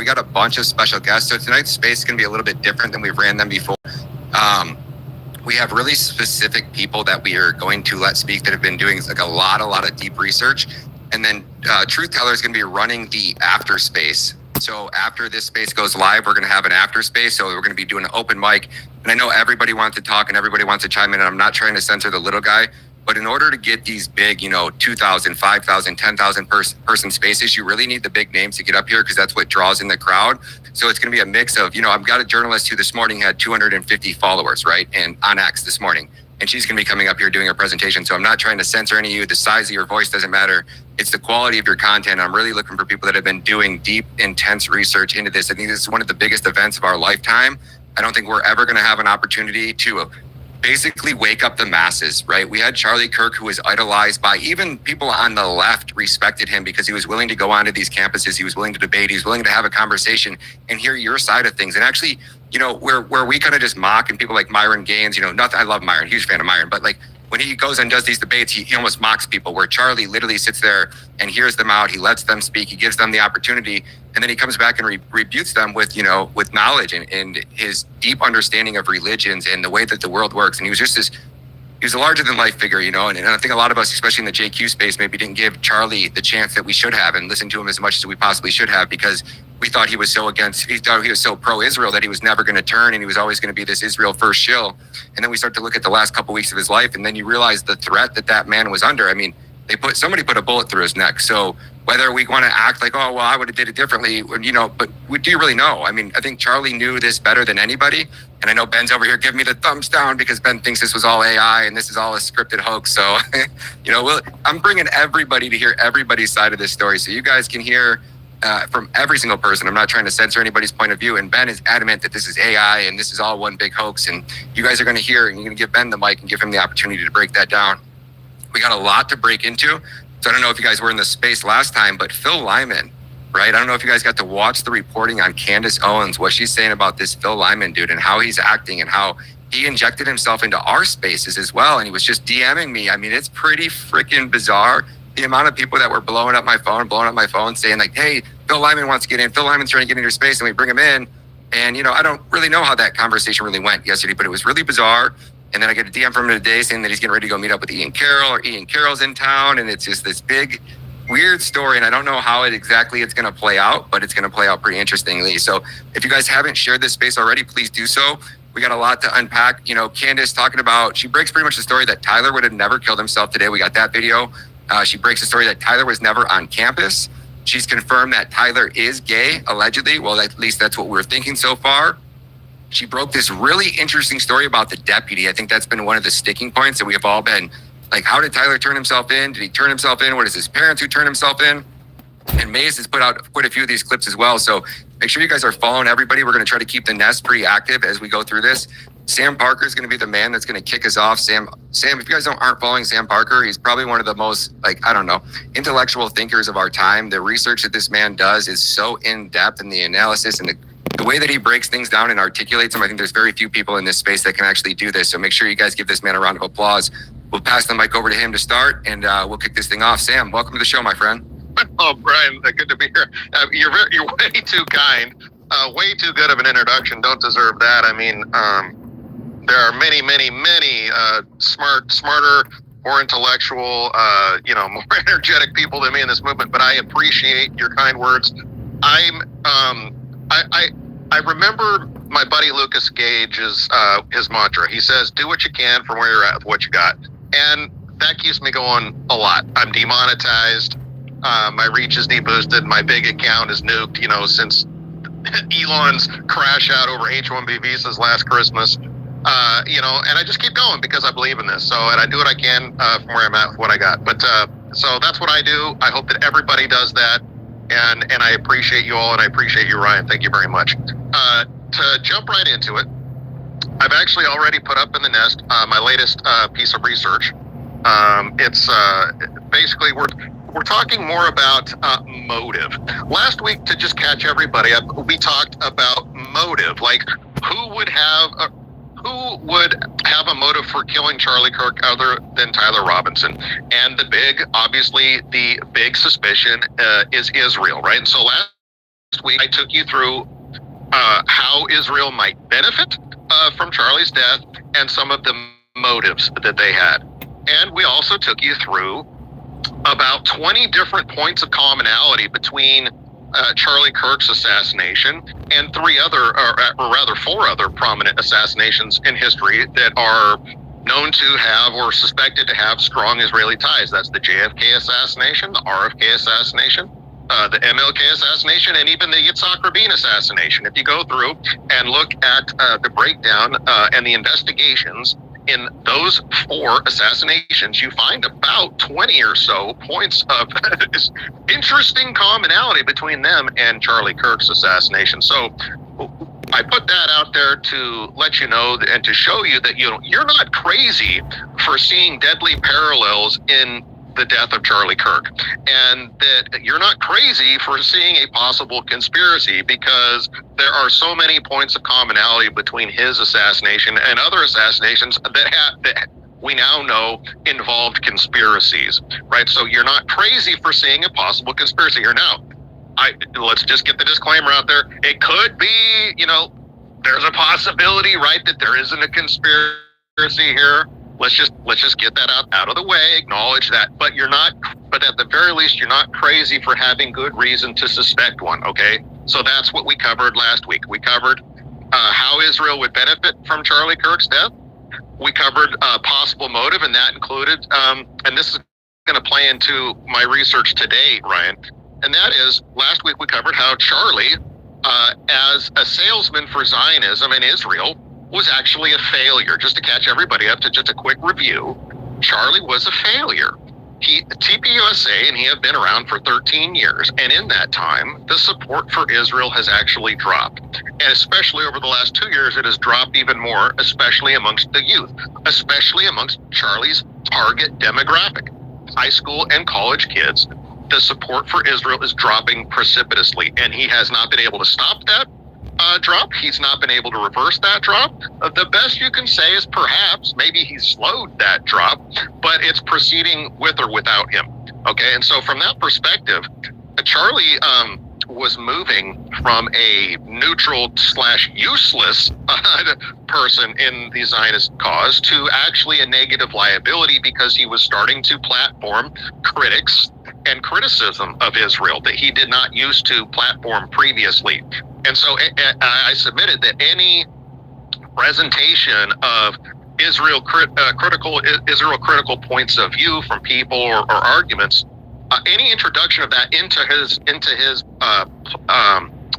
we got a bunch of special guests. So tonight's space is going to be a little bit different than we've ran them before. We have really specific people that we are going to let speak that have been doing like a lot of deep research. And then Truth Teller is going to be running the after space. So after this space goes live, we're going to have an after space. So we're going to be doing an open mic. And I know everybody wants to talk and everybody wants to chime in. And I'm not trying to censor the little guy. But in order to get these big, 2,000, 5,000, 10,000 person spaces, you really need the big names to get up here because that's what draws in the crowd. So it's going to be a mix of, I've got a journalist who this morning had 250 followers, right? And on X this morning. And she's going to be coming up here doing her presentation. So I'm not trying to censor any of you. The size of your voice doesn't matter. It's the quality of your content. I'm really looking for people that have been doing deep, intense research into this. I think this is one of the biggest events of our lifetime. I don't think we're ever going to have an opportunity to basically wake up the masses, right? We had Charlie Kirk, who was idolized by even people on the left, respected him because he was willing to go onto these campuses. He was willing to debate. He was willing to have a conversation and hear your side of things. And actually, where we kind of just mock and people like Myron Gaines, nothing. I love Myron, huge fan of Myron, but like when he goes and does these debates, he almost mocks people, where Charlie literally sits there and hears them out. He lets them speak. He gives them the opportunity. And then he comes back and rebukes them with knowledge and his deep understanding of religions and the way that the world works. And he was a larger than life figure, and I think a lot of us, especially in the JQ space, maybe didn't give Charlie the chance that we should have and listen to him as much as we possibly should have, because we thought he was so pro-Israel that he was never going to turn and he was always going to be this Israel first shill. And then we start to look at the last couple of weeks of his life, and then you realize the threat that man was under. I mean, somebody put a bullet through his neck. So whether we want to act like, oh, well, I would have did it differently, but do you really know? I mean, I think Charlie knew this better than anybody. And I know Ben's over here giving me the thumbs down because Ben thinks this was all AI and this is all a scripted hoax. So, I'm bringing everybody to hear everybody's side of this story. So you guys can hear from every single person. I'm not trying to censor anybody's point of view. And Ben is adamant that this is AI and this is all one big hoax. And you guys are going to hear, and you're going to give Ben the mic and give him the opportunity to break that down. We got a lot to break into. So I don't know if you guys were in the space last time, but Phil Lyman, right? I don't know if you guys got to watch the reporting on Candace Owens, what she's saying about this Phil Lyman dude and how he's acting and how he injected himself into our spaces as well. And he was just DMing me. I mean, it's pretty freaking bizarre. The amount of people that were blowing up my phone saying like, hey, Phil Lyman wants to get in. Phil Lyman's trying to get in your space, and we bring him in. And, I don't really know how that conversation really went yesterday, but it was really bizarre. And then I get a DM from him today saying that he's getting ready to go meet up with Ian Carroll, or Ian Carroll's in town. And it's just this big, weird story. And I don't know how it's going to play out, but it's going to play out pretty interestingly. So if you guys haven't shared this space already, please do so. We got a lot to unpack. Candace talking about, she breaks pretty much the story that Tyler would have never killed himself today. We got that video. She breaks the story that Tyler was never on campus. She's confirmed that Tyler is gay, allegedly. Well, at least that's what we're thinking so far. She broke this really interesting story about the deputy. I think that's been one of the sticking points that we have all been like, how did Tyler turn himself in? Did he turn himself in? What is his parents who turned himself in? And Maze has put out quite a few of these clips as well. So make sure you guys are following everybody. We're going to try to keep the nest pretty active as we go through this. Sam Parker is going to be the man that's going to kick us off. Sam, if you guys aren't following Sam Parker, he's probably one of the most, intellectual thinkers of our time. The research that this man does is so in-depth, and the analysis and the way that he breaks things down and articulates them. I think there's very few people in this space that can actually do this. So make sure you guys give this man a round of applause. We'll pass the mic over to him to start, and we'll kick this thing off. Sam, welcome to the show, my friend. Oh, Brian, good to be here. You're way too kind. Way too good of an introduction. Don't deserve that. I mean, there are many smarter, more intellectual, more energetic people than me in this movement. But I appreciate your kind words. I remember my buddy Lucas Gage's his mantra. He says, "Do what you can from where you're at with what you got," and that keeps me going a lot. I'm demonetized. My reach is deboosted. My big account is nuked. Since Elon's crash out over H-1B visas last Christmas. And I just keep going because I believe in this. So, and I do what I can from where I'm at with what I got. But so that's what I do. I hope that everybody does that. And I appreciate you all, and I appreciate you, Ryan. Thank you very much. To jump right into it, I've actually already put up in the nest my latest piece of research. It's basically we're talking more about motive. Last week, to just catch everybody up, we talked about motive, like who would have a motive for killing Charlie Kirk other than Tyler Robinson? And the big suspicion is Israel, right? And so last week, I took you through how Israel might benefit from Charlie's death and some of the motives that they had. And we also took you through about 20 different points of commonality between Charlie Kirk's assassination and four other prominent assassinations in history that are known to have or suspected to have strong Israeli ties. That's the JFK assassination, the RFK assassination, the MLK assassination, and even the Yitzhak Rabin assassination. If you go through and look at the breakdown and the investigations in those four assassinations, you find about 20 or so points of interesting commonality between them and Charlie Kirk's assassination. So I put that out there to let you know and to show you that you're not crazy for seeing deadly parallels in the death of Charlie Kirk, and that you're not crazy for seeing a possible conspiracy, because there are so many points of commonality between his assassination and other assassinations that we now know involved conspiracies, right? So you're not crazy for seeing a possible conspiracy here. Now, let's just get the disclaimer out there. It could be, there's a possibility, right, that there isn't a conspiracy here. Let's just get that out of the way, acknowledge that, but at the very least, you're not crazy for having good reason to suspect one, okay? So that's what we covered last week. We covered how Israel would benefit from Charlie Kirk's death. We covered possible motive, and that included, and this is going to play into my research today, Ryan, and that is, last week we covered how Charlie, as a salesman for Zionism in Israel, was actually a failure. Just to catch everybody up to just a quick review, Charlie was a failure. TPUSA and he have been around for 13 years, and in that time, the support for Israel has actually dropped. And especially over the last 2 years, it has dropped even more, especially amongst the youth, especially amongst Charlie's target demographic, high school and college kids. The support for Israel is dropping precipitously, and he has not been able to stop that drop. He's not been able to reverse that drop. The best you can say is perhaps maybe he slowed that drop, but it's proceeding with or without him. Okay, and so from that perspective, Charlie was moving from a neutral / useless person in the Zionist cause to actually a negative liability, because he was starting to platform critics and criticism of Israel that he did not used to platform previously. And so I submitted that any presentation of Israel critical points of view from people or arguments, any introduction of that into his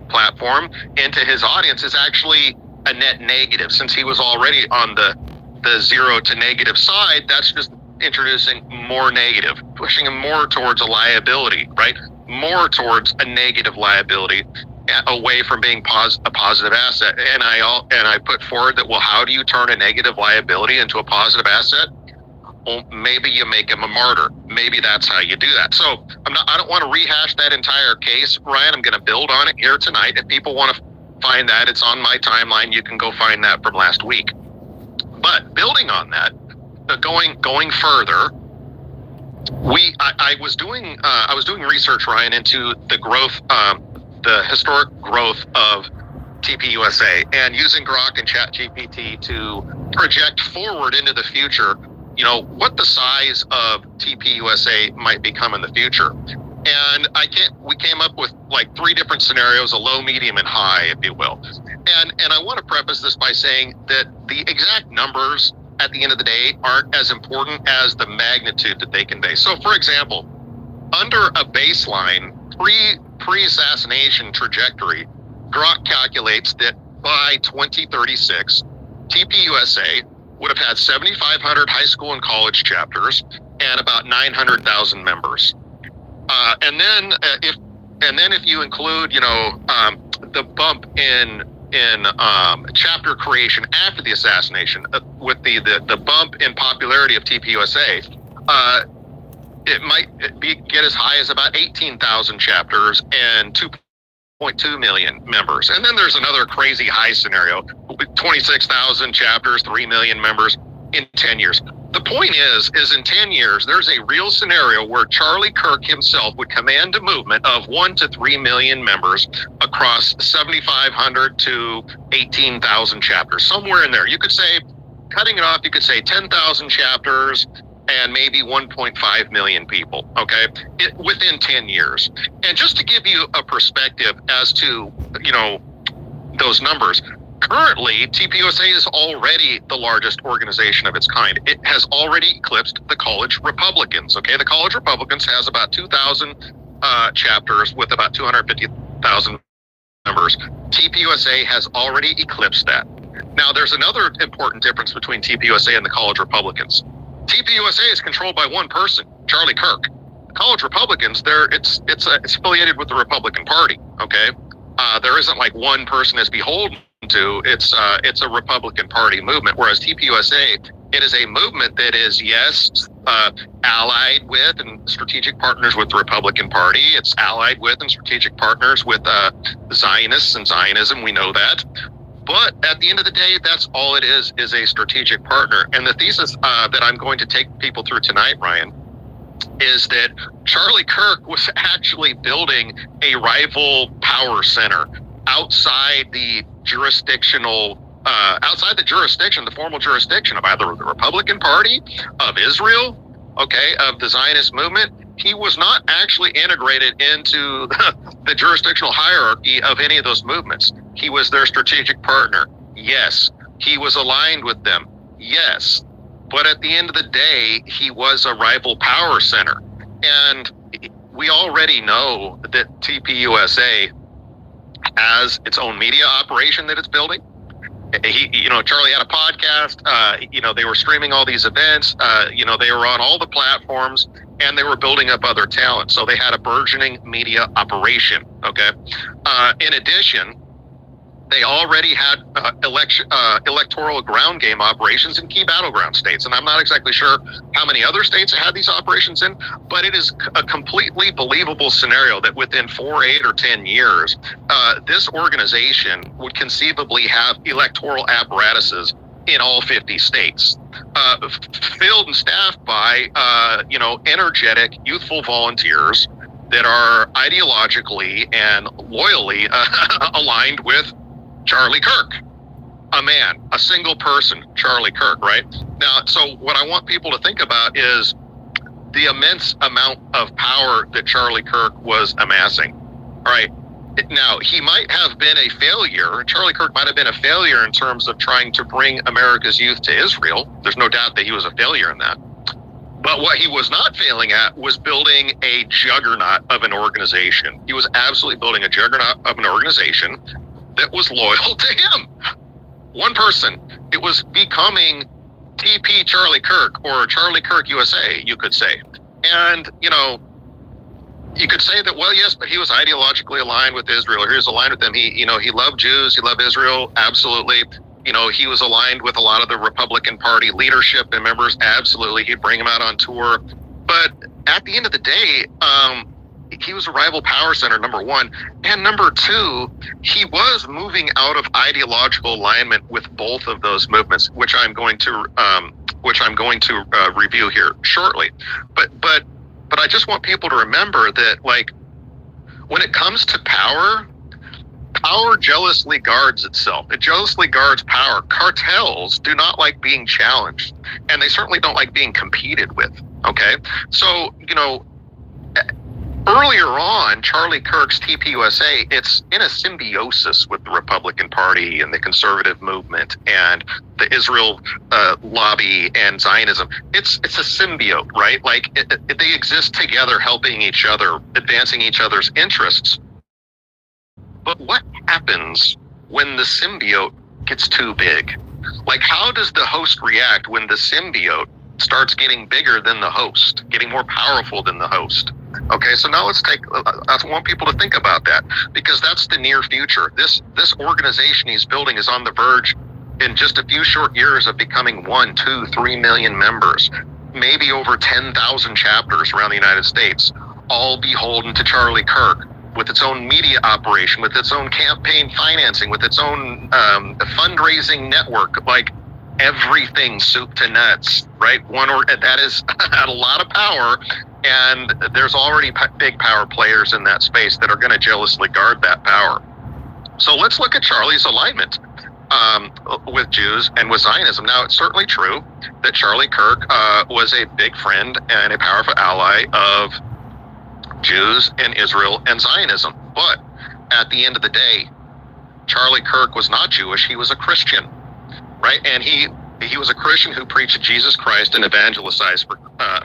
platform, into his audience, is actually a net negative. Since he was already on the zero to negative side, that's just introducing more negative, pushing him more towards a liability, right? More towards a negative liability, away from being a positive asset. And I put forward that, well, how do you turn a negative liability into a positive asset? Well, maybe you make him a martyr. Maybe that's how you do that. So I don't want to rehash that entire case, Ryan. I'm going to build on it here tonight. If people want to find that, it's on my timeline. You can go find that from last week. But building on that, going further, I was doing research, Ryan, into the growth, the historic growth of TPUSA, and using Grok and ChatGPT to project forward into the future, what the size of TPUSA might become in the future. And we came up with like 3 different scenarios, a low, medium, and high, if you will. And I want to preface this by saying that the exact numbers at the end of the day aren't as important as the magnitude that they convey. So for example, under a baseline pre-assassination trajectory, Grok calculates that by 2036, TPUSA would have had 7,500 high school and college chapters and about 900,000 members. And then if you include, the bump in chapter creation after the assassination, with the bump in popularity of TPUSA, it might get as high as about 18,000 chapters and 2.2 million members. And then there's another crazy high scenario, 26,000 chapters, 3 million members in 10 years. the point is in 10 years, there's a real scenario where Charlie Kirk himself would command a movement of 1 to 3 million members across 7,500 to 18,000 chapters, somewhere in there. You could say, cutting it off, you could say 10,000 chapters and maybe 1.5 million people, okay, within 10 years. And just to give you a perspective as to, those numbers, currently, TPUSA is already the largest organization of its kind. It has already eclipsed the College Republicans, okay? The College Republicans has about 2,000 chapters with about 250,000 members. TPUSA has already eclipsed that. Now, there's another important difference between TPUSA and the College Republicans. TPUSA is controlled by one person, Charlie Kirk. The College Republicans, it's affiliated with the Republican Party, okay? There isn't like one person is beholden to. It's a Republican Party movement, whereas TPUSA, it is a movement that is, yes, allied with and strategic partners with the Republican Party. It's allied with and strategic partners with Zionists and Zionism. We know that. But at the end of the day, that's all it is a strategic partner. And the thesis that I'm going to take people through tonight, Ryan, is that Charlie Kirk was actually building a rival power center outside the jurisdiction, the formal jurisdiction of either the Republican Party, of Israel, okay, of the Zionist movement. He was not actually integrated into the jurisdictional hierarchy of any of those movements. He was their strategic partner. Yes. He was aligned with them. Yes. But at the end of the day, he was a rival power center. And we already know that TPUSA has its own media operation that it's building. Charlie had a podcast, they were streaming all these events, they were on all the platforms, and they were building up other talent. So they had a burgeoning media operation, okay? In addition, they already had electoral ground game operations in key battleground states. And I'm not exactly sure how many other states had these operations in, but it is a completely believable scenario that within 4, 8, or 10 years, this organization would conceivably have electoral apparatuses in all 50 states, filled and staffed by, energetic, youthful volunteers that are ideologically and loyally aligned with Charlie Kirk, a single person, Charlie Kirk, right? Now, so what I want people to think about is the immense amount of power that Charlie Kirk was amassing, all right? Now, he might have been a failure. Charlie Kirk might have been a failure in terms of trying to bring America's youth to Israel. There's no doubt that he was a failure in that. But what he was not failing at was building a juggernaut of an organization. He was absolutely building a juggernaut of an organization that was loyal to him. One person. It was becoming TP Charlie Kirk, or Charlie Kirk USA, you could say. And, you could say that, well, yes, but he was ideologically aligned with Israel, or he was aligned with them. He loved Jews, he loved Israel, absolutely. He was aligned with a lot of the Republican Party leadership and members, absolutely. He'd bring them out on tour. But at the end of the day, he was a rival power center, number one. And number two, he was moving out of ideological alignment with both of those movements, which I'm going to review here shortly. But I just want people to remember that, like, when it comes to power jealously guards itself. It jealously guards power. Cartels do not like being challenged, and they certainly don't like being competed with. Okay, so earlier on, Charlie Kirk's TPUSA, it's in a symbiosis with the Republican Party and the conservative movement and the Israel lobby and Zionism. It's a symbiote, right? Like they exist together, helping each other, advancing each other's interests. But what happens when the symbiote gets too big? Like, how does the host react when the symbiote starts getting bigger than the host, getting more powerful than the host? Okay, so now I want people to think about that, because that's the near future. This organization he's building is on the verge in just a few short years of becoming 1, 2, 3 million members, maybe over 10,000 chapters around the United States, all beholden to Charlie Kirk, with its own media operation, with its own campaign financing, with its own fundraising network. Like, everything soup to nuts, right? That is a lot of power, and there's already big power players in that space that are going to jealously guard that power. So let's look at Charlie's alignment with Jews and with Zionism. Now, it's certainly true that Charlie Kirk was a big friend and a powerful ally of Jews and Israel and Zionism. But at the end of the day, Charlie Kirk was not Jewish. He was a Christian, right? And he was a Christian who preached Jesus Christ and evangelized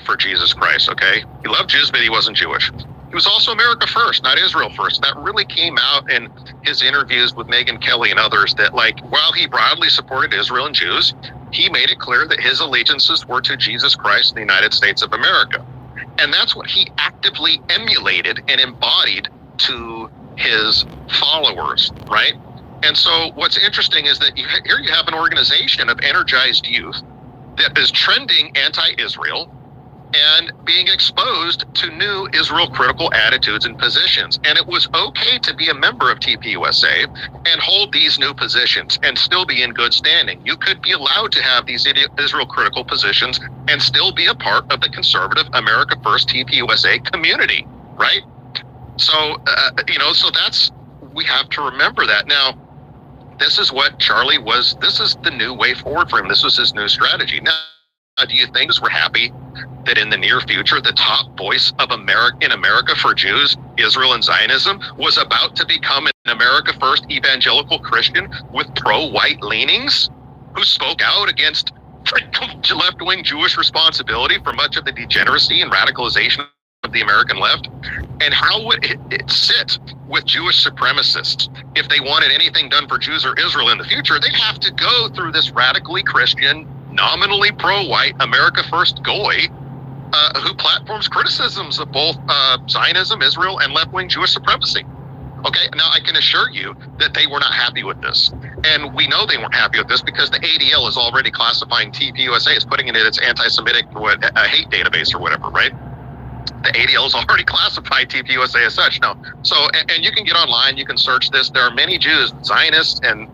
for Jesus Christ, okay? He loved Jews, but he wasn't Jewish. He was also America first, not Israel first. That really came out in his interviews with Megyn Kelly and others, that like, while he broadly supported Israel and Jews, he made it clear that his allegiances were to Jesus Christ and the United States of America. And that's what he actively emulated and embodied to his followers, right? And so what's interesting is that here you have an organization of energized youth that is trending anti-Israel and being exposed to new Israel critical attitudes and positions. And it was okay to be a member of TPUSA and hold these new positions and still be in good standing. You could be allowed to have these Israel critical positions and still be a part of the conservative America First TPUSA community, right? So, so we have to remember that. Now, this is what Charlie was, this is the new way forward for him. This was his new strategy. Now, do you think we're happy that in the near future, the top voice of America for Jews, Israel, and Zionism was about to become an America First evangelical Christian with pro-white leanings, who spoke out against left-wing Jewish responsibility for much of the degeneracy and radicalization of the American left? And how would it sit with Jewish supremacists if they wanted anything done for Jews or Israel in the future? They'd have to go through this radically Christian, nominally pro-white America First goy who platforms criticisms of both Zionism, Israel, and left-wing Jewish supremacy. Okay, now I can assure you that they were not happy with this. And we know they weren't happy with this because the ADL is already classifying TPUSA as putting it in its anti-Semitic hate database or whatever, right? The ADL has already classified TPUSA as such. No, so and you can get online, you can search this. There are many Jews, Zionists and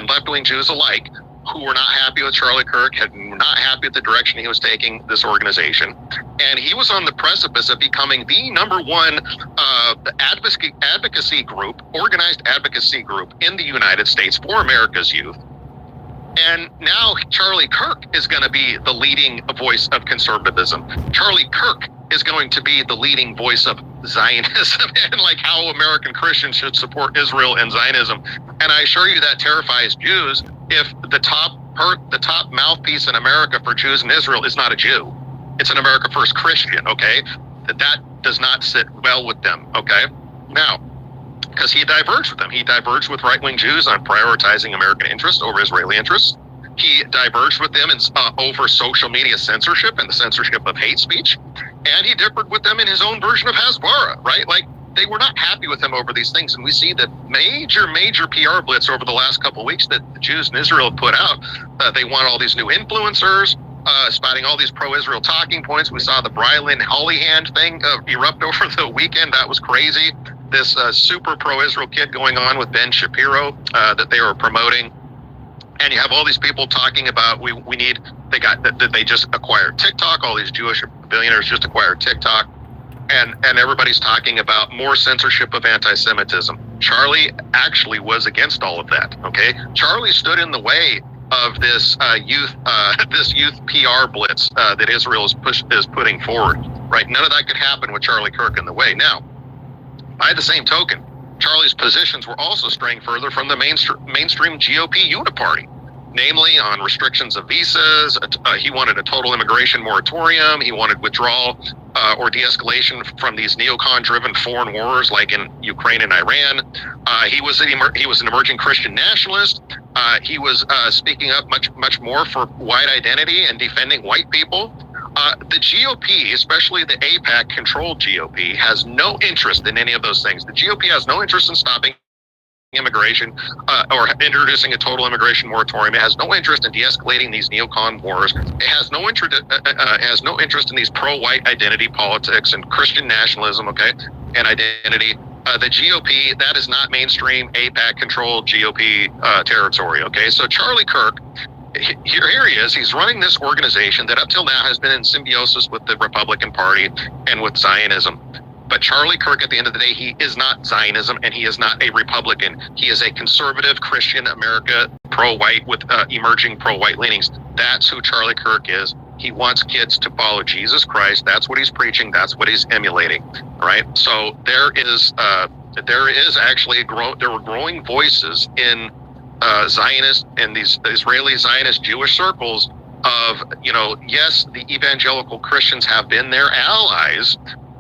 left-wing Jews alike, who were not happy with Charlie Kirk, were not happy with the direction he was taking this organization. And he was on the precipice of becoming the number one advocacy group, organized advocacy group in the United States for America's youth. And now Charlie Kirk is going to be the leading voice of conservatism. Charlie Kirk is going to be the leading voice of Zionism and like how American Christians should support Israel and Zionism. And I assure you that terrifies Jews if the top mouthpiece in America for Jews and Israel is not a Jew. It's an America First Christian, okay? That does not sit well with them, okay? Now, because he diverged with them. He diverged with right-wing Jews on prioritizing American interests over Israeli interests. He diverged with them over social media censorship and the censorship of hate speech. And he differed with them in his own version of Hasbara, right? Like, they were not happy with him over these things. And we see the major PR blitz over the last couple of weeks that the Jews in Israel have put out. They want all these new influencers, spotting all these pro-Israel talking points. We saw the Brylan Hollyhand thing erupt over the weekend. That was crazy. This super pro-Israel kid going on with Ben Shapiro that they were promoting. And you have all these people talking about they just acquired TikTok. All these Jewish billionaires just acquired TikTok. And everybody's talking about more censorship of anti-Semitism. Charlie actually was against all of that, okay? Charlie stood in the way of this youth PR blitz that Israel is putting forward, right? None of that could happen with Charlie Kirk in the way. Now, by the same token, Charlie's positions were also straying further from the mainstream GOP uniparty, namely on restrictions of visas. He wanted a total immigration moratorium. He wanted withdrawal or de-escalation from these neocon-driven foreign wars like in Ukraine and Iran. He was an emerging Christian nationalist. He was speaking up much more for white identity and defending white people. The GOP, especially the AIPAC-controlled GOP, has no interest in any of those things. The GOP has no interest in stopping immigration or introducing a total immigration moratorium. It has no interest in de-escalating these neocon wars. It has no interest in these pro-white identity politics and Christian nationalism, okay, and identity. The GOP, that is not mainstream AIPAC-controlled GOP territory, okay? So Charlie Kirk here he is. He's running this organization that up till now has been in symbiosis with the Republican Party and with Zionism. But Charlie Kirk, at the end of the day, he is not Zionism and he is not a Republican. He is a conservative Christian America, pro-white with emerging pro-white leanings. That's who Charlie Kirk is. He wants kids to follow Jesus Christ. That's what he's preaching. That's what he's emulating. Right. So there is actually there were growing voices in Zionist and these Israeli Zionist Jewish circles of, yes, the evangelical Christians have been their allies,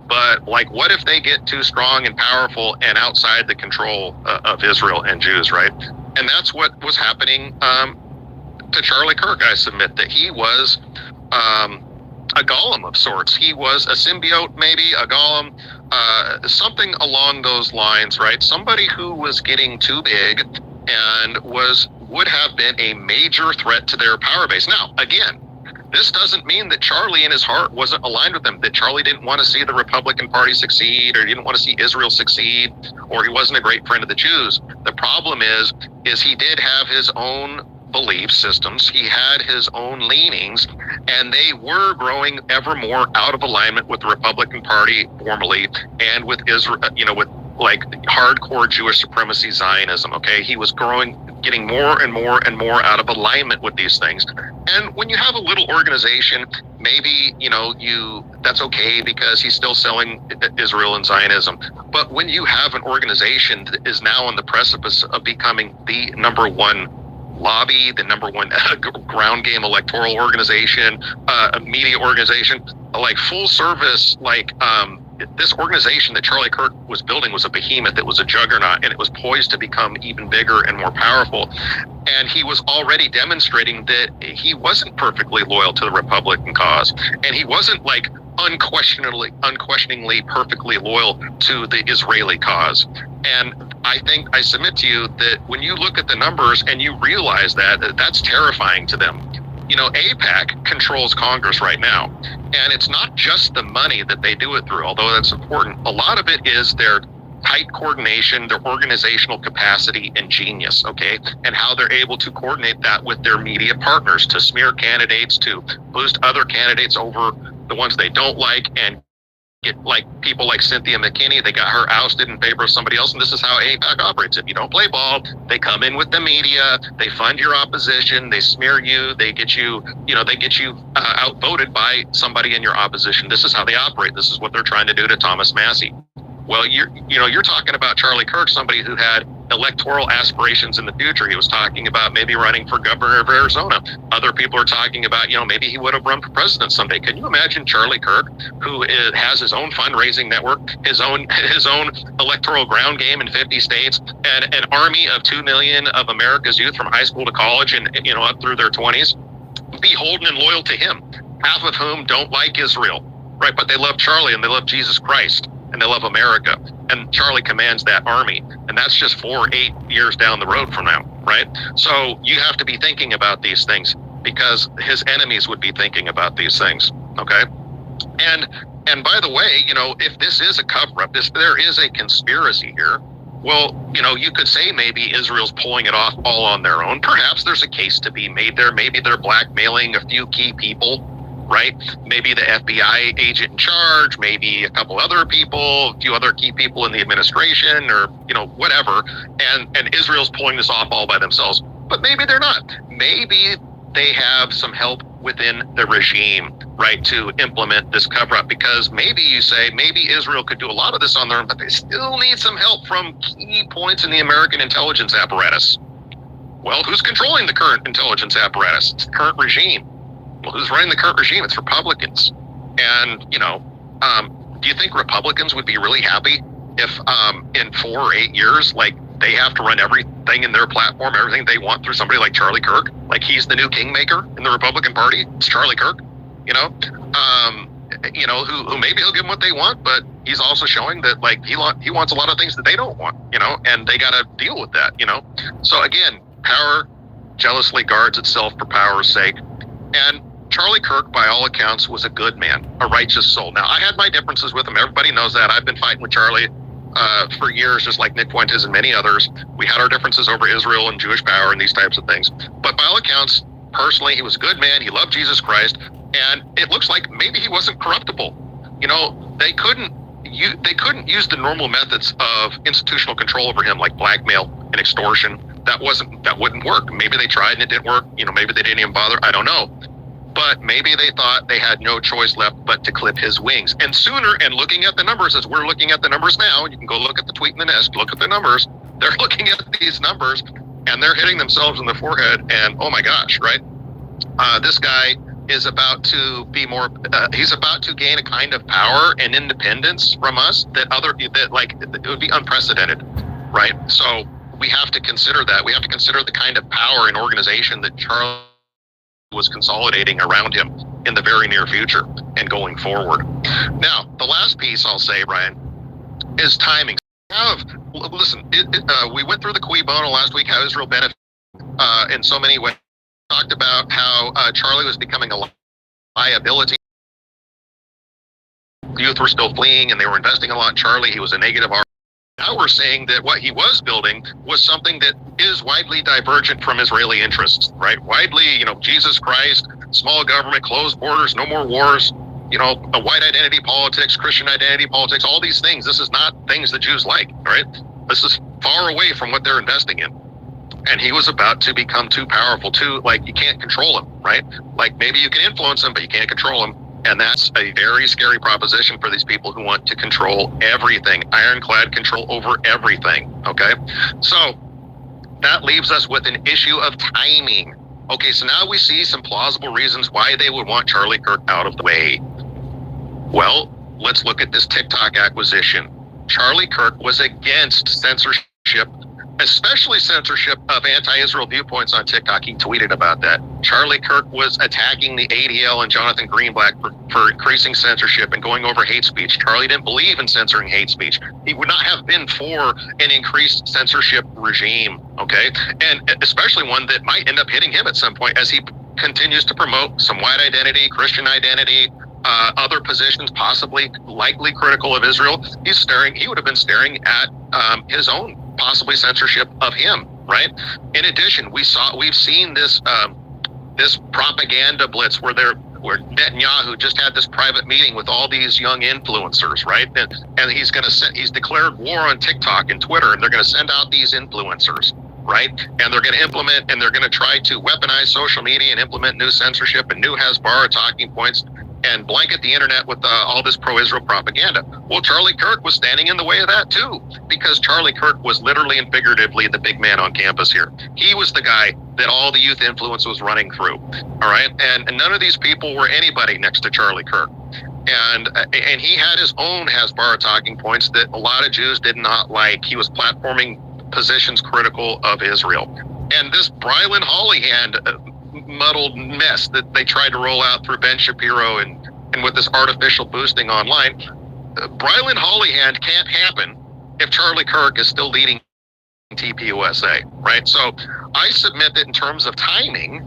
but like, what if they get too strong and powerful and outside the control of Israel and Jews, right? And that's what was happening to Charlie Kirk. I submit that he was a golem of sorts. He was a symbiote, maybe a golem, something along those lines, right? Somebody who was getting too big and would have been a major threat to their power base. Now, again, this doesn't mean that Charlie in his heart wasn't aligned with them, that Charlie didn't want to see the Republican Party succeed, or he didn't want to see Israel succeed, or he wasn't a great friend of the Jews. The problem is he did have his own belief systems. He had his own leanings, and they were growing ever more out of alignment with the Republican Party formally and with Israel, with like hardcore Jewish supremacy Zionism. Okay, he was getting more and more and more out of alignment with these things. And when you have a little organization, maybe that's okay because he's still selling Israel and Zionism. But when you have an organization that is now on the precipice of becoming the number one lobby, the number one ground game electoral organization, a media organization, like full service, this organization that Charlie Kirk was building was a behemoth. It was a juggernaut, and it was poised to become even bigger and more powerful. And he was already demonstrating that he wasn't perfectly loyal to the Republican cause, and he wasn't like unquestioningly perfectly loyal to the Israeli cause. And I submit to you that when you look at the numbers and you realize that, that's terrifying to them. AIPAC controls Congress right now, and it's not just the money that they do it through, although that's important. A lot of it is their tight coordination, their organizational capacity and genius, okay? And how they're able to coordinate that with their media partners to smear candidates, to boost other candidates over the ones they don't like, and get like people like Cynthia McKinney. They got her ousted in favor of somebody else, and this is how AIPAC operates. If you don't play ball, they come in with the media, they fund your opposition, they smear you, they get you outvoted by somebody in your opposition. This is how they operate. This is what they're trying to do to Thomas Massie. Well, you're talking about Charlie Kirk, somebody who had electoral aspirations in the future. He was talking about maybe running for governor of Arizona. Other people are talking about, maybe he would have run for president someday. Can you imagine Charlie Kirk, who has his own fundraising network, his own electoral ground game in 50 states, and an army of 2 million of America's youth from high school to college and up through their 20s, beholden and loyal to him, half of whom don't like Israel, right? But they love Charlie and they love Jesus Christ. And they love America. And Charlie commands that army. And that's just 4-8 years down the road from now, right? So you have to be thinking about these things because his enemies would be thinking about these things, okay? And by the way, if this is a cover-up, there is a conspiracy here, well, you could say maybe Israel's pulling it off all on their own. Perhaps there's a case to be made there. Maybe they're blackmailing a few key people, right? Maybe the FBI agent in charge, maybe a couple other people, a few other key people in the administration, or whatever, and Israel's pulling this off all by themselves. But maybe they're not. Maybe they have some help within the regime, right, to implement this cover-up, because maybe Israel could do a lot of this on their own, but they still need some help from key points in the American intelligence apparatus. Well, who's controlling the current intelligence apparatus? It's the current regime. Well, who's running the current regime? It's Republicans. And, do you think Republicans would be really happy if in 4 or 8 years, they have to run everything in their platform, everything they want through somebody like Charlie Kirk? Like he's the new kingmaker in the Republican Party? It's Charlie Kirk, who maybe he'll give them what they want, but he's also showing that he wants a lot of things that they don't want, and they got to deal with that, So again, power jealously guards itself for power's sake. And Charlie Kirk, by all accounts, was a good man, a righteous soul. Now, I had my differences with him. Everybody knows that. I've been fighting with Charlie for years, just like Nick Fuentes and many others. We had our differences over Israel and Jewish power and these types of things. But by all accounts, personally. He was a good man. He loved Jesus Christ, and it looks like maybe he wasn't corruptible. You know, they couldn't use the normal methods of institutional control over him, like blackmail and extortion. That wouldn't work. Maybe they tried and it didn't work. You know, maybe they didn't even bother. I don't know. But maybe they thought they had no choice left but to clip his wings. And sooner, and looking at the numbers, as we're looking at the numbers now, you can go look at the tweet in the nest, look at the numbers. They're looking at these numbers and they're hitting themselves in the forehead. And oh my gosh, right? This guy is about to be more, he's about to gain a kind of power and independence from us that it would be unprecedented, right? So we have to consider that. We have to consider the kind of power and organization that Charlie was consolidating around him in the very near future and going forward. Now, the last piece I'll say, Brian, is timing. Listen, we went through the cui bono last week, how Israel benefited in so many ways. Talked about how Charlie was becoming a liability. The youth were still fleeing and they were investing a lot in Charlie. He was a negative R. Now we're saying that what he was building was something that is widely divergent from Israeli interests, right? Widely, Jesus Christ, small government, closed borders, no more wars, a white identity politics, Christian identity politics, all these things. This is not things the Jews like, right? This is far away from what they're investing in. And he was about to become too powerful, you can't control him, right? Like maybe you can influence him, but you can't control him. And that's a very scary proposition for these people who want to control everything, ironclad control over everything, okay? So that leaves us with an issue of timing. Okay, so now we see some plausible reasons why they would want Charlie Kirk out of the way. Well, let's look at this TikTok acquisition. Charlie Kirk was against censorship, especially censorship of anti-Israel viewpoints on TikTok. He tweeted about that. Charlie Kirk was attacking the ADL and Jonathan Greenblatt for increasing censorship and going over hate speech. Charlie didn't believe in censoring hate speech. He would not have been for an increased censorship regime, okay? And especially one that might end up hitting him at some point as he continues to promote some white identity, Christian identity, other positions, likely critical of Israel. He would have been staring at his own possibly censorship of him, right? In addition, we've seen this this propaganda blitz where Netanyahu just had this private meeting with all these young influencers, right? And he's declared war on TikTok and Twitter, and they're going to send out these influencers, right? And they're going to implement, and they're going to try to weaponize social media and implement new censorship and new Hasbara talking points and blanket the internet with all this pro-Israel propaganda. Well, Charlie Kirk was standing in the way of that too, because Charlie Kirk was literally and figuratively the big man on campus here. He was the guy that all the youth influence was running through, all right? And none of these people were anybody next to Charlie Kirk. And he had his own Hasbara talking points that a lot of Jews did not like. He was platforming positions critical of Israel. And this Brylan Hollyhand muddled mess that they tried to roll out through Ben Shapiro and with this artificial boosting online, Brylan Hollyhand can't happen if Charlie Kirk is still leading TPUSA, right? So I submit that in terms of timing,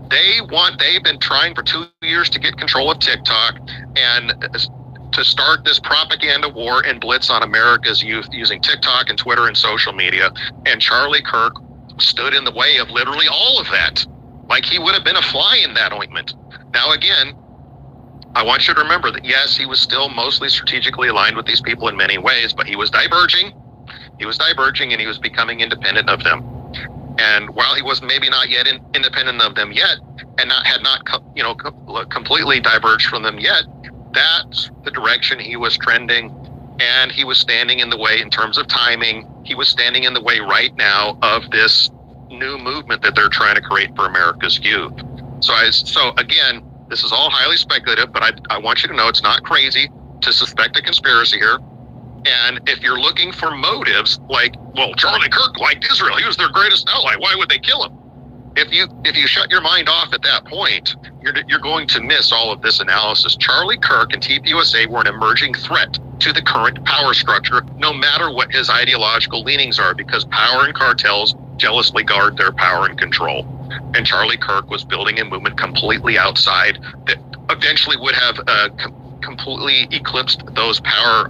they've been trying for 2 years to get control of TikTok and to start this propaganda war and blitz on America's youth using TikTok and Twitter and social media. And Charlie Kirk stood in the way of literally all of that. Like he would have been a fly in that ointment. Now, again, I want you to remember that, yes, he was still mostly strategically aligned with these people in many ways, but he was diverging. He was diverging and he was becoming independent of them. And while he was maybe not yet independent of them yet, and had not completely diverged from them yet, that's the direction he was trending. And he was standing in the way in terms of timing. He was standing in the way right now of this new movement that they're trying to create for America's youth. So again, this is all highly speculative, but I want you to know it's not crazy to suspect a conspiracy here. And if you're looking for motives, Charlie Kirk liked Israel, he was their greatest ally, why would they kill him? If you shut your mind off at that point, you're going to miss all of this analysis. Charlie Kirk and TPUSA were an emerging threat to the current power structure, no matter what his ideological leanings are, because power and cartels jealously guard their power and control. And Charlie Kirk was building a movement completely outside that eventually would have completely eclipsed those power,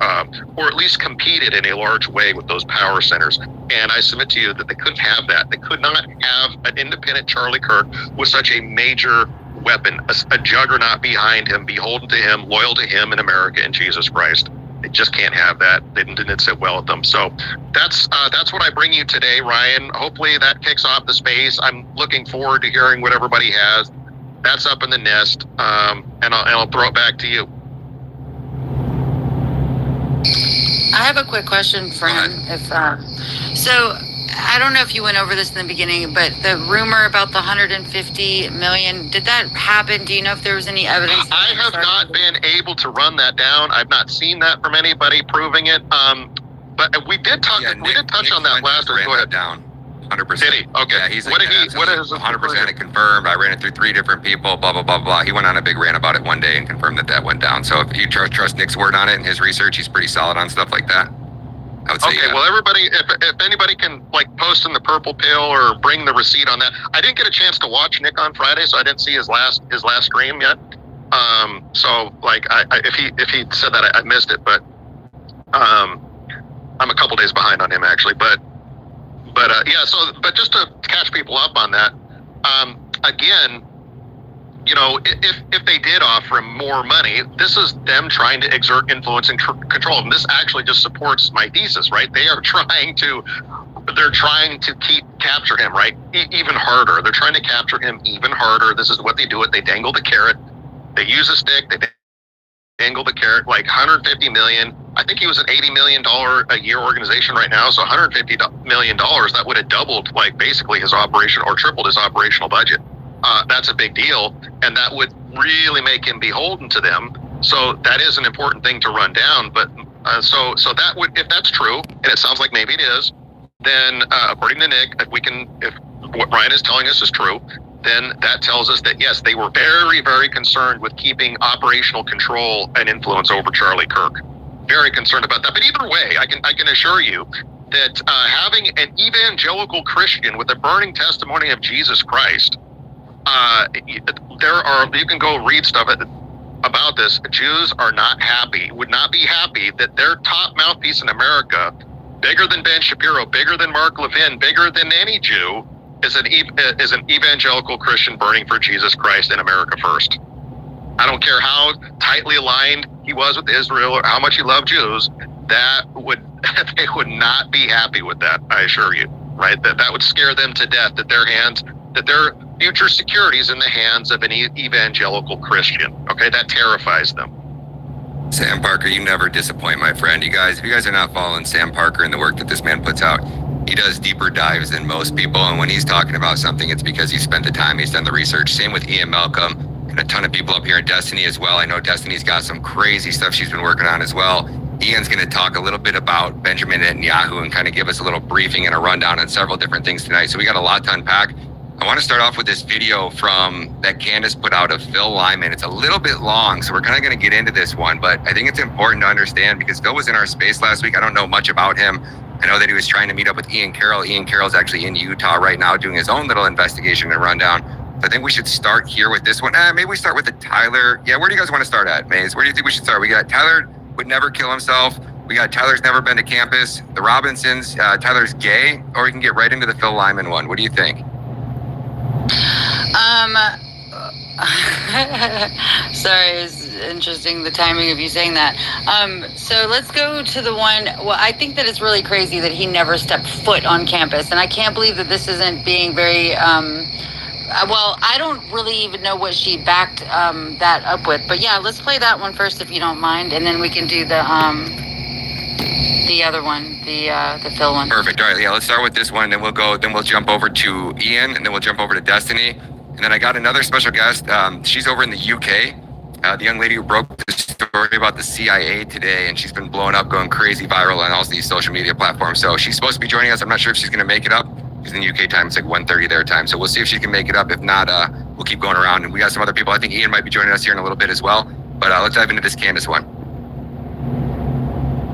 or at least competed in a large way with those power centers. And I submit to you that they couldn't have that. They could not have an independent Charlie Kirk with such a major weapon, a juggernaut behind him, beholden to him, loyal to him in America and Jesus Christ. They just can't have that. They didn't sit well with them. So that's what I bring you today, Ryan. Hopefully that kicks off the space. I'm looking forward to hearing what everybody has. That's up in the nest, and I'll throw it back to you. I have a quick question for him. So I don't know if you went over this in the beginning, but the rumor about the 150 million, did that happen? Do you know if there was any evidence? I have not been able to run that down. I've not seen that from anybody proving it. But we did touch on that last week. Go ahead. Down. 100%. Did he? Okay. Yeah, he's what like, did he? What is 100% it confirmed? I ran it through 3 different people. Blah blah blah blah. He went on a big rant about it one day and confirmed that went down. So if you trust Nick's word on it and his research, he's pretty solid on stuff like that. I would say, okay. Well, everybody, if anybody can post in the purple pill or bring the receipt on that. I didn't get a chance to watch Nick on Friday, so I didn't see his last stream yet. So if he said that, I missed it. But I'm a couple days behind on him actually. But yeah. So but just to catch people up on that, again, you know, if they did offer him more money, this is them trying to exert influence and control. And this actually just supports my thesis, right? They're trying to capture him, right? Even harder. They're trying to capture him even harder. This is what they do. They dangle the carrot. They use a stick. They dangle the carrot. Like 150 million. I think he was an $80 million a year organization right now. So $150 million, that would have doubled basically his operation or tripled his operational budget. That's a big deal, and that would really make him beholden to them. So that is an important thing to run down. But so that would, if that's true, and it sounds like maybe it is, then according to Nick, if what Ryan is telling us is true, then that tells us that yes, they were very, very concerned with keeping operational control and influence over Charlie Kirk. Very concerned about that. But either way, I can assure you that having an evangelical Christian with a burning testimony of Jesus Christ. You can go read stuff about this. Jews are not happy, would not be happy that their top mouthpiece in America, bigger than Ben Shapiro, bigger than Mark Levin, bigger than any Jew, is an evangelical Christian burning for Jesus Christ in America first. I don't care how tightly aligned he was with Israel or how much he loved Jews, they would not be happy with that, I assure you, right? That would scare them to death that their future security is in the hands of an evangelical Christian. Okay, that terrifies them. Sam Parker, you never disappoint, my friend. If you guys are not following Sam Parker and the work that this man puts out, he does deeper dives than most people. And when he's talking about something, it's because he spent the time, he's done the research. Same with Ian Malcolm and a ton of people up here in Destiny as well. I know Destiny's got some crazy stuff she's been working on as well. Ian's going to talk a little bit about Benjamin Netanyahu and kind of give us a little briefing and a rundown on several different things tonight. So we got a lot to unpack. I want to start off with this video that Candace put out of Phil Lyman. It's a little bit long, so we're kind of going to get into this one, but I think it's important to understand because Phil was in our space last week. I don't know much about him. I know that he was trying to meet up with Ian Carroll. Ian Carroll's actually in Utah right now doing his own little investigation and rundown. So I think we should start here with this one. Maybe we start with the Tyler. Yeah, where do you guys want to start at, Maze? Where do you think we should start? We got Tyler would never kill himself. We got Tyler's never been to campus. The Robinsons, Tyler's gay, or we can get right into the Phil Lyman one. What do you think? Sorry, it's interesting the timing of you saying that. So let's go to the one. Well, I think that it's really crazy that he never stepped foot on campus, and I can't believe that this isn't being very. Well, I don't really even know what she backed that up with, but yeah, let's play that one first if you don't mind, and then we can do the other one, the Phil one. Perfect. All right, yeah, let's start with this one, then we'll jump over to Ian, and then we'll jump over to Destiny. And then I got another special guest. She's over in the UK. The young lady who broke the story about the CIA today, and she's been blowing up, going crazy viral on all these social media platforms. So she's supposed to be joining us. I'm not sure if she's going to make it up. She's in the UK time. It's like 1:30 their time. So we'll see if she can make it up. If not, we'll keep going around. And we got some other people. I think Ian might be joining us here in a little bit as well. But let's dive into this Candace one.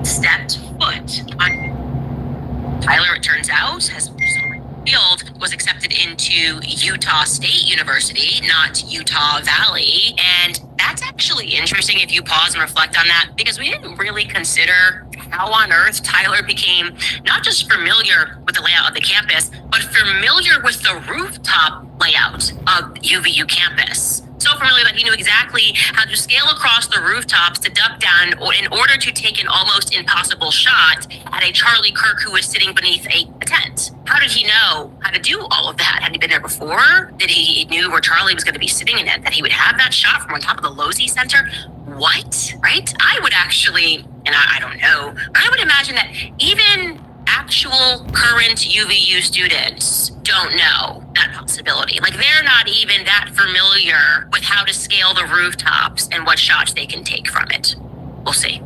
Stepped foot on Tyler, it turns out, has revealed, was accepted into Utah State University, not Utah Valley. And That's actually interesting if you pause and reflect on that, because we didn't really consider how on earth Tyler became not just familiar with the layout of the campus, but familiar with the rooftop layout of UVU campus. So familiar that he knew exactly how to scale across the rooftops to duck down in order to take an almost impossible shot at a Charlie Kirk who was sitting beneath a tent. How did he know how to do all of that? Had he been there before? Did he knew where Charlie was going to be sitting and that he would have that shot from on top of the Losey Center? What? Right? I would actually, and I don't know, but I would imagine that even actual current UVU students don't know that possibility. Like, they're not even that familiar with how to scale the rooftops and what shots they can take from it. We'll see.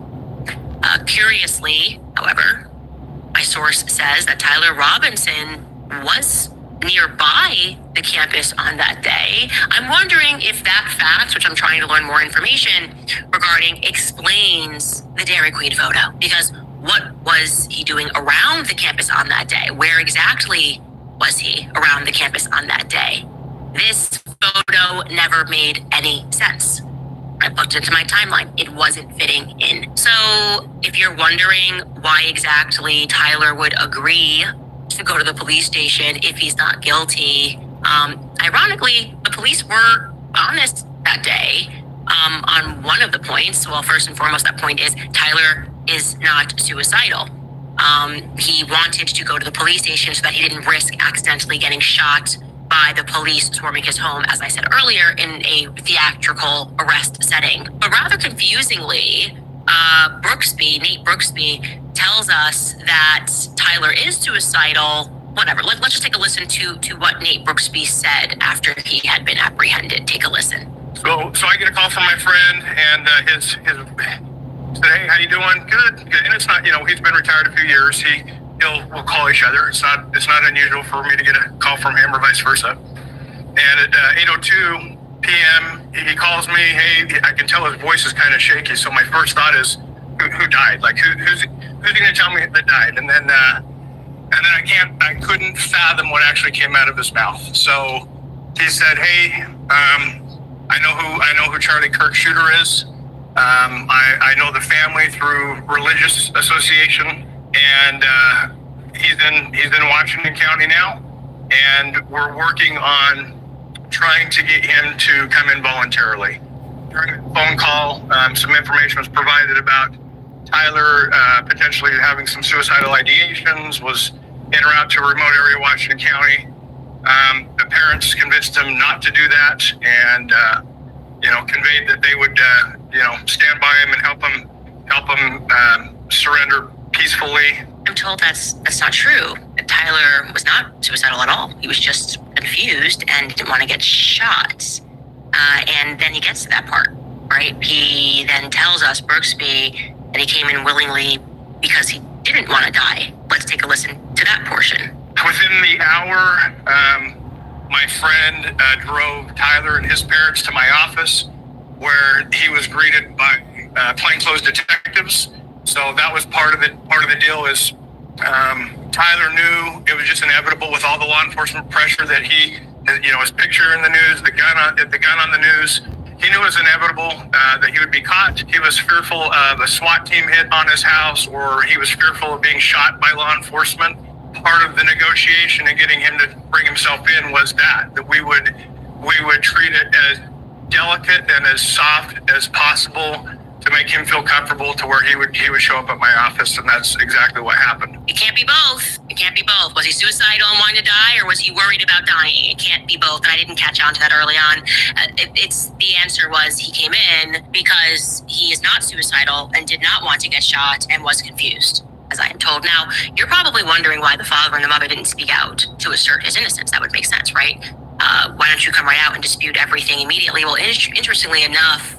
Curiously, however, my source says that Tyler Robinson was nearby the campus on that day. I'm wondering if that fact, which I'm trying to learn more information regarding, explains the Dairy Queen photo. Because what was he doing around the campus on that day? Where exactly was he around the campus on that day? This photo never made any sense. I looked into my timeline. It wasn't fitting in. So if you're wondering why exactly Tyler would agree to go to the police station if he's not guilty, ironically, the police were honest that day on one of the points. Well, first and foremost, that point is Tyler is not suicidal. He wanted to go to the police station so that he didn't risk accidentally getting shot by the police storming his home, as I said earlier, in a theatrical arrest setting. But rather confusingly, Nate Brooksby tells us that Tyler is suicidal. Whatever, let's just take a listen to what Nate Brooksby said after he had been apprehended. Take a listen. So I get a call from my friend, and his said, "Hey, how you doing?" Good. And it's not, he's been retired a few years. We'll call each other. It's not unusual for me to get a call from him or vice versa. And at 8:02 p.m., he calls me. Hey, I can tell his voice is kind of shaky. So my first thought is, who died? Like, who's going to tell me that died? And then I couldn't fathom what actually came out of his mouth. So he said, "Hey, I know who Charlie Kirk shooter is. I know the family through religious association, and he's in Washington County now, and we're working on trying to get him to come in voluntarily." During the phone call, some information was provided about Tyler potentially having some suicidal ideations, was en route to a remote area of Washington County. The parents convinced him not to do that, and conveyed that they would stand by him and help him surrender peacefully. I'm told that's not true. That Tyler was not suicidal at all. He was just confused and didn't want to get shot. And then he gets to that part, right? He then tells us, Brooksby, that he came in willingly because he didn't want to die. Let's take a listen to that portion. Within the hour, my friend drove Tyler and his parents to my office, where he was greeted by plainclothes detectives. So that was part of the deal. Is Tyler knew it was just inevitable with all the law enforcement pressure that his picture in the news, the gun on the news. He knew it was inevitable that he would be caught. He was fearful of a SWAT team hit on his house, or he was fearful of being shot by law enforcement. Part of the negotiation and getting him to bring himself in was that we would treat it as delicate and as soft as possible to make him feel comfortable to where he would show up at my office, and that's exactly what happened. It can't be both. It can't be both. Was he suicidal and wanting to die, or was he worried about dying? It can't be both, and I didn't catch on to that early on. The answer was he came in because he is not suicidal and did not want to get shot and was confused, as I am told. Now, you're probably wondering why the father and the mother didn't speak out to assert his innocence. That would make sense, right? Why don't you come right out and dispute everything immediately? Well, interestingly enough,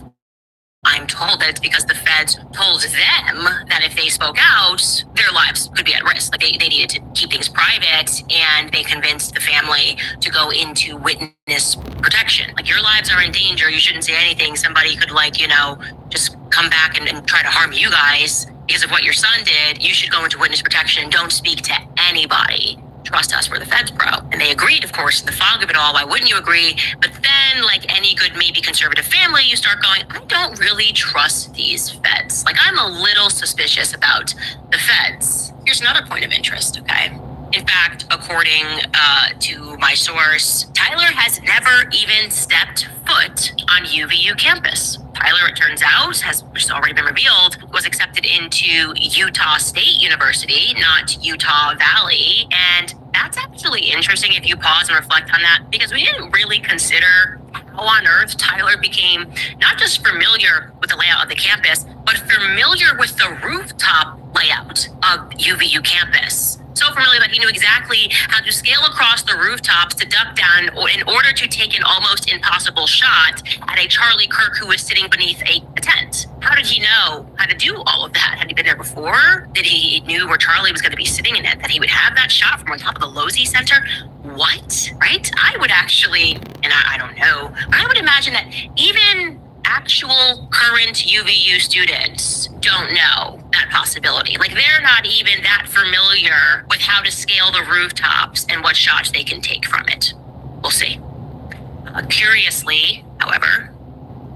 I'm told that it's because the feds told them that if they spoke out, their lives could be at risk. Like they needed to keep things private, and they convinced the family to go into witness protection. Like, your lives are in danger. You shouldn't say anything. Somebody could just come back and try to harm you guys because of what your son did. You should go into witness protection. Don't speak to anybody. Trust us, we're the feds, bro. And they agreed, of course, in the fog of it all. Why wouldn't you agree? But then, like any good, maybe conservative family, you start going, I don't really trust these feds. Like, I'm a little suspicious about the feds. Here's another point of interest, okay? In fact, according to my source, Tyler has never even stepped foot on UVU campus. Tyler, it turns out, which has already been revealed, was accepted into Utah State University, not Utah Valley. And that's actually interesting if you pause and reflect on that, because we didn't really consider how on earth Tyler became not just familiar with the layout of the campus, but familiar with the rooftop layout of UVU campus. So familiar that he knew exactly how to scale across the rooftops to duck down in order to take an almost impossible shot at a Charlie Kirk who was sitting beneath a tent. How did he know how to do all of that? Had he been there before? Did he knew where Charlie was going to be sitting in it, that he would have that shot from on top of the Losey Center? What? Right? I would actually, and I don't know, but I would imagine that even actual current UVU students don't know that possibility. Like, they're not even that familiar with how to scale the rooftops and what shots they can take from it. We'll see. Curiously, however,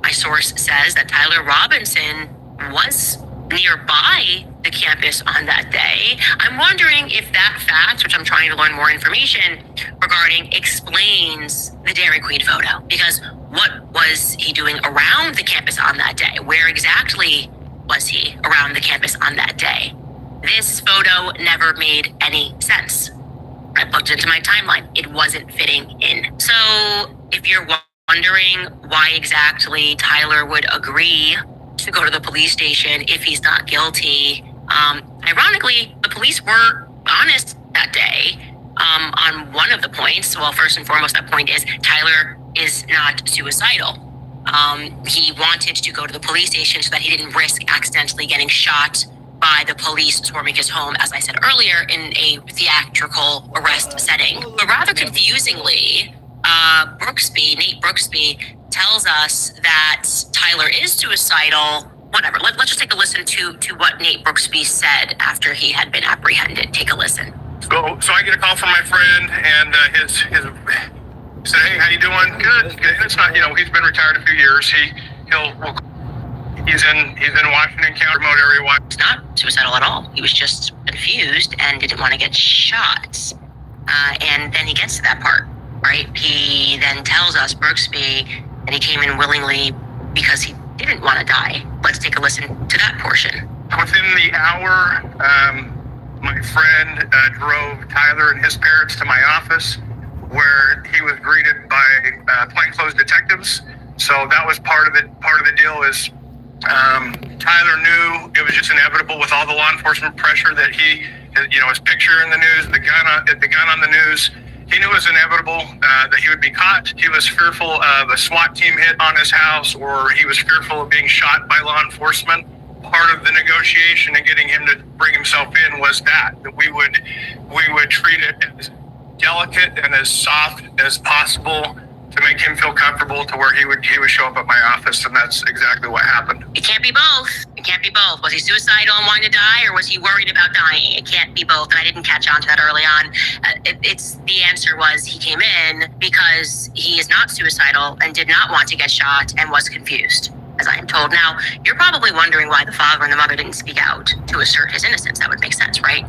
my source says that Tyler Robinson was nearby the campus on that day. I'm wondering if that fact, which I'm trying to learn more information regarding, explains the Dairy Queen photo. Because what was he doing around the campus on that day? Where exactly was he around the campus on that day? This photo never made any sense. I plugged it into my timeline. It wasn't fitting in. So if you're wondering why exactly Tyler would agree to go to the police station if he's not guilty, ironically, the police were honest that day on one of the points. Well, first and foremost, that point is Tyler is not suicidal. He wanted to go to the police station so that he didn't risk accidentally getting shot by the police swarming his home, as I said earlier, in a theatrical arrest setting. But rather confusingly, Nate Brooksby tells us that Tyler is suicidal. Whatever, let's just take a listen to what Nate Brooksby said after he had been apprehended. Take a listen. So I get a call from my friend, and his said, "Hey, how you doing?" Good. And it's not, he's been retired a few years. He's in Washington County, remote area. He's not suicidal at all. He was just confused and didn't want to get shot. And then he gets to that part, right? He then tells us, Brooksby, that he came in willingly because he didn't want to die. Let's take a listen to that portion. Within the hour, my friend drove Tyler and his parents to my office, where he was greeted by plainclothes detectives. So that was part of it. Part of the deal is Tyler knew it was just inevitable with all the law enforcement pressure that his picture in the news, the gun on the news. He knew it was inevitable that he would be caught. He was fearful of a SWAT team hit on his house, or he was fearful of being shot by law enforcement. Part of the negotiation and getting him to bring himself in was that we would treat it as delicate and as soft as possible to make him feel comfortable to where he would show up at my office, and that's exactly what happened. It can't be both. It can't be both. Was he suicidal and wanting to die, or was he worried about dying? It can't be both, and I didn't catch on to that early on. The answer was he came in because he is not suicidal and did not want to get shot and was confused, as I am told. Now, you're probably wondering why the father and the mother didn't speak out to assert his innocence. That would make sense, right?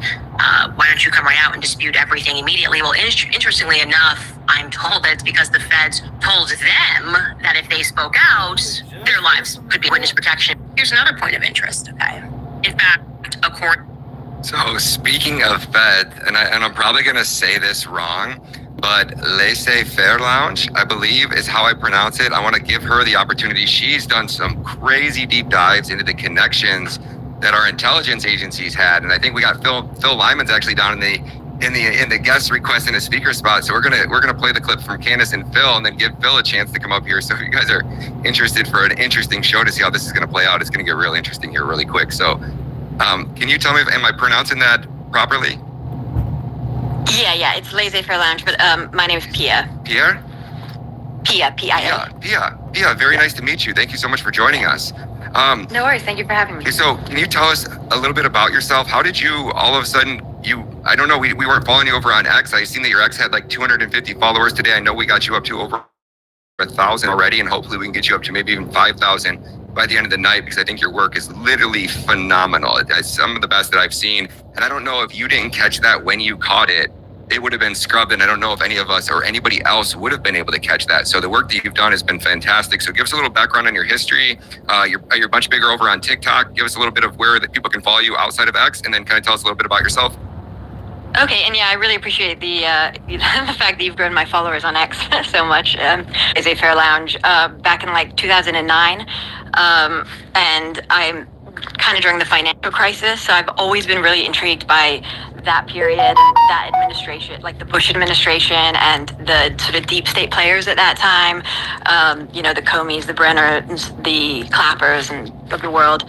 Why don't you come right out and dispute everything immediately? Well, interestingly enough, I'm told that it's because the feds told them that if they spoke out, their lives could be witness protection. Here's another point of interest, okay? In fact, So speaking of feds, and I'm probably going to say this wrong, but Laissez-Faire Lounge, I believe is how I pronounce it. I want to give her the opportunity. She's done some crazy deep dives into the connections that our intelligence agencies had, and I think we got Phil Lyman's actually down in the guest request in a speaker spot. So we're gonna play the clip from Candace and Phil, and then give Phil a chance to come up here. So if you guys are interested for an interesting show to see how this is gonna play out, it's gonna get really interesting here really quick. So can you tell me, am I pronouncing that properly? Yeah, it's Laissez-Faire Lounge, but my name is Pia. Pierre? Pia, P-I-A. Pia, very nice to meet you. Thank you so much for joining us. No worries, thank you for having me. Okay, so can you tell us a little bit about yourself? How did you all of a sudden, I don't know, we weren't following you over on X. I seen that your X had like 250 followers today. I know we got you up to over 1,000 already, and hopefully we can get you up to maybe even 5,000 by the end of the night, because I think your work is literally phenomenal. It's some of the best that I've seen. And I don't know if you didn't catch that when you caught it, it would have been scrubbed, and I don't know if any of us or anybody else would have been able to catch that. So the work that you've done has been fantastic. So give us a little background on your history. You're much bigger over on TikTok. Give us a little bit of where that people can follow you outside of X, and then kind of tell us a little bit about yourself. Okay, and yeah, I really appreciate the the fact that you've grown my followers on X so much. Is a Fair Lounge back in like 2009, and I'm kind of during the financial crisis. So I've always been really intrigued by that period and that administration, like the Bush administration and the sort of deep state players at that time. The Comeys, the Brenners, the Clappers, and of the world.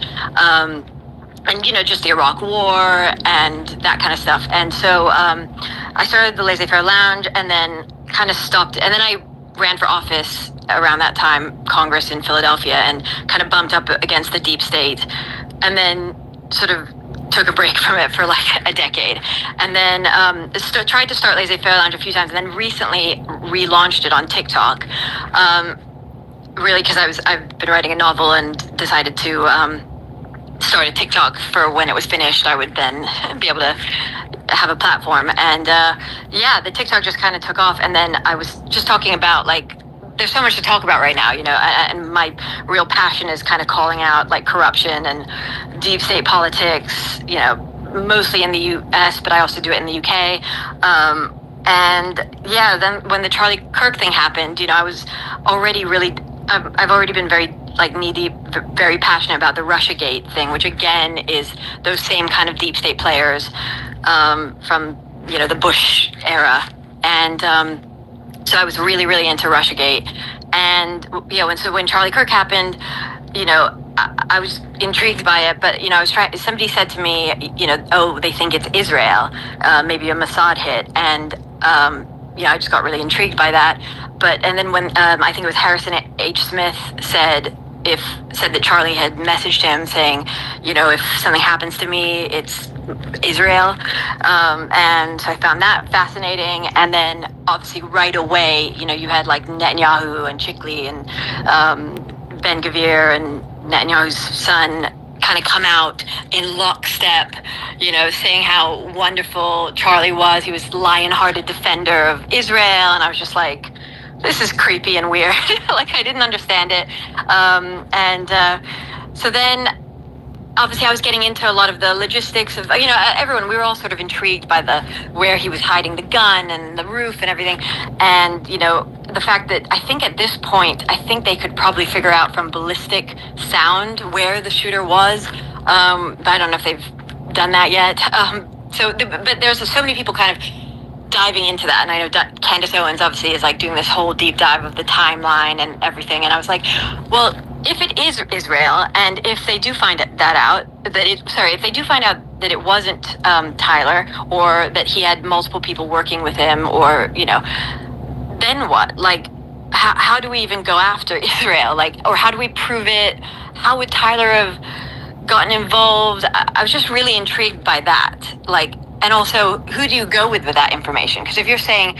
And just the Iraq War and that kind of stuff. And so I started the Laissez-Faire Lounge, and then kind of stopped. And then I ran for office around that time, Congress in Philadelphia, and kind of bumped up against the deep state, and then sort of took a break from it for like a decade, and then tried to start Laissez-Faire Lounge a few times, and then recently relaunched it on TikTok. Really, because I've been writing a novel and decided to start a TikTok for when it was finished. I would then be able to have a platform, and the TikTok just kind of took off. And then I was just talking about like, there's so much to talk about right now, and my real passion is kind of calling out like corruption and deep state politics, mostly in the US, but I also do it in the UK. Then when the Charlie Kirk thing happened, I was already I've already been very like knee-deep, very passionate about the Russiagate thing, which again is those same kind of deep state players from the Bush era, and so I was really, really into Russiagate, and when Charlie Kirk happened, I was intrigued by it, but I was trying. Somebody said to me, they think it's Israel, maybe a Mossad hit, and I just got really intrigued by that. And then when I think it was Harrison H. Smith said that Charlie had messaged him saying, if something happens to me, it's Israel. And so I found that fascinating. And then obviously right away, you had like Netanyahu and Chikli and Ben-Gvir and Netanyahu's son kind of come out in lockstep, saying how wonderful Charlie was. He was the lion-hearted defender of Israel. And I was just like, this is creepy and weird. Like, I didn't understand it. So then, obviously, I was getting into a lot of the logistics of, everyone, we were all sort of intrigued by where he was hiding the gun and the roof and everything. And, the fact that I think at this point, I think they could probably figure out from ballistic sound where the shooter was. But I don't know if they've done that yet. But there's so many people kind of diving into that, and I know Candace Owens obviously is like doing this whole deep dive of the timeline and everything, and I was like, well, if it is Israel, and if they do find that out, if they do find out that it wasn't Tyler, or that he had multiple people working with him, or then what? Like, how do we even go after Israel? Like, or how do we prove it? How would Tyler have gotten involved? I was just really intrigued by that, like. And also, who do you go with that information? Because if you're saying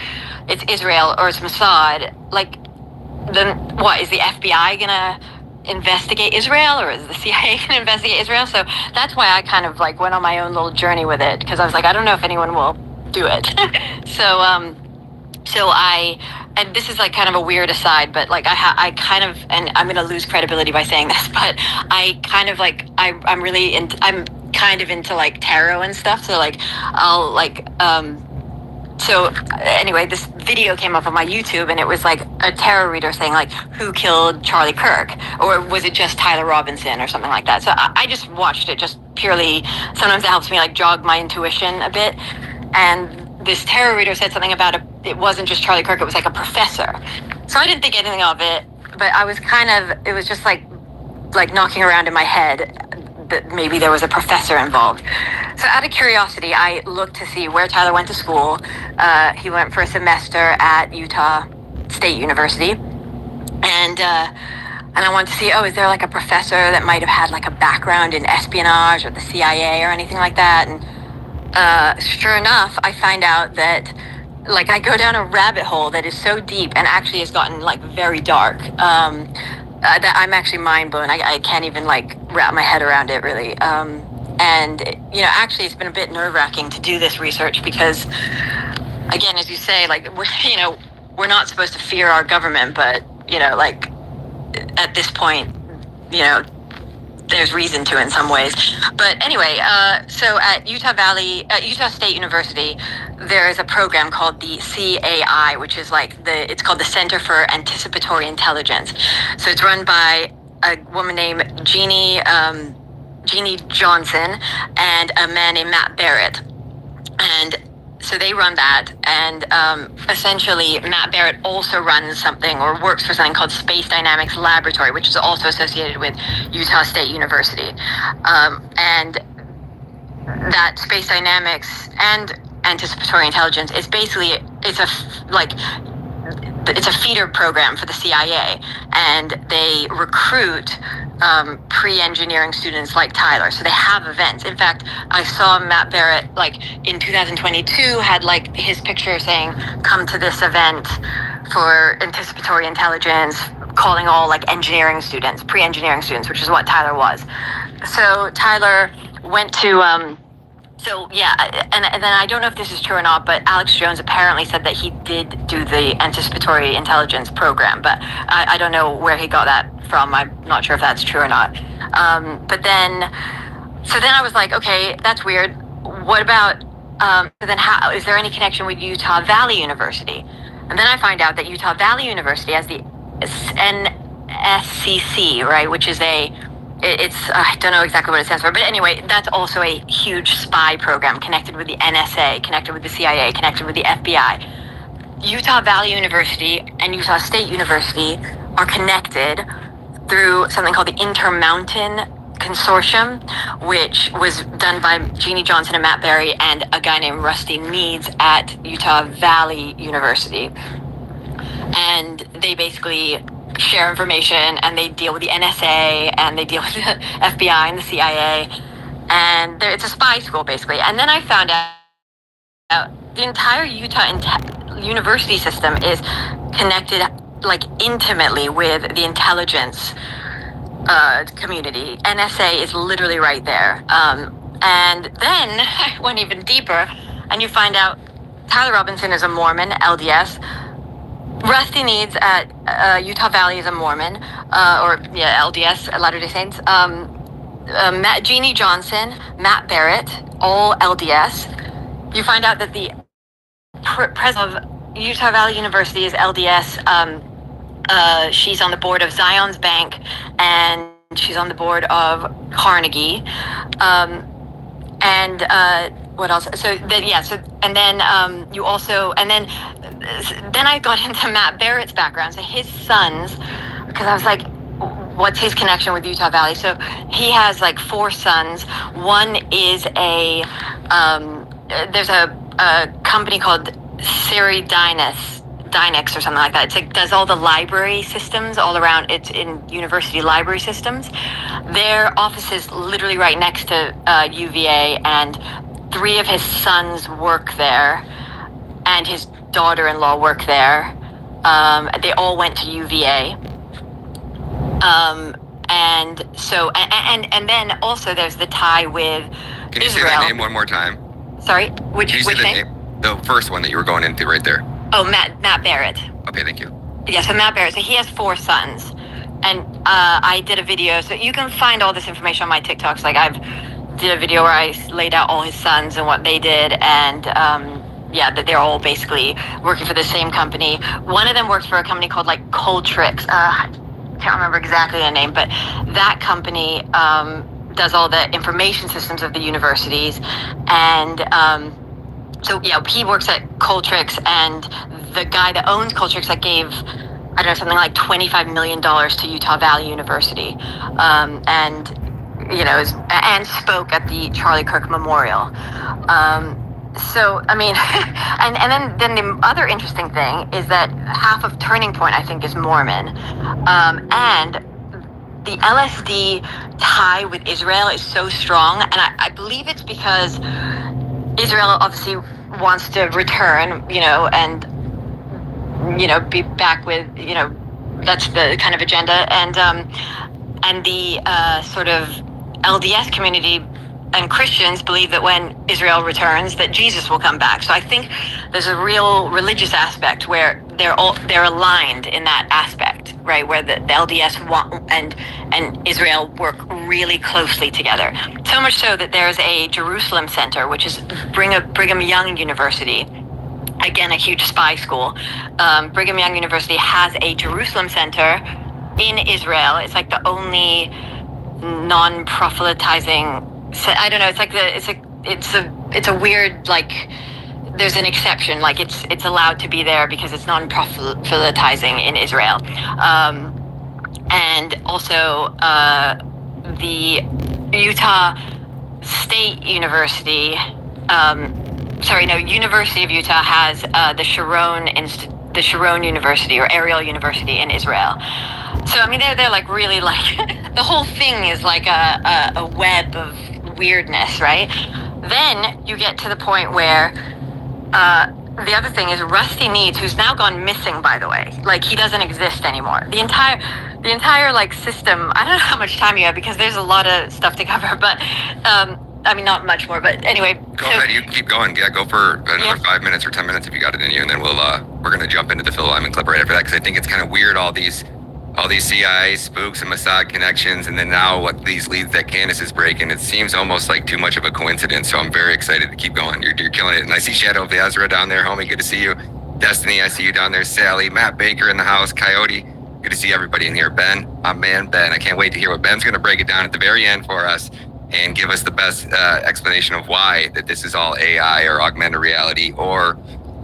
it's Israel or it's Mossad, like, then what, is the FBI going to investigate Israel, or is the CIA going to investigate Israel? So that's why I kind of like went on my own little journey with it, because I was like, I don't know if anyone will do it. And this is like kind of a weird aside, but like I kind of, and I'm going to lose credibility by saying this, but I kind of like, I'm kind of into like tarot and stuff. So like, I'll like, so anyway, this video came up on my YouTube, and it was like a tarot reader saying like, who killed Charlie Kirk? Or was it just Tyler Robinson or something like that? So I just watched it just purely, sometimes it helps me like jog my intuition a bit. And this tarot reader said something about it wasn't just Charlie Kirk, it was like a professor. So I didn't think anything of it, but I was kind of, it was just like knocking around in my head that maybe there was a professor involved. So out of curiosity, I looked to see where Tyler went to school. He went for a semester at Utah State University. And I wanted to see, is there like a professor that might have had like a background in espionage or the CIA or anything like that? And sure enough, I find out that, like, I go down a rabbit hole that is so deep and actually has gotten, like, very dark, that I'm actually mind blown. I can't even, like, wrap my head around it, really. And, you know, actually, it's been a bit nerve-wracking to do this research because, again, as you say, like, we're not supposed to fear our government, but, you know, like, at this point, you know, there's reason to in some ways. But anyway, so at Utah State University, there is a program called the CAI, which is like it's called the Center for Anticipatory Intelligence. So it's run by a woman named Jeannie Johnson and a man named Matt Barrett. And so they run that, and essentially Matt Barrett also runs something or works for something called Space Dynamics Laboratory, which is also associated with Utah State University. And that Space Dynamics and Anticipatory Intelligence is basically, it's a feeder program for the CIA, and they recruit pre-engineering students like Tyler. So they have events. In fact, I saw Matt Barrett, like, in 2022, had, like, his picture saying, come to this event for anticipatory intelligence, calling all, like, engineering students, pre-engineering students, which is what Tyler was. So Tyler went to, so yeah, and then I don't know if this is true or not, but Alex Jones apparently said that he did do the anticipatory intelligence program, but I don't know where he got that from. I'm not sure if that's true or not. But then I was like, okay, that's weird. What about, then how, is there any connection with Utah Valley University? And then I find out that Utah Valley University has the NSCC, right, which is I don't know exactly what it stands for, but anyway, that's also a huge spy program connected with the NSA, connected with the CIA, connected with the FBI. Utah Valley University and Utah State University are connected through something called the Intermountain Consortium, which was done by Jeannie Johnson and Matt Berry and a guy named Rusty Meads at Utah Valley University. And they basically share information, and they deal with the NSA, and they deal with the FBI and the CIA, and it's a spy school, basically. And then I found out the entire Utah university system is connected, like, intimately with the intelligence community. NSA is literally right there. And then I went even deeper, and you find out Tyler Robinson is a Mormon, LDS. Rusty Meads at Utah Valley is a Mormon, LDS, Latter-day Saints. Jeannie Johnson, Matt Barrett, all LDS. You find out that the president of Utah Valley University is LDS. She's on the board of Zion's Bank, and she's on the board of Carnegie. What else? Then I got into Matt Barrett's background. So his sons, because I was like, what's his connection with Utah Valley? So he has, like, 4 sons. One is there's a company called Dynex or something like that. It's like, does all the library systems all around. It's in university library systems. Their office is literally right next to UVA, and 3 of his sons work there, and his daughter-in-law work there. They all went to UVA. And so, and then also there's the tie with Can you Israel. say that name one more time? Sorry, which name? The first one that you were going into right there. Oh, Matt Barrett. Okay, thank you. Yeah, so Matt Barrett. So he has 4 sons, and I did a video. So you can find all this information on my TikToks. Like, I've did a video where I laid out all his sons and what they did, and that they're all basically working for the same company. One of them works for a company called, like, Coltrix. I can't remember exactly the name, but that company does all the information systems of the universities. And so he works at Coltrix, and the guy that owns Coltrix that gave, I don't know, something like $25 million to Utah Valley University, and spoke at the Charlie Kirk Memorial. So, I mean, and then the other interesting thing is that half of Turning Point, I think, is Mormon. And the LSD tie with Israel is so strong, and I believe it's because Israel obviously wants to return, and be back with, that's the kind of agenda, and the sort of LDS community and Christians believe that when Israel returns, that Jesus will come back. So I think there's a real religious aspect where they're aligned in that aspect, right? Where the LDS and Israel work really closely together. So much so that there's a Jerusalem Center, which is Brigham Young University. Again, a huge spy school. Brigham Young University has a Jerusalem Center in Israel. It's like the only non-proselytizing. I don't know. It's like it's a weird, like, there's an exception. Like it's allowed to be there because it's non-proselytizing in Israel. And also the Utah State University. University of Utah has the Sharon University, or Ariel University in Israel. So I mean, they're like really like the whole thing is like a web of weirdness, right? Then you get to the point where the other thing is Rusty Needs, who's now gone missing, by the way. Like, he doesn't exist anymore. The entire like system. I don't know how much time you have because there's a lot of stuff to cover, but I mean, not much more, but anyway. Go ahead, you keep going. Yeah, go for another 5 minutes or 10 minutes if you got it in you, and then we're gonna jump into the Phil Lyman clip right after that, because I think it's kind of weird, all these CIA spooks and Mossad connections, and then now what these leads that Candace is breaking. It seems almost like too much of a coincidence, so I'm very excited to keep going. You're killing it, and I see Shadow of Ezra down there, homie. Good to see you. Destiny, I see you down there. Sally, Matt Baker in the house. Coyote, good to see everybody in here. Ben, my man Ben. I can't wait to hear what Ben's gonna break it down at the very end for us and give us the best explanation of why that this is all AI or augmented reality, or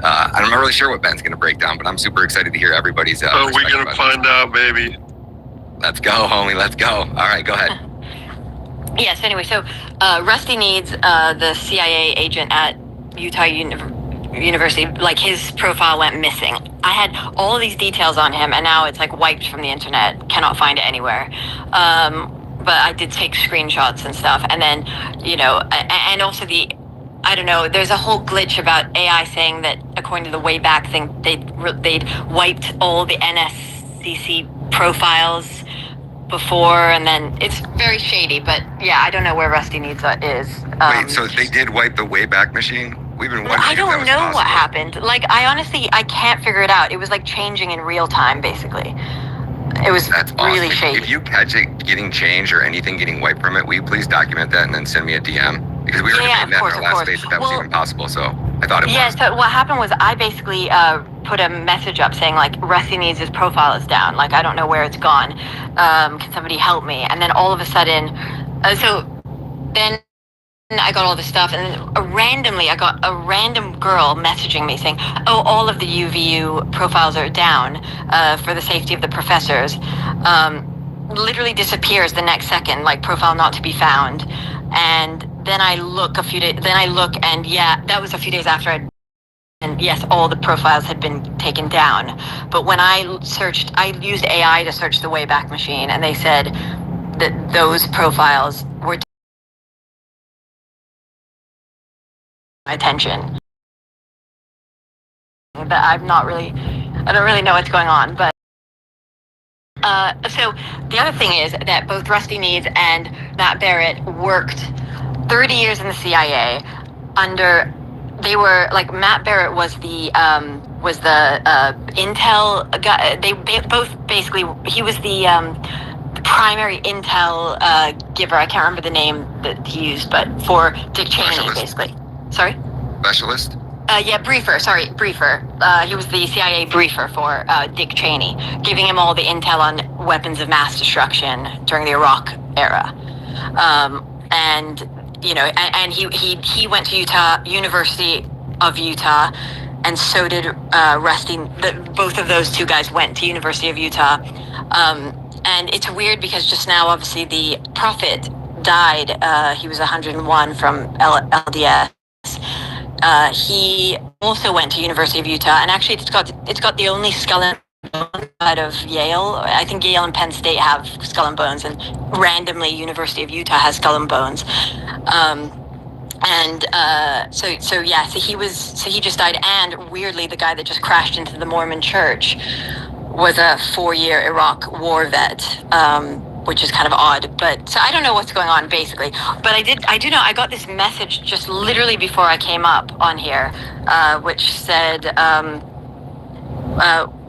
I'm not really sure what Ben's going to break down, but I'm super excited to hear everybody's we're going to find out, baby. Let's go, homie. Let's go. All right, go ahead. Yes, anyway, so Rusty Needs, the CIA agent at Utah University, like, his profile went missing. I had all of these details on him, and now it's like wiped from the internet. Cannot find it anywhere. But I did take screenshots and stuff. And then, and also I don't know, there's a whole glitch about AI saying that according to the Wayback thing, they'd wiped all the NSCC profiles before, and then it's very shady. But yeah, I don't know where Rusty Needs is. Wait, so they did wipe the Wayback machine? We've been wondering. I don't know what happened. Like, I can't figure it out. It was like changing in real time, basically. It was really shady. If you catch it getting changed or anything getting wiped from it, will you please document that and then send me a DM? Because we were debating that in our last space that was even possible, so I thought it was. Yeah, so what happened was I basically put a message up saying, like, Rusty Needs, his profile is down. Like, I don't know where it's gone. Can somebody help me? And then all of a sudden, then I got all this stuff, and then randomly I got a random girl messaging me saying, oh, all of the UVU profiles are down for the safety of the professors. Literally disappears the next second, like, profile not to be found. And then I look and yeah, that was a few days after and yes, all the profiles had been taken down. But when I searched, I used AI to search the Wayback Machine, and they said that those profiles were my attention. But I don't really know what's going on. But so the other thing is that both Rusty Needs and Matt Barrett worked 30 years in the CIA they were like, Matt Barrett was the intel guy. They both basically, he was the primary intel giver. I can't remember the name that he used, but for Dick Cheney, Specialist. basically. Sorry? Specialist? Briefer. He was the CIA briefer for Dick Cheney, giving him all the intel on weapons of mass destruction during the Iraq era. And he went to University of Utah, and so did Rusty. Both of those two guys went to University of Utah. And it's weird because just now, obviously, the prophet died. He was 101 from LDS. He also went to University of Utah, and actually it's got the only skull and bones out of Yale. I think Yale and Penn State have skull and bones, and randomly University of Utah has skull and bones. And so he just died. And weirdly, the guy that just crashed into the Mormon church was a 4-year Iraq war vet, which is kind of odd. But so I don't know what's going on basically. But I do know I got this message just literally before I came up on here, which said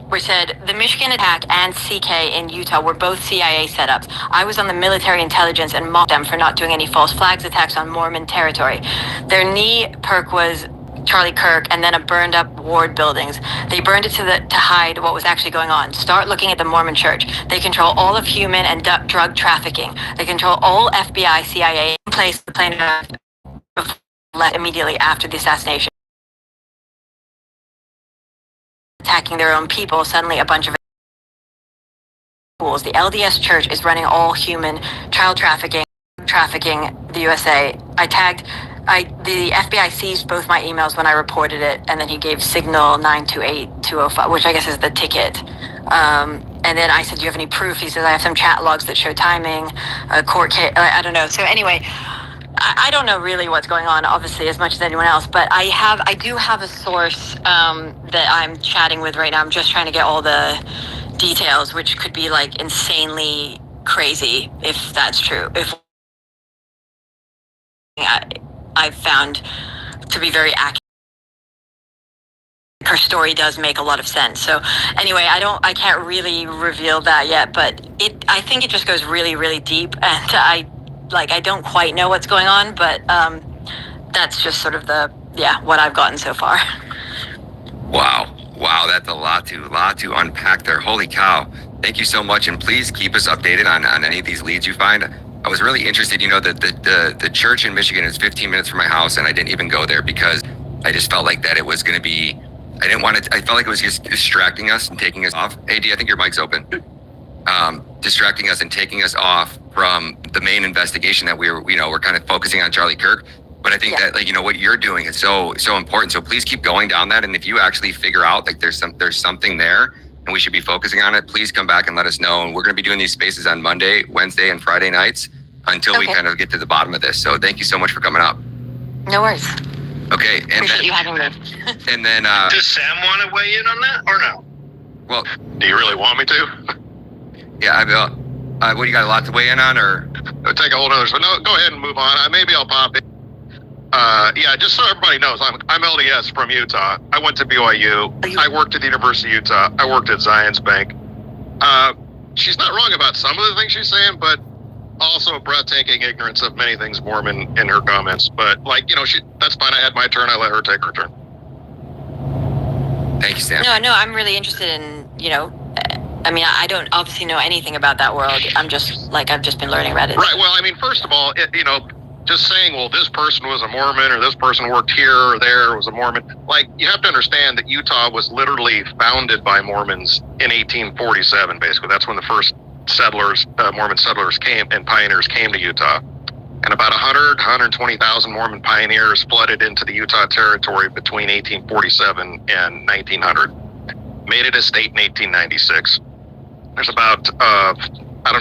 the Michigan attack and CK in Utah were both CIA setups. I was on the military intelligence and mocked them for not doing any false flags attacks on Mormon territory. Their knee perk was Charlie Kirk and then a burned up ward buildings. They burned it to hide what was actually going on. Start looking at the Mormon church. They control all of human and drug trafficking. They control all FBI, CIA in place the plane left immediately after the assassination. Attacking their own people, suddenly a bunch of schools. The LDS Church is running all human child trafficking the USA. The FBI seized both my emails when I reported it, and then he gave signal 928-205, which I guess is the ticket. And then I said, do you have any proof? He says, I have some chat logs that show timing, a court case, I don't know. So anyway, I don't know really what's going on, obviously, as much as anyone else, but I do have a source that I'm chatting with right now. I'm just trying to get all the details, which could be like insanely crazy if that's true. If I've found to be very accurate. Her story does make a lot of sense. So anyway, I can't really reveal that yet, but I think it just goes really, really deep, and I don't quite know what's going on, but that's just sort of what I've gotten so far. Wow, that's a lot to unpack there. Holy cow. Thank you so much, and please keep us updated on any of these leads you find. I was really interested, the church in Michigan is 15 minutes from my house, and I didn't even go there because I just felt like that it was going to be, I felt like it was just distracting us and taking us off. AD, I think your mic's open. Distracting us and taking us off from the main investigation that we're kind of focusing on Charlie Kirk. But I think that what you're doing is so important. So please keep going down that. And if you actually figure out there's something there and we should be focusing on it, please come back and let us know. And we're going to be doing these spaces on Monday, Wednesday, and Friday nights until we kind of get to the bottom of this. So thank you so much for coming up. No worries. Okay. And appreciate you having me. And then does Sam want to weigh in on that or no? Well, do you really want me to? Yeah, what, you got a lot to weigh in on, or? It'll take a whole nother, but no, go ahead and move on. Maybe I'll pop in. Just so everybody knows, I'm LDS from Utah. I went to BYU. I worked at the University of Utah. I worked at Zions Bank. She's not wrong about some of the things she's saying, but also a breathtaking ignorance of many things Mormon in her comments. But that's fine. I had my turn. I let her take her turn. Thank you, Sam. No, I'm really interested in, I don't obviously know anything about that world. I've just been learning about it. Right. Well, first of all, just saying, well, this person was a Mormon or this person worked here or there was a Mormon. You have to understand that Utah was literally founded by Mormons in 1847, basically. That's when the first settlers, Mormon settlers came and pioneers came to Utah. And about 120,000 Mormon pioneers flooded into the Utah territory between 1847 and 1900. Made it a state in 1896. There's about, about 5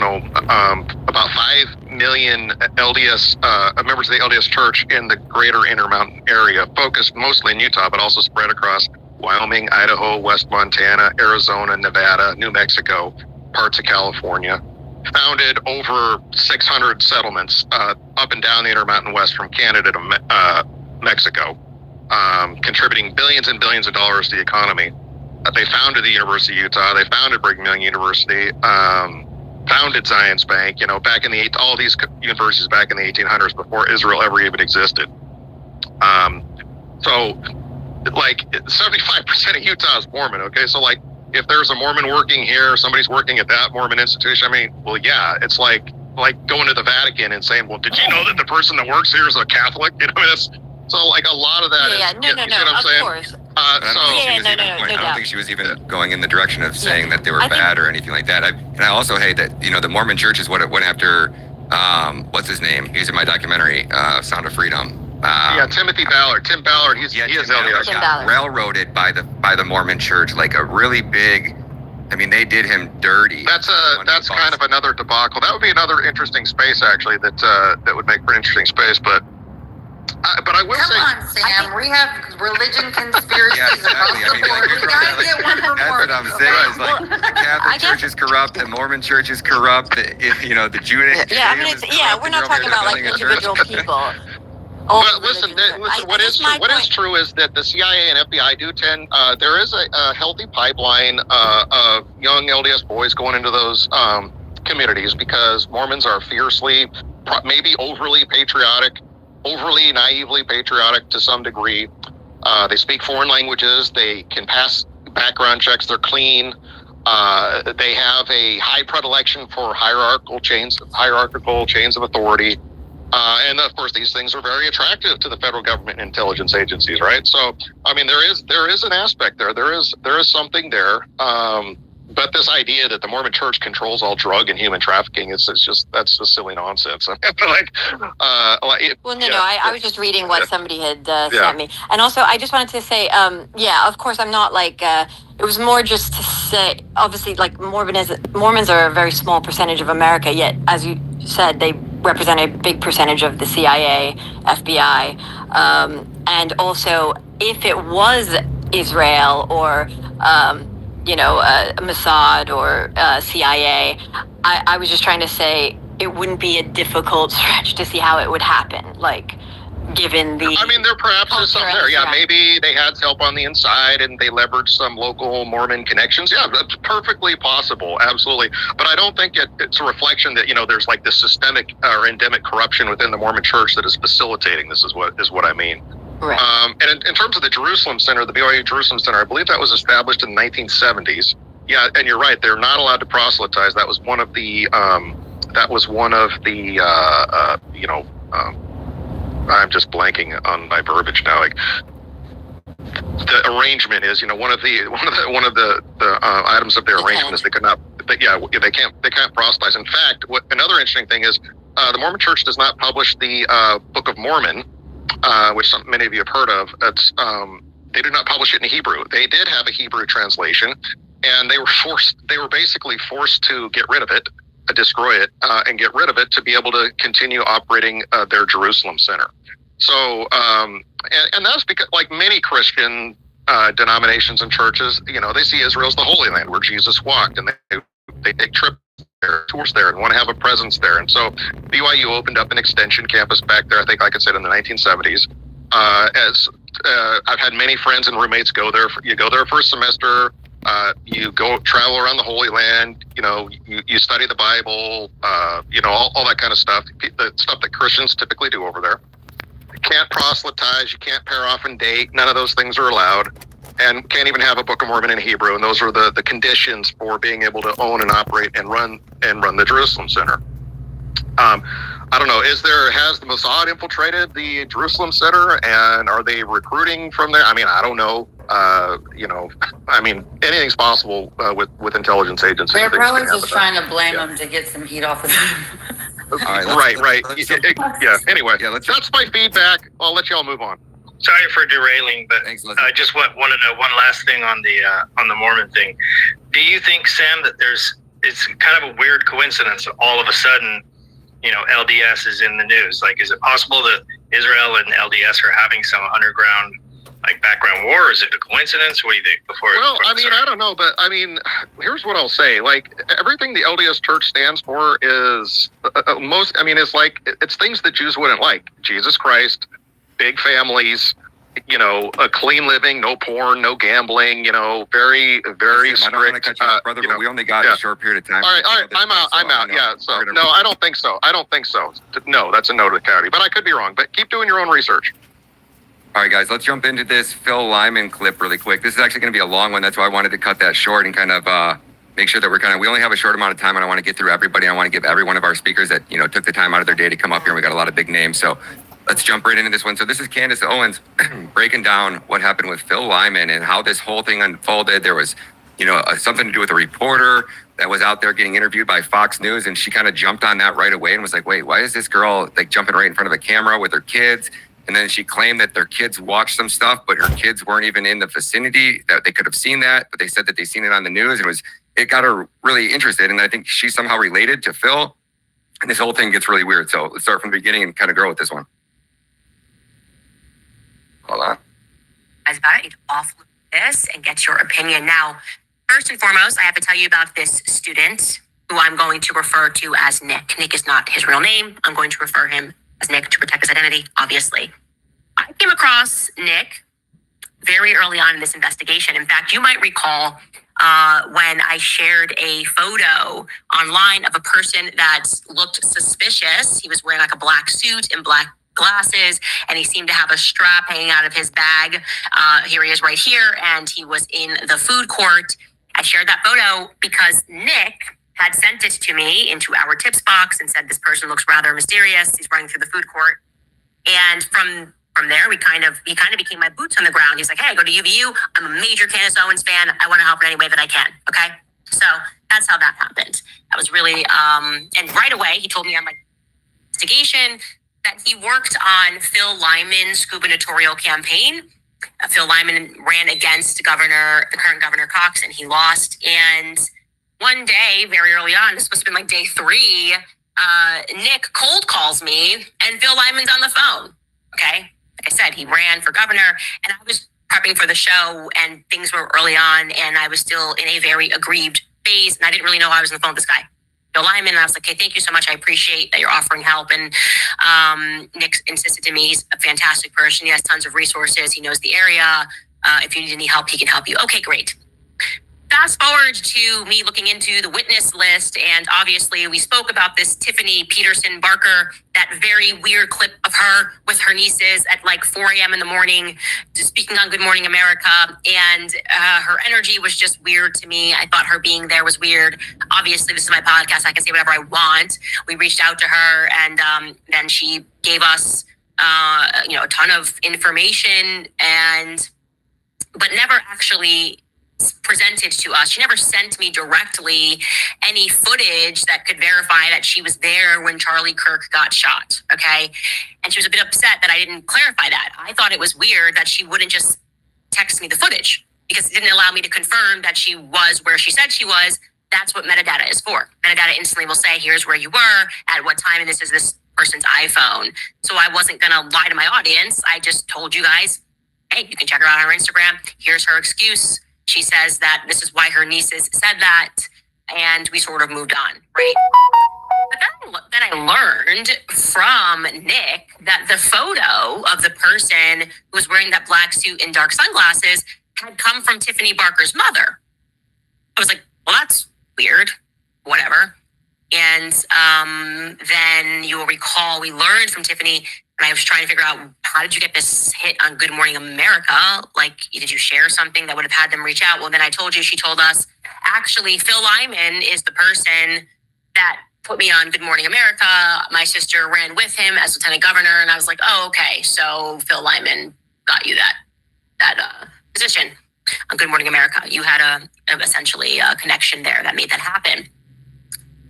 million LDS members of the LDS Church in the greater Intermountain area, focused mostly in Utah, but also spread across Wyoming, Idaho, West Montana, Arizona, Nevada, New Mexico, parts of California. Founded over 600 settlements up and down the Intermountain West from Canada to Mexico, contributing billions and billions of dollars to the economy. They founded the University of Utah. They founded Brigham Young University. Founded Zions Bank. Back in all these universities back in the 1800s before Israel ever even existed. So 75% of Utah is Mormon. Okay, so if there's a Mormon working here, somebody's working at that Mormon institution. Yeah, it's like going to the Vatican and saying, well, did you know that the person that works here is a Catholic? So a lot of that. No, of course. I don't think she was even going in the direction of saying that they were bad or anything like that. I also hate that the Mormon Church is what it went after. What's his name? He's in my documentary, Sound of Freedom. Timothy Ballard. Tim Ballard. He is LDS. Got railroaded by the Mormon Church, a really big. They did him dirty. That's kind of another debacle. That would be another interesting space, actually. That would make for an interesting space. But But I will Come say, on, Sam. We have religion conspiracies Yeah, exactly. across the board. you're We gotta get one more. That's what I'm saying. It's like the Catholic Church is corrupt, the Mormon Church is corrupt, the Judaism. Yeah, I mean, we're not talking about like individual people. But listen, what is true is that the CIA and FBI do tend. There is a healthy pipeline of young LDS boys going into those communities because Mormons are fiercely, maybe overly patriotic, overly naively patriotic to some degree. They speak foreign languages. They can pass background checks. They're clean. They have a high predilection for hierarchical chains of authority. And of course, these things are very attractive to the federal government and intelligence agencies, right? So, I mean, there is an aspect there. There is something there. But this idea that the Mormon Church controls all drug and human trafficking that's just silly nonsense. I mean, I was just reading what somebody had sent me, and also I just wanted to say, of course, I'm not like. It was more just to say, obviously, like Mormons are a very small percentage of America, yet, as you said, they represent a big percentage of the CIA, FBI, and also if it was Israel or Mossad or CIA, I was just trying to say it wouldn't be a difficult stretch to see how it would happen, like given the. I mean, there perhaps is something there. Yeah, maybe they had help on the inside and they leveraged some local Mormon connections. Yeah, that's perfectly possible. Absolutely. But I don't think it's a reflection that, there's like this systemic or endemic corruption within the Mormon Church that is facilitating this is what I mean. Right. And in terms of the Jerusalem Center, the BYU Jerusalem Center, I believe that was established in the 1970s. Yeah, and you're right. They're not allowed to proselytize. That was one of the I'm just blanking on my verbiage now. Like the arrangement is, one of the items of their arrangement is they could not. They can't proselytize. In fact, another interesting thing is the Mormon Church does not publish the Book of Mormon, which many of you have heard of. They did not publish it in Hebrew. They did have a Hebrew translation, and they were basically forced to get rid of it, destroy it, and get rid of it to be able to continue operating their Jerusalem Center. So, and that's because, like many Christian denominations and churches, they see Israel as the Holy Land where Jesus walked, and they take trips there, tours there, and want to have a presence there. And so BYU opened up an extension campus back there, I think, like I said, in the 1970s. As I've had many friends and roommates go there. You go there for a semester. You go travel around the Holy Land. You study the Bible. All that kind of stuff. The stuff that Christians typically do over there. You can't proselytize. You can't pair off and date. None of those things are allowed. And can't even have a Book of Mormon in Hebrew. And those are the conditions for being able to own and operate and run the Jerusalem Center. I don't know. Has the Mossad infiltrated the Jerusalem Center, and are they recruiting from there? I mean, I don't know. Anything's possible with intelligence agencies. They're probably just trying to blame them to get some heat off of them. All right, right. Anyway, that's my feedback. I'll let y'all move on. Sorry for derailing, but I just want to know one last thing on the Mormon thing. Do you think, Sam, that it's kind of a weird coincidence that all of a sudden, LDS is in the news? Like, is it possible that Israel and LDS are having some underground, like, background war? Is it a coincidence? What do you think? I don't know, but here's what I'll say. Like, everything the LDS Church stands for is it's things that Jews wouldn't like. Jesus Christ, big families, a clean living, no porn, no gambling, very, very strict. I don't want to cut you off, brother, but we only got a short period of time. All right, I'm out. Yeah, so no, I don't think so. No, that's a no to the county, but I could be wrong. But keep doing your own research. All right, guys, let's jump into this Phil Lyman clip really quick. This is actually going to be a long one. That's why I wanted to cut that short and kind of make sure that we only have a short amount of time, and I want to get through everybody. I want to give every one of our speakers that, took the time out of their day to come up here. We got a lot of big names, so let's jump right into this one. So this is Candace Owens breaking down what happened with Phil Lyman and how this whole thing unfolded. There was, something to do with a reporter that was out there getting interviewed by Fox News, and she kind of jumped on that right away and was like, wait, why is this girl like jumping right in front of a camera with her kids? And then she claimed that their kids watched some stuff, but her kids weren't even in the vicinity, that they could have seen that, but they said that they seen it on the news. And it got her really interested. And I think she's somehow related to Phil. And this whole thing gets really weird. So let's start from the beginning and kind of go with this one. Hold on. As about it, you offload this and get your opinion. Now, first and foremost, I have to tell you about this student who I'm going to refer to as Nick. Nick is not his real name. I'm going to refer him as Nick to protect his identity, obviously. I came across Nick very early on in this investigation. In fact, you might recall when I shared a photo online of a person that looked suspicious. He was wearing like a black suit and black glasses, and he seemed to have a strap hanging out of his bag. Here he is right here, and he was in the food court. I shared that photo because Nick had sent it to me into our tips box and said, this person looks rather mysterious. He's running through the food court. And from there, he kind of became my boots on the ground. He's like, hey, I go to UVU. I'm a major Candace Owens fan. I want to help in any way that I can. Okay. So that's how that happened. That was really, and right away, he told me on my investigation that he worked on Phil Lyman's gubernatorial campaign. Phil Lyman ran against the current Governor Cox, and he lost. And one day, very early on, this must have been like day 3, Nick cold calls me, and Phil Lyman's on the phone. Okay. Like I said, he ran for governor, and I was prepping for the show, and things were early on, and I was still in a very aggrieved phase, and I didn't really know I was on the phone with this guy, Phil Lyman. And I was like, okay, thank you so much. I appreciate that you're offering help. And Nick insisted to me, he's a fantastic person. He has tons of resources. He knows the area. If you need any help, he can help you. Okay, great. Fast forward to me looking into the witness list, and obviously we spoke about this Tiffany Peterson Barker, that very weird clip of her with her nieces at like 4 a.m. in the morning, just speaking on Good Morning America, and her energy was just weird to me. I thought her being there was weird. Obviously, this is my podcast. I can say whatever I want. We reached out to her, and then she gave us a ton of information, but never actually presented to us. She never sent me directly any footage that could verify that she was there when Charlie Kirk got shot. Okay. And she was a bit upset that I didn't clarify that. I thought it was weird that she wouldn't just text me the footage, because it didn't allow me to confirm that she was where she said she was. That's what metadata is for. Metadata instantly will say, here's where you were at what time, and this is this person's iPhone. So I wasn't going to lie to my audience. I just told you guys, hey, you can check her out on her Instagram. Here's her excuse. She says that this is why her nieces said that, and we sort of moved on, right? But then I learned from Nick that the photo of the person who was wearing that black suit and dark sunglasses had come from Tiffany Barker's mother. I was like, well, that's weird, whatever. And then you will recall we learned from Tiffany, and I was trying to figure out, how did you get this hit on Good Morning America? Like, did you share something that would have had them reach out? Well, then I told you, she told us, actually, Phil Lyman is the person that put me on Good Morning America. My sister ran with him as lieutenant governor. And I was like, oh, okay. So Phil Lyman got you that position on Good Morning America. You had essentially a connection there that made that happen.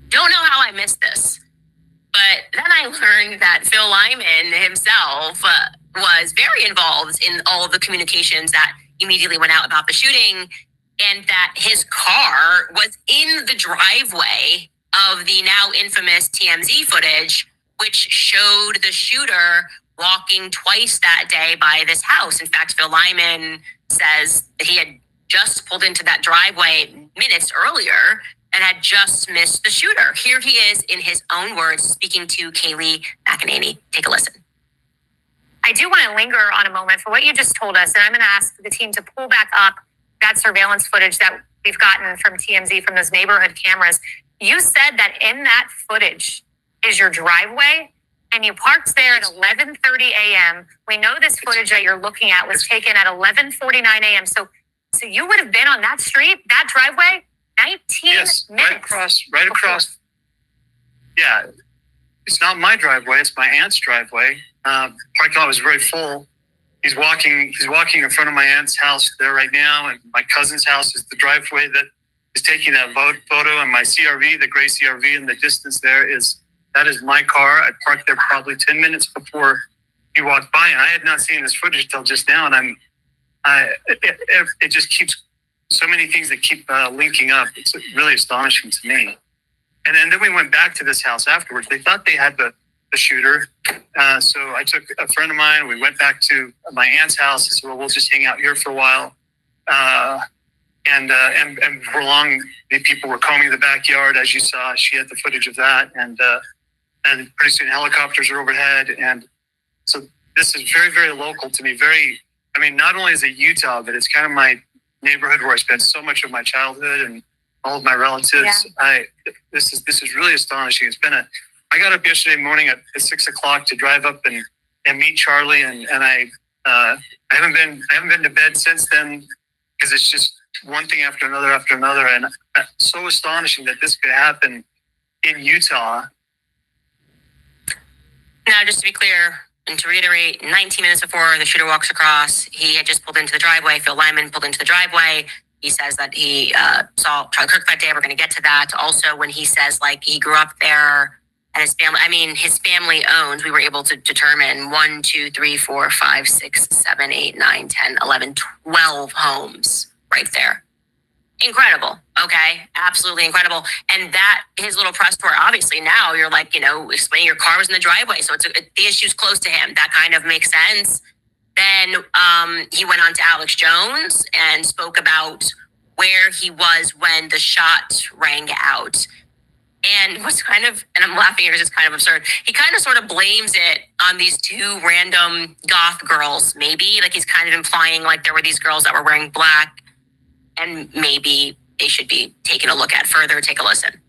Don't know how I missed this. But then I learned that Phil Lyman himself was very involved in all of the communications that immediately went out about the shooting, and that his car was in the driveway of the now infamous TMZ footage, which showed the shooter walking twice that day by this house. In fact, Phil Lyman says that he had just pulled into that driveway minutes earlier and had just missed the shooter. Here he is in his own words speaking to Kaylee McEnany. Take a listen. I do want to linger on a moment for what you just told us, and I'm going to ask the team to pull back up that surveillance footage that we've gotten from TMZ, from those neighborhood cameras. You said that in that footage is your driveway, and you parked there at 11:30 a.m. We know this footage that you're looking at was taken at 11:49 a.m. So you would have been on that street, that driveway, 19 minutes. Right across. Yeah, it's not my driveway. It's my aunt's driveway. Parking lot was very full. He's walking in front of my aunt's house there right now, and my cousin's house is the driveway that is taking that photo. And my CRV, the gray CRV in the distance there, that is my car. I parked there probably 10 minutes before he walked by, and I had not seen this footage till just now. And it just keeps so many things that keep linking up. It's really astonishing to me. And then we went back to this house afterwards. They thought they had the the shooter. So I took a friend of mine. We went back to my aunt's house. I said, well, we'll just hang out here for a while. And for long, the people were combing the backyard, as you saw. She had the footage of that, and pretty soon helicopters are overhead. And so this is very, very local to me. Not only is it Utah, but it's kind of my neighborhood where I spent so much of my childhood and all of my relatives. Yeah. This is really astonishing. I got up yesterday morning at 6 o'clock to drive up and meet Charlie, and I haven't been to bed since then, because it's just one thing after another, and so astonishing that this could happen in Utah. Now, just to be clear and to reiterate, 19 minutes before the shooter walks across, he had just pulled into the driveway. Phil Lyman pulled into the driveway. He says that he saw Charlie Kirk that day. We're going to get to that. Also, when he says he grew up there and his family owns, we were able to determine 1, 2, 3, 4, 5, 6, 7, 8, 9, 10, 11, 12 homes right there. Incredible. Okay. Absolutely incredible. And that, his little press tour, obviously now you're explaining your car was in the driveway. So the issue's close to him. That kind of makes sense. Then he went on to Alex Jones and spoke about where he was when the shot rang out. And what's and I'm laughing here because it's kind of absurd. He kind of sort of blames it on these two random goth girls, maybe. He's kind of implying there were these girls that were wearing black, and maybe they should be taken a look at further. Take a listen.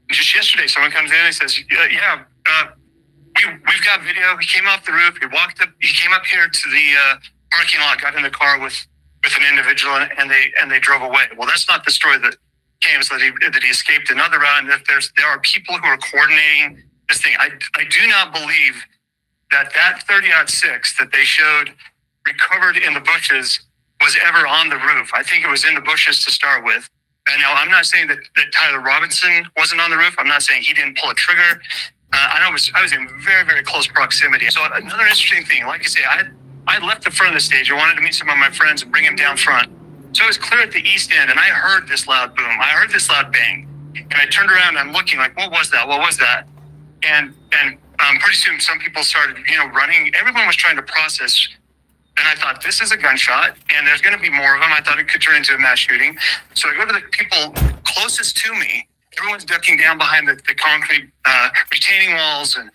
Just yesterday, someone comes in and says, we've got video. He came off the roof. He came up here to the parking lot, got in the car with an individual, and they drove away. Well, that's not the story that came, so that he escaped another route. And if there are people who are coordinating this thing, I do not believe that 30-06 that they showed recovered in the bushes was ever on the roof. I think it was in the bushes to start with. And now I'm not saying that Tyler Robinson wasn't on the roof. I'm not saying he didn't pull a trigger. I know I was in very, very close proximity. So another interesting thing, like I say, I left the front of the stage. I wanted to meet some of my friends and bring them down front. So I was clear at the east end, and I heard this loud boom. I heard this loud bang. And I turned around, and I'm looking what was that? What was that? And pretty soon some people started, running. Everyone was trying to process. And I thought, this is a gunshot, and there's going to be more of them. I thought it could turn into a mass shooting. So I go to the people closest to me. Everyone's ducking down behind the concrete retaining walls, and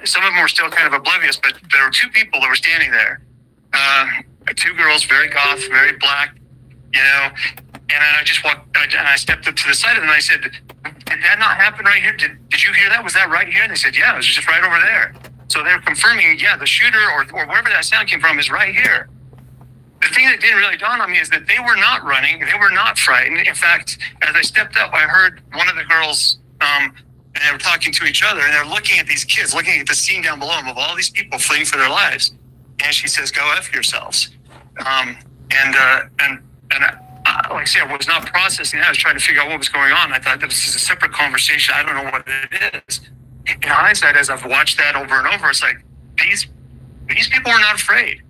some of them were still kind of oblivious, but there were two people that were standing there. Two girls, very goth, very black, and I just walked, and I stepped up to the side of them, and I said, did that not happen right here? Did you hear that? Was that right here? And they said, yeah, it was just right over there. So they're confirming, the shooter or wherever that sound came from is right here. The thing that didn't really dawn on me is that they were not running. They were not frightened. In fact, as I stepped up, I heard one of the girls, and they were talking to each other, and they're looking at these kids, looking at the scene down below them of all these people fleeing for their lives. And she says, go F yourselves. Like I say, I was not processing that. I was trying to figure out what was going on. I thought this is a separate conversation. I don't know what it is. In hindsight, as I've watched that over and over, it's these people are not afraid.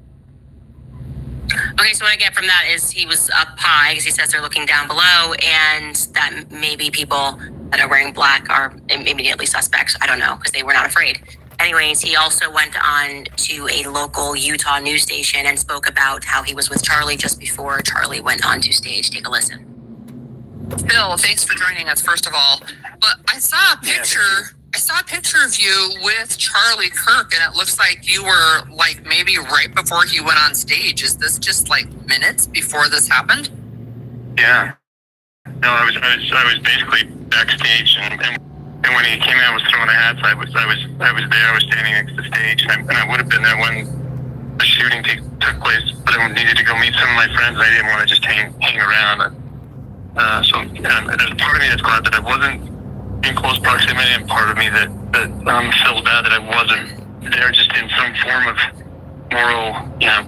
Okay, so what I get from that is he was up high because he says they're looking down below, and that maybe people that are wearing black are immediately suspects. I don't know, because they were not afraid. Anyways, he also went on to a local Utah news station and spoke about how he was with Charlie just before Charlie went onto stage. Take a listen. Bill, thanks for joining us, first of all. But I saw a picture. I saw a picture of you with Charlie Kirk, and it looks like you were maybe right before he went on stage. Is this just minutes before this happened? Yeah. No, I was basically backstage, and when he came out, was throwing the hats. I was there. I was standing next to the stage, and I would have been there when the shooting took place. But I needed to go meet some of my friends. I didn't want to just hang around. So there's a part of me that's glad that I wasn't in close proximity, and part of me that feels bad that I wasn't there, just in some form of moral,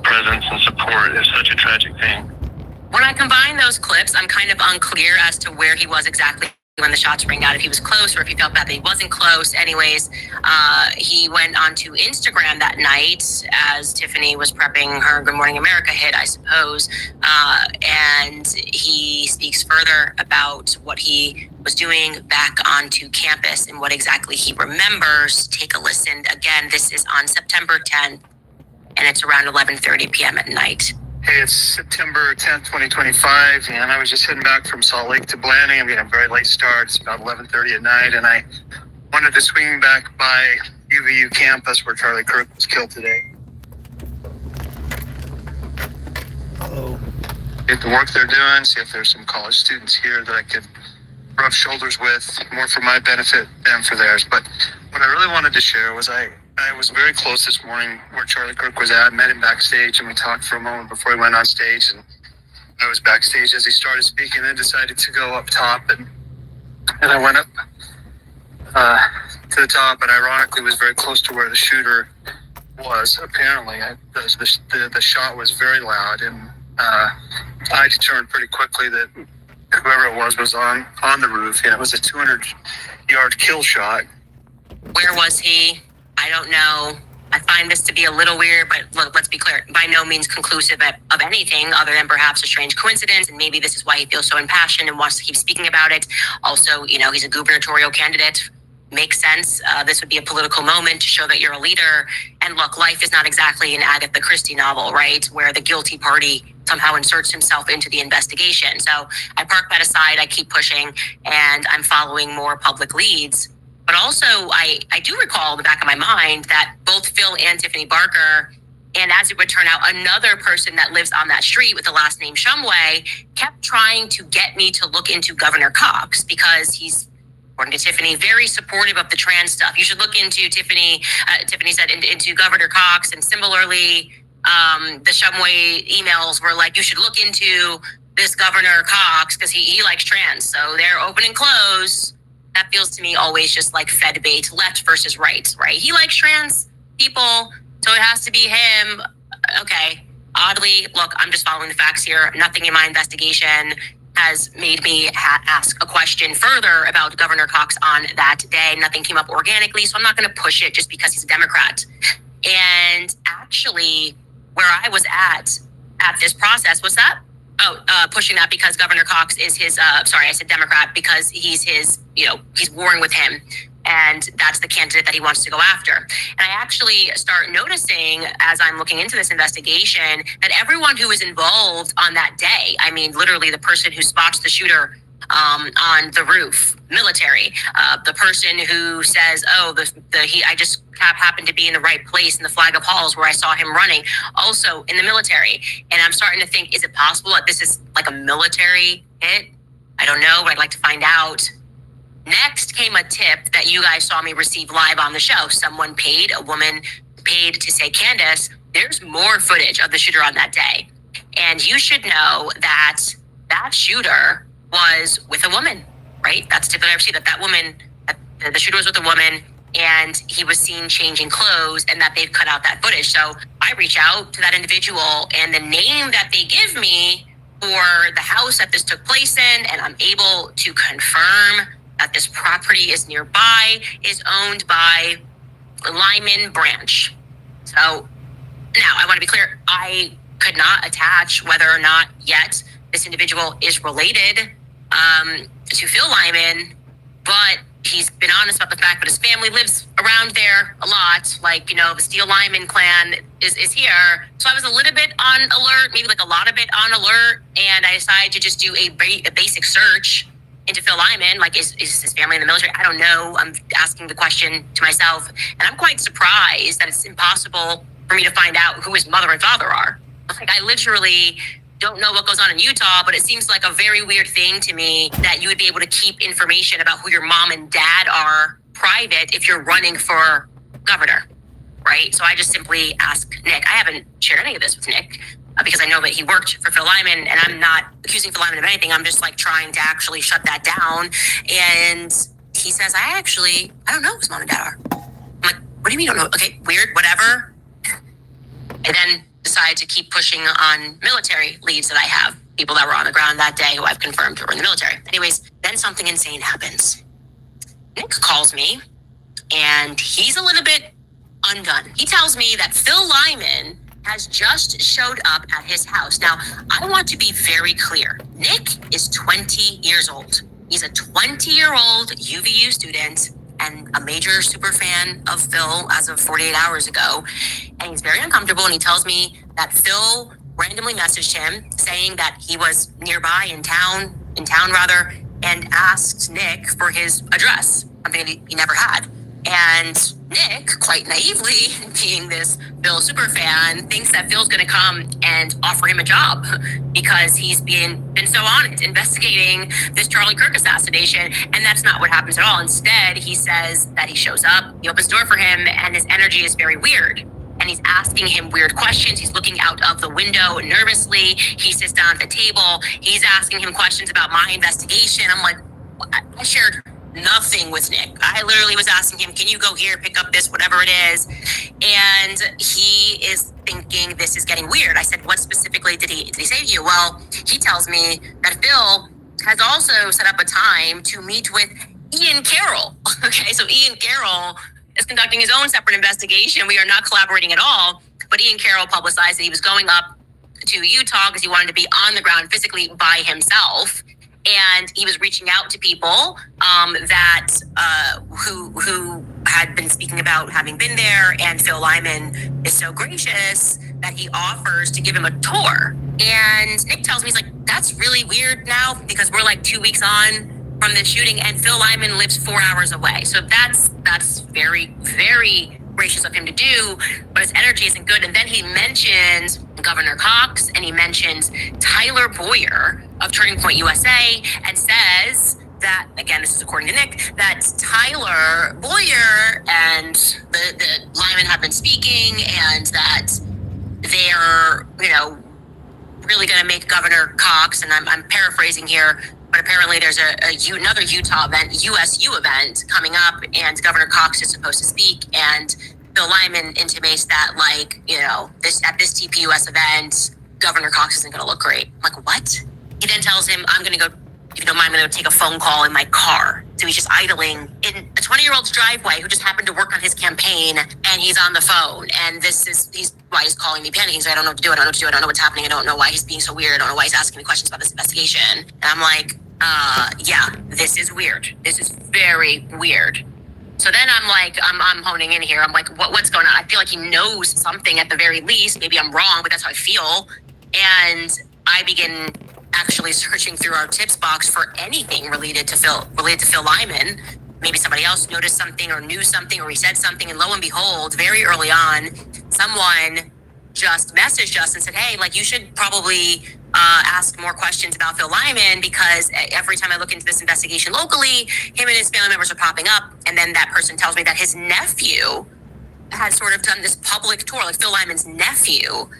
presence and support. Is such a tragic thing. When I combine those clips, I'm kind of unclear as to where he was exactly when the shots rang out, if he was close or if he felt bad that he wasn't close. Anyways, he went onto Instagram that night as Tiffany was prepping her Good Morning America hit, I suppose. And he speaks further about what he was doing back onto campus and what exactly he remembers. Take a listen. Again, this is on September 10th, and it's around 11:30 p.m. at night. Hey, it's September 10th, 2025, and I was just heading back from Salt Lake to Blanding. I'm getting a very late start. It's about 11:30 at night, and I wanted to swing back by UVU campus where Charlie Kirk was killed today. Hello. Get the work they're doing, see if there's some college students here that I could rub shoulders with, more for my benefit than for theirs. But what I really wanted to share was I was very close this morning where Charlie Kirk was at, met him backstage, and we talked for a moment before he went on stage. And I was backstage as he started speaking and decided to go up top. And I went up to the top, and ironically was very close to where the shooter was. Apparently, the shot was very loud, and I determined pretty quickly that whoever it was on the roof, and it was a 200-yard kill shot. Where was he? I don't know. I find this to be a little weird, but look, let's be clear. By no means conclusive of anything other than perhaps a strange coincidence. And maybe this is why he feels so impassioned and wants to keep speaking about it. Also, he's a gubernatorial candidate. Makes sense. This would be a political moment to show that you're a leader. And look, life is not exactly an Agatha Christie novel, right? Where the guilty party somehow inserts himself into the investigation. So I park that aside. I keep pushing, and I'm following more public leads. But also, I do recall in the back of my mind that both Phil and Tiffany Barker, and as it would turn out, another person that lives on that street with the last name Shumway, kept trying to get me to look into Governor Cox because he's, according to Tiffany, very supportive of the trans stuff. You should look into Tiffany said into Governor Cox. And similarly, the Shumway emails were like, you should look into this Governor Cox because he likes trans. So they're open and close. That feels to me always just like Fed bait, left versus right? He likes trans people, so it has to be him. Okay. Oddly, look, I'm just following the facts here. Nothing in my investigation has made me ask a question further about Governor Cox on that day. Nothing came up organically, so I'm not going to push it just because he's a Democrat. And actually, where I was at this process was that, pushing that because Governor Cox is his, sorry, I said Democrat because he's his, he's warring with him. And that's the candidate that he wants to go after. And I actually start noticing as I'm looking into this investigation that everyone who was involved on that day, I mean, literally the person who spots the shooter on the roof, military, the person who says, I just happened to be in the right place in the Flag of Halls where I saw him running, also in the military. And I'm starting to think, is it possible that this is like a military hit? I don't know, but I'd like to find out. Next came a tip that you guys saw me receive live on the show. A woman paid to say, Candace, there's more footage of the shooter on that day. And you should know that shooter was with a woman, right? That's typically I've seen that woman, the shooter was with a woman, and he was seen changing clothes, and that they've cut out that footage. So I reach out to that individual, and the name that they give me for the house that this took place in, and I'm able to confirm that this property is nearby, is owned by Lyman branch. So now I want to be clear, I could not attach whether or not yet this individual is related to Phil Lyman, but he's been honest about the fact that his family lives around there a lot. Like, the Steele Lyman clan is here. So I was a little bit on alert, maybe like a lot of it on alert. And I decided to just do a basic search into Phil Lyman. Like, is his family in the military? I don't know. I'm asking the question to myself. And I'm quite surprised that it's impossible for me to find out who his mother and father are. Like, I literally don't know what goes on in Utah, but it seems like a very weird thing to me that you would be able to keep information about who your mom and dad are private if you're running for governor, right? So I just simply ask Nick. I haven't shared any of this with Nick because I know that he worked for Phil Lyman, and I'm not accusing Phil Lyman of anything. I'm just like trying to actually shut that down. And he says, I don't know who his mom and dad are. I'm like, what do you mean you don't know? Okay, weird, whatever. And then decide to keep pushing on military leads that I have. people that were on the ground that day who I've confirmed were in the military. Anyways, then something insane happens. Nick calls me, and he's a little bit undone. He tells me that Phil Lyman has just showed up at his house. Now, I want to be very clear. Nick is 20 years old. He's a 20-year-old UVU student and a major super fan of Phil as of 48 hours ago. And he's very uncomfortable, and he tells me that Phil randomly messaged him saying that he was nearby in town rather, and asked Nick for his address, something that he never had. And Nick, quite naively, being this Phil super fan, thinks that Phil's going to come and offer him a job because he's been so on it, investigating this Charlie Kirk assassination. And that's not what happens at all. Instead, he says that he shows up, he opens the door for him, and his energy is very weird. And he's asking him weird questions. He's looking out of the window nervously. He sits down at the table. He's asking him questions about my investigation. I'm like, I shared nothing with Nick. I literally was asking him, can you go here, pick up this, whatever it is? And he is thinking this is getting weird. I said, what specifically did he say to you? Well, he tells me that Phil has also set up a time to meet with Ian Carroll. Okay, so Ian Carroll is conducting his own separate investigation. We are not collaborating at all. But Ian Carroll publicized that he was going up to Utah because he wanted to be on the ground physically by himself. And he was reaching out to people who had been speaking about having been there. And Phil Lyman is so gracious that he offers to give him a tour. And Nick tells me, he's like, that's really weird now because we're like 2 weeks on from this shooting, and Phil Lyman lives 4 hours away. So that's very, very gracious of him to do, but his energy isn't good. And then he mentions Governor Cox, and he mentions Tyler Boyer of Turning Point USA, and says that, again, this is according to Nick, that Tyler Boyer and the Lyman have been speaking, and that they're, really going to make Governor Cox, and I'm paraphrasing here, but apparently there's another Utah event, USU event coming up, and Governor Cox is supposed to speak, and Phil Lyman intimates that, at this TPUS event, Governor Cox isn't going to look great. I'm like, what? He then tells him, I'm going to go, if you don't mind, I'm going to take a phone call in my car. So he's just idling in a 20-year-old's driveway who just happened to work on his campaign, and he's on the phone. And he's why he's calling me panicking. So I don't know what to do. I don't know what's happening. I don't know why he's being so weird. I don't know why he's asking me questions about this investigation. And I'm like, yeah, this is weird. This is very weird. So then I'm like, I'm honing in here. I'm like, what's going on? I feel like he knows something at the very least. Maybe I'm wrong, but that's how I feel. And I begin actually searching through our tips box for anything related to Phil Lyman. Maybe somebody else noticed something or knew something or he said something. And lo and behold, very early on, someone just messaged us and said, hey, you should probably ask more questions about Phil Lyman, because every time I look into this investigation locally, him and his family members are popping up. And then that person tells me that his nephew had sort of done this public tour, Phil Lyman's nephew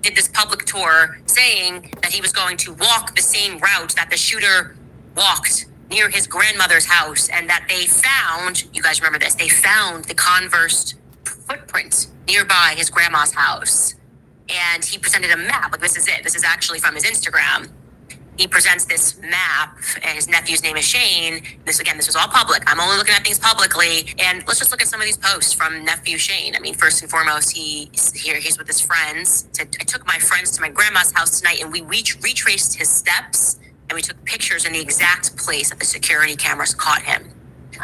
did this public tour saying that he was going to walk the same route that the shooter walked near his grandmother's house, and that they found, you guys remember this, they found the Converse footprint nearby his grandma's house. And he presented a map, this is it. This is actually from his Instagram. He presents this map, and his nephew's name is Shane. This was all public. I'm only looking at things publicly. And let's just look at some of these posts from nephew Shane. First and foremost, he's with his friends. I took my friends to my grandma's house tonight, and we retraced his steps, and we took pictures in the exact place that the security cameras caught him.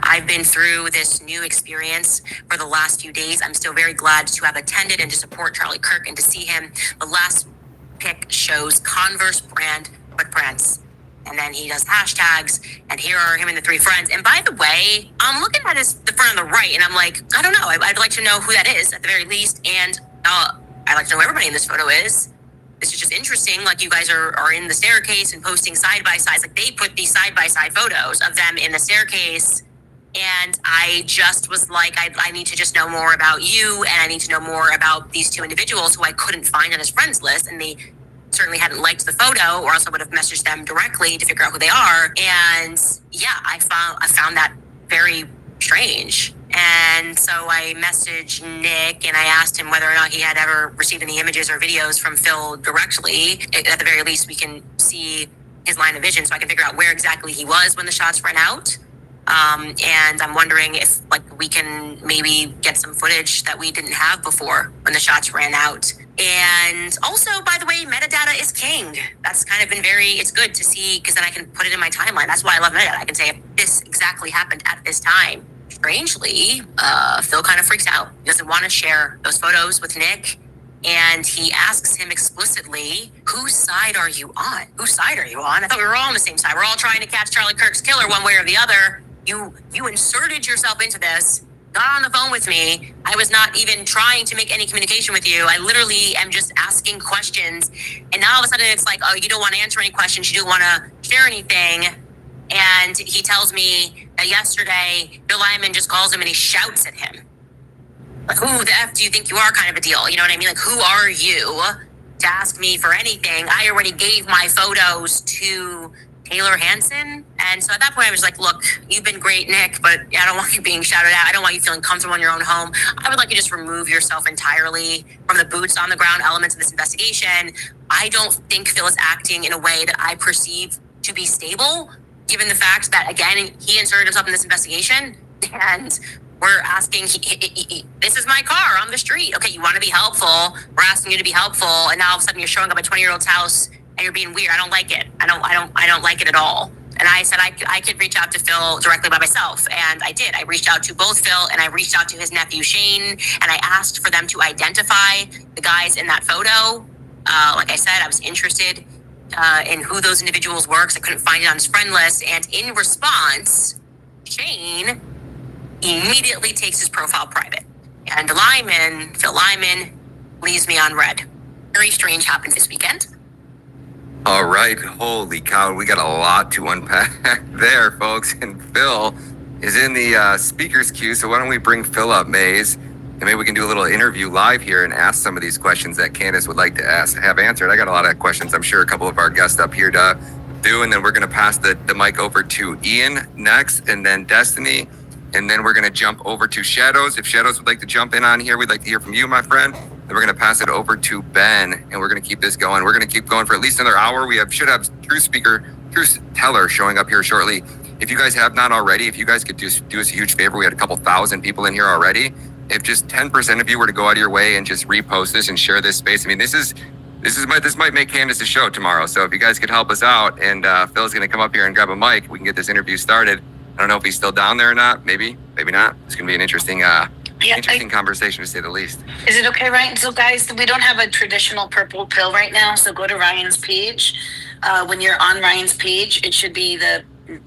I've been through this new experience for the last few days. I'm still very glad to have attended and to support Charlie Kirk and to see him. The last pic shows Converse brand footprints, and then he does hashtags, and here are him and the three friends. And by the way, I'm looking at the front on the right, and I'm like, I don't know. I'd like to know who that is at the very least, and I'd like to know who everybody in this photo is. This is just interesting. You guys are in the staircase and posting side by sides. They put these side by side photos of them in the staircase. And I just was like, I need to just know more about you, and I need to know more about these two individuals who I couldn't find on his friends list. And they certainly hadn't liked the photo, or else I would have messaged them directly to figure out who they are. And yeah, I found that very strange. And so I messaged Nick and I asked him whether or not he had ever received any images or videos from Phil directly. At the very least, we can see his line of vision so I can figure out where exactly he was when the shots ran out. And I'm wondering if we can maybe get some footage that we didn't have before when the shots ran out. And also, by the way, metadata is king. That's kind of been it's good to see because then I can put it in my timeline. That's why I love metadata. I can say if this exactly happened at this time. Strangely, Phil kind of freaks out. He doesn't want to share those photos with Nick. And he asks him explicitly, whose side are you on? Whose side are you on? I thought we were all on the same side. We're all trying to catch Charlie Kirk's killer one way or the other. You inserted yourself into this, got on the phone with me. I was not even trying to make any communication with you. I literally am just asking questions. And now all of a sudden it's like, oh, you don't want to answer any questions. You don't want to share anything. And he tells me that yesterday, Bill Lyman just calls him and he shouts at him. Like, who the F do you think you are kind of a deal? You know what I mean? Like, who are you to ask me for anything? I already gave my photos to Taylor Hansen. And so at that point, I was like, look, you've been great, Nick, but I don't want you being shouted at. I don't want you feeling comfortable in your own home. I would like you to just remove yourself entirely from the boots on the ground elements of this investigation. I don't think Phil is acting in a way that I perceive to be stable, given the fact that, again, he inserted himself in this investigation and we're asking, this is my car on the street. Okay, you want to be helpful. We're asking you to be helpful. And now all of a sudden you're showing up at 20-year-old's house and you're being weird. I don't like it. I don't like it at all. And I said I could reach out to Phil directly by myself. And I did. I reached out to both Phil and I reached out to his nephew, Shane. And I asked for them to identify the guys in that photo. Like I said, I was interested in who those individuals were because I couldn't find it on his friend list. And in response, Shane immediately takes his profile private. And Phil Lyman, leaves me on red. Very strange happens this weekend. All right. Holy cow. We got a lot to unpack there, folks. And Phil is in the speaker's queue. So why don't we bring Phil up, Maze? And maybe we can do a little interview live here and ask some of these questions that Candace would like to have answered. I got a lot of questions. I'm sure a couple of our guests up here to do. And then we're going to pass the mic over to Ian next, and then Destiny. And then we're going to jump over to Shadows. If Shadows would like to jump in on here, we'd like to hear from you, my friend. Then we're going to pass it over to Ben, and we're going to keep this going. We're going to keep going for at least another hour. We should have truth teller showing up here shortly. If you guys have not already, if you guys could just do us a huge favor, we had a couple thousand people in here already. If just 10% of you were to go out of your way and just repost this and share this space, I mean, this might make Candace's show tomorrow. So if you guys could help us out, and Phil's going to come up here and grab a mic, we can get this interview started. I don't know if he's still down there or not. Maybe not. It's going to be an interesting conversation, to say the least. Is it okay, Ryan? So, guys, we don't have a traditional purple pill right now. So go to Ryan's page. When you're on Ryan's page, it should be the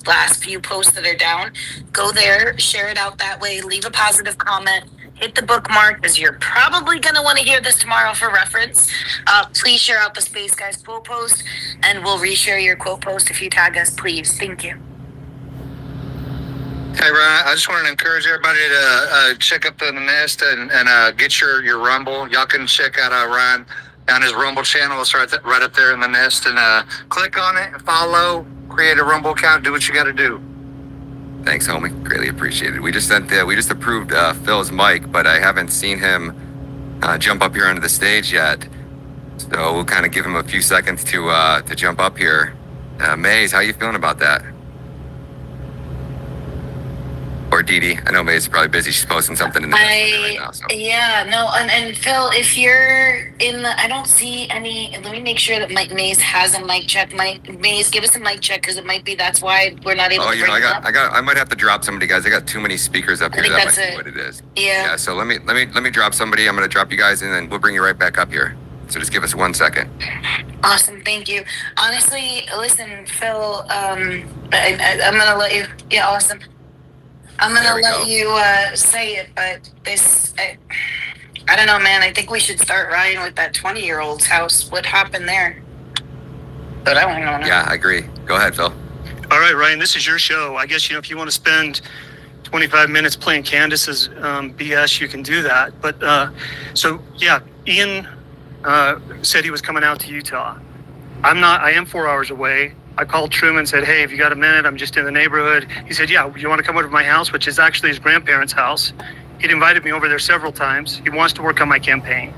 last few posts that are down. Go there, share it out that way, leave a positive comment, hit the bookmark, because you're probably going to want to hear this tomorrow for reference. Please share out the Space Guys quote post, and we'll reshare your quote post if you tag us, please. Thank you. Hey, Ryan, I just wanted to encourage everybody to check up the Nest and get your Rumble. Y'all can check out Ryan on his Rumble channel. It's right up there in the Nest. And click on it, follow, create a Rumble account, do what you got to do. Thanks, homie. Greatly appreciated. We just approved Phil's mic, but I haven't seen him jump up here onto the stage yet. So we'll kind of give him a few seconds to jump up here. Maze, how you feeling about that? Or Dee Dee. I know May's probably busy. She's posting something in the right now. So. Yeah, no, and Phil, if you're in the, I don't see any. Let me make sure that Mike Mays has a mic check. Mike Mays, give us a mic check because it might be that's why we're not able. to bring I might have to drop somebody, guys. I got too many speakers up here. That might be what it is. Yeah. So let me drop somebody. I'm going to drop you guys, and then we'll bring you right back up here. So just give us 1 second. Awesome, thank you. Honestly, listen, Phil. I'm gonna let you. Yeah, awesome. I'm going to let you say it, but this, I don't know, man. I think we should start Ryan with that 20-year-old's house. What happened there? But I don't know. Yeah, I agree. Go ahead, Phil. All right, Ryan, this is your show. I guess, if you want to spend 25 minutes playing Candace's BS, you can do that. But, Ian said he was coming out to Utah. I am 4 hours away. I called Truman and said, hey, if you got a minute, I'm just in the neighborhood. He said, yeah, you want to come over to my house, which is actually his grandparents' house. He'd invited me over there several times. He wants to work on my campaign.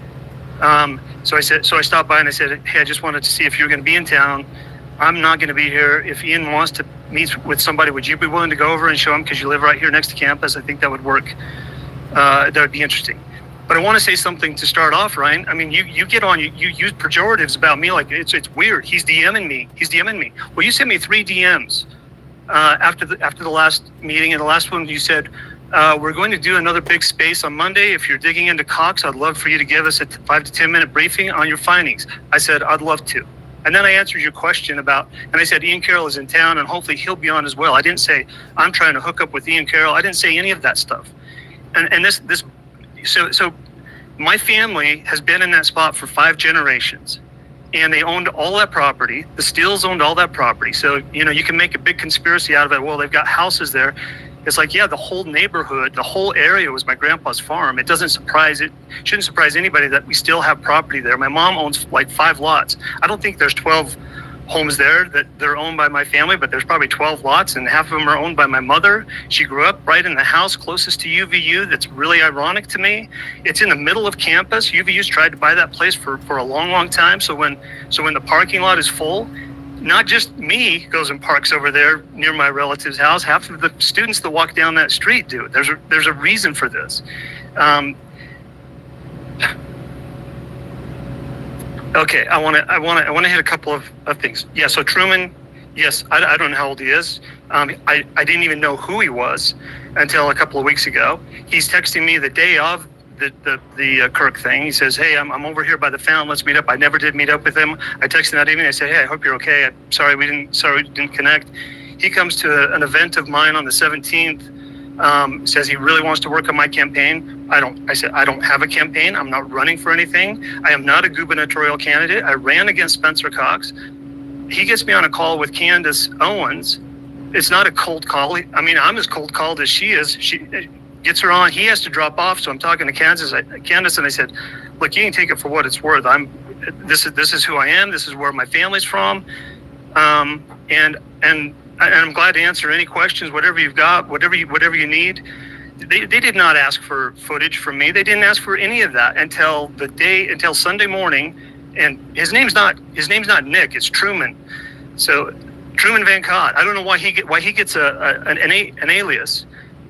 So I stopped by and I said, hey, I just wanted to see if you're going to be in town. I'm not going to be here. If Ian wants to meet with somebody, would you be willing to go over and show him? Because you live right here next to campus. I think that would work. That would be interesting. But I want to say something to start off, Ryan. I mean, you get on, you use pejoratives about me like it's weird. He's DMing me. Well, you sent me 3 DMs after the last meeting, and the last one you said, we're going to do another big space on Monday. If you're digging into Cox, I'd love for you to give us a 5 to 10 minute briefing on your findings. I said, I'd love to. And then I answered your question and I said, Ian Carroll is in town and hopefully he'll be on as well. I didn't say, I'm trying to hook up with Ian Carroll. I didn't say any of that stuff. So my family has been in that spot for 5 generations, and they owned all that property. The Steeles owned all that property. So, you can make a big conspiracy out of it. Well, they've got houses there. It's like, yeah, the whole neighborhood, the whole area was my grandpa's farm. It shouldn't surprise anybody that we still have property there. My mom owns like 5 lots. I don't think there's 12 homes there that they're owned by my family, but there's probably 12 lots, and half of them are owned by my mother. She grew up right in the house closest to UVU. That's really ironic to me. It's in the middle of campus. UVU's tried to buy that place for a long, long time. So when the parking lot is full, not just me goes and parks over there near my relative's house. Half of the students that walk down that street do. There's a reason for this. Okay, I want to hit a couple of things. Yeah, so Truman, yes, I don't know how old he is. I didn't even know who he was until a couple of weeks ago. He's texting me the day of the Kirk thing. He says, hey, I'm over here by the fountain. Let's meet up. I never did meet up with him. I texted that evening. I said, hey, I hope you're okay. Sorry we didn't connect. He comes to an event of mine on the 17th. Says he really wants to work on my campaign. I said, I don't have a campaign. I'm not running for anything. I am not a gubernatorial candidate. I ran against Spencer Cox. He gets me on a call with Candace Owens. It's not a cold call. I'm as cold called as she is. She gets her on. He has to drop off. So I'm talking to Candace, and I said, look, you can take it for what it's worth. This is who I am. This is where my family's from. And I'm glad to answer any questions, whatever you've got, whatever you need. They did not ask for footage from me. They didn't ask for any of that until Sunday morning. And his name's not Nick. It's Truman. So Truman Van Cott. I don't know why he gets an alias.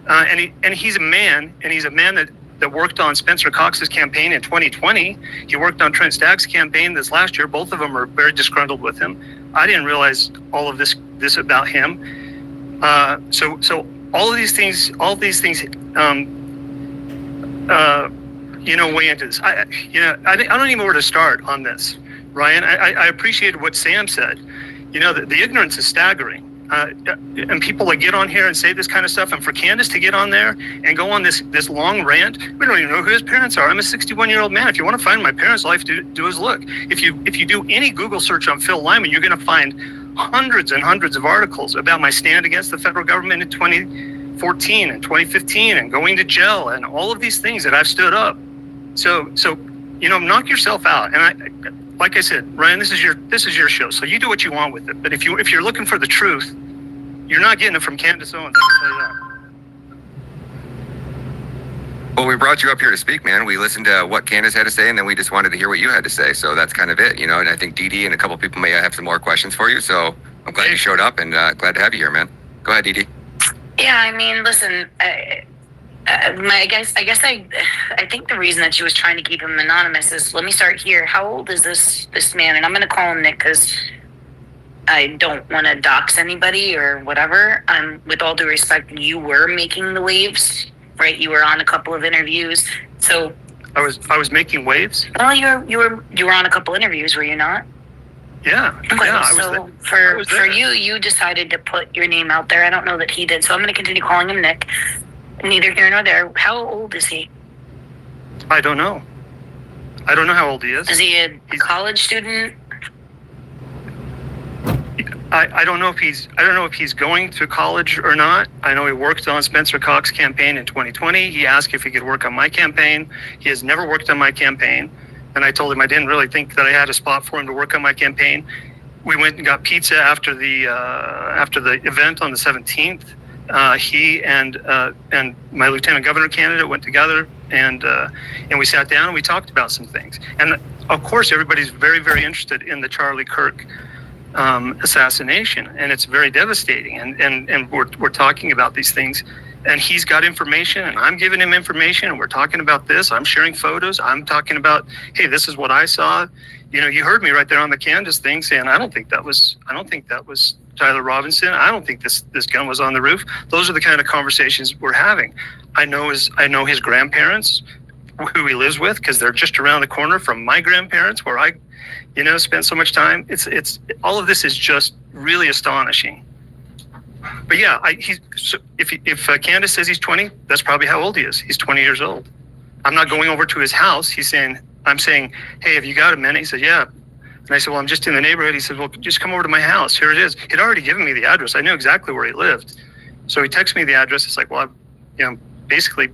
And he's a man, that worked on Spencer Cox's campaign in 2020. He worked on Trent Stagg's campaign this last year. Both of them are very disgruntled with him. I didn't realize all of this about him. So all these things, weigh into this. I don't even know where to start on this, Ryan. I appreciated what Sam said. The ignorance is staggering. And people that get on here and say this kind of stuff, and for Candace to get on there and go on this long rant, we don't even know who his parents are. I'm a 61-year-old man. If you want to find my parents' life, do is look. If you do any Google search on Phil Lyman, you're going to find hundreds and hundreds of articles about my stand against the federal government in 2014 and 2015 and going to jail and all of these things that I've stood up. So knock yourself out. And like I said, Ryan, this is your show, so you do what you want with it. But if you're looking for the truth, you're not getting it from Candace Owens. I can tell you that. Well, we brought you up here to speak, man. We listened to what Candace had to say, and then we just wanted to hear what you had to say. So that's kind of it, And I think Dee Dee and a couple people may have some more questions for you. So I'm glad you showed up, and glad to have you here, man. Go ahead, Dee Dee. Yeah, listen. I guess I think the reason that she was trying to keep him anonymous is, let me start here. How old is this man? And I'm going to call him Nick because I don't want to dox anybody or whatever. With all due respect, you were making the waves, right? You were on a couple of interviews. So I was making waves. Well, you were on a couple interviews, were you not? Yeah. Okay, yeah. So for you decided to put your name out there. I don't know that he did, so I'm going to continue calling him Nick. Neither here nor there. How old is he? I don't know. I don't know how old he is. Is he a college student? I don't know if he's going to college or not. I know he worked on Spencer Cox's campaign in 2020. He asked if he could work on my campaign. He has never worked on my campaign. And I told him I didn't really think that I had a spot for him to work on my campaign. we went and got pizza after the event on the 17th. He and my lieutenant governor candidate went together, and we sat down and we talked about some things. And of course, everybody's very, very interested in the Charlie Kirk assassination, and it's very devastating. And we're talking about these things, and he's got information, and I'm giving him information, and we're talking about this. I'm sharing photos. I'm talking about, hey, this is what I saw. You know, you heard me right there on the Candace thing saying, I don't think that was Tyler Robinson. I don't think this gun was on the roof. Those are the kind of conversations we're having. I know his grandparents, who he lives with, because they're just around the corner from my grandparents, where I, spent so much time. It's all of this is just really astonishing. But yeah, if Candace says he's 20, that's probably how old he is. He's 20 years old. I'm not going over to his house. I'm saying, hey, have you got a minute? He said, yeah. And I said, well, I'm just in the neighborhood. He said, well, just come over to my house. Here it is. He'd already given me the address. I knew exactly where he lived. So he texted me the address. It's like, well, I'm basically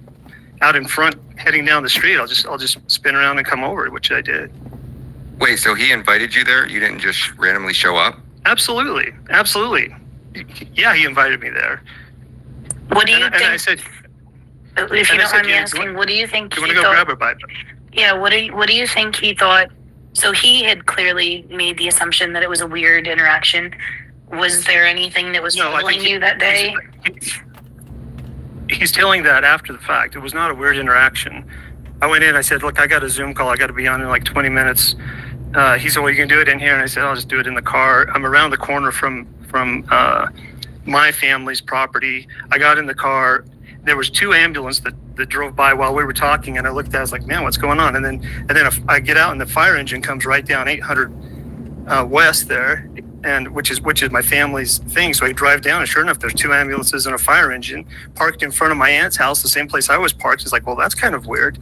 out in front, heading down the street. I'll just spin around and come over, which I did. Wait, so he invited you there? You didn't just randomly show up? Absolutely. Yeah, he invited me there. What do you think? And I said, if you don't mind me asking, what do you think? You want to go grab her, bye? Yeah. What do you think he thought? So he had clearly made the assumption that it was a weird interaction. Was there anything that was troubling you that day? He's telling that after the fact. It was not a weird interaction. I went in. I said, look, I got a Zoom call. I got to be on in like 20 minutes. He said, well, you can do it in here. And I said, I'll just do it in the car. I'm around the corner from my family's property. I got in the car. There was 2 ambulances that drove by while we were talking, and I looked at it, I was like, man, what's going on? And then I get out, and the fire engine comes right down 800 west there, and which is my family's thing. So I drive down, and sure enough, there's 2 ambulances and a fire engine parked in front of my aunt's house, the same place I was parked. It's like, well, that's kind of weird.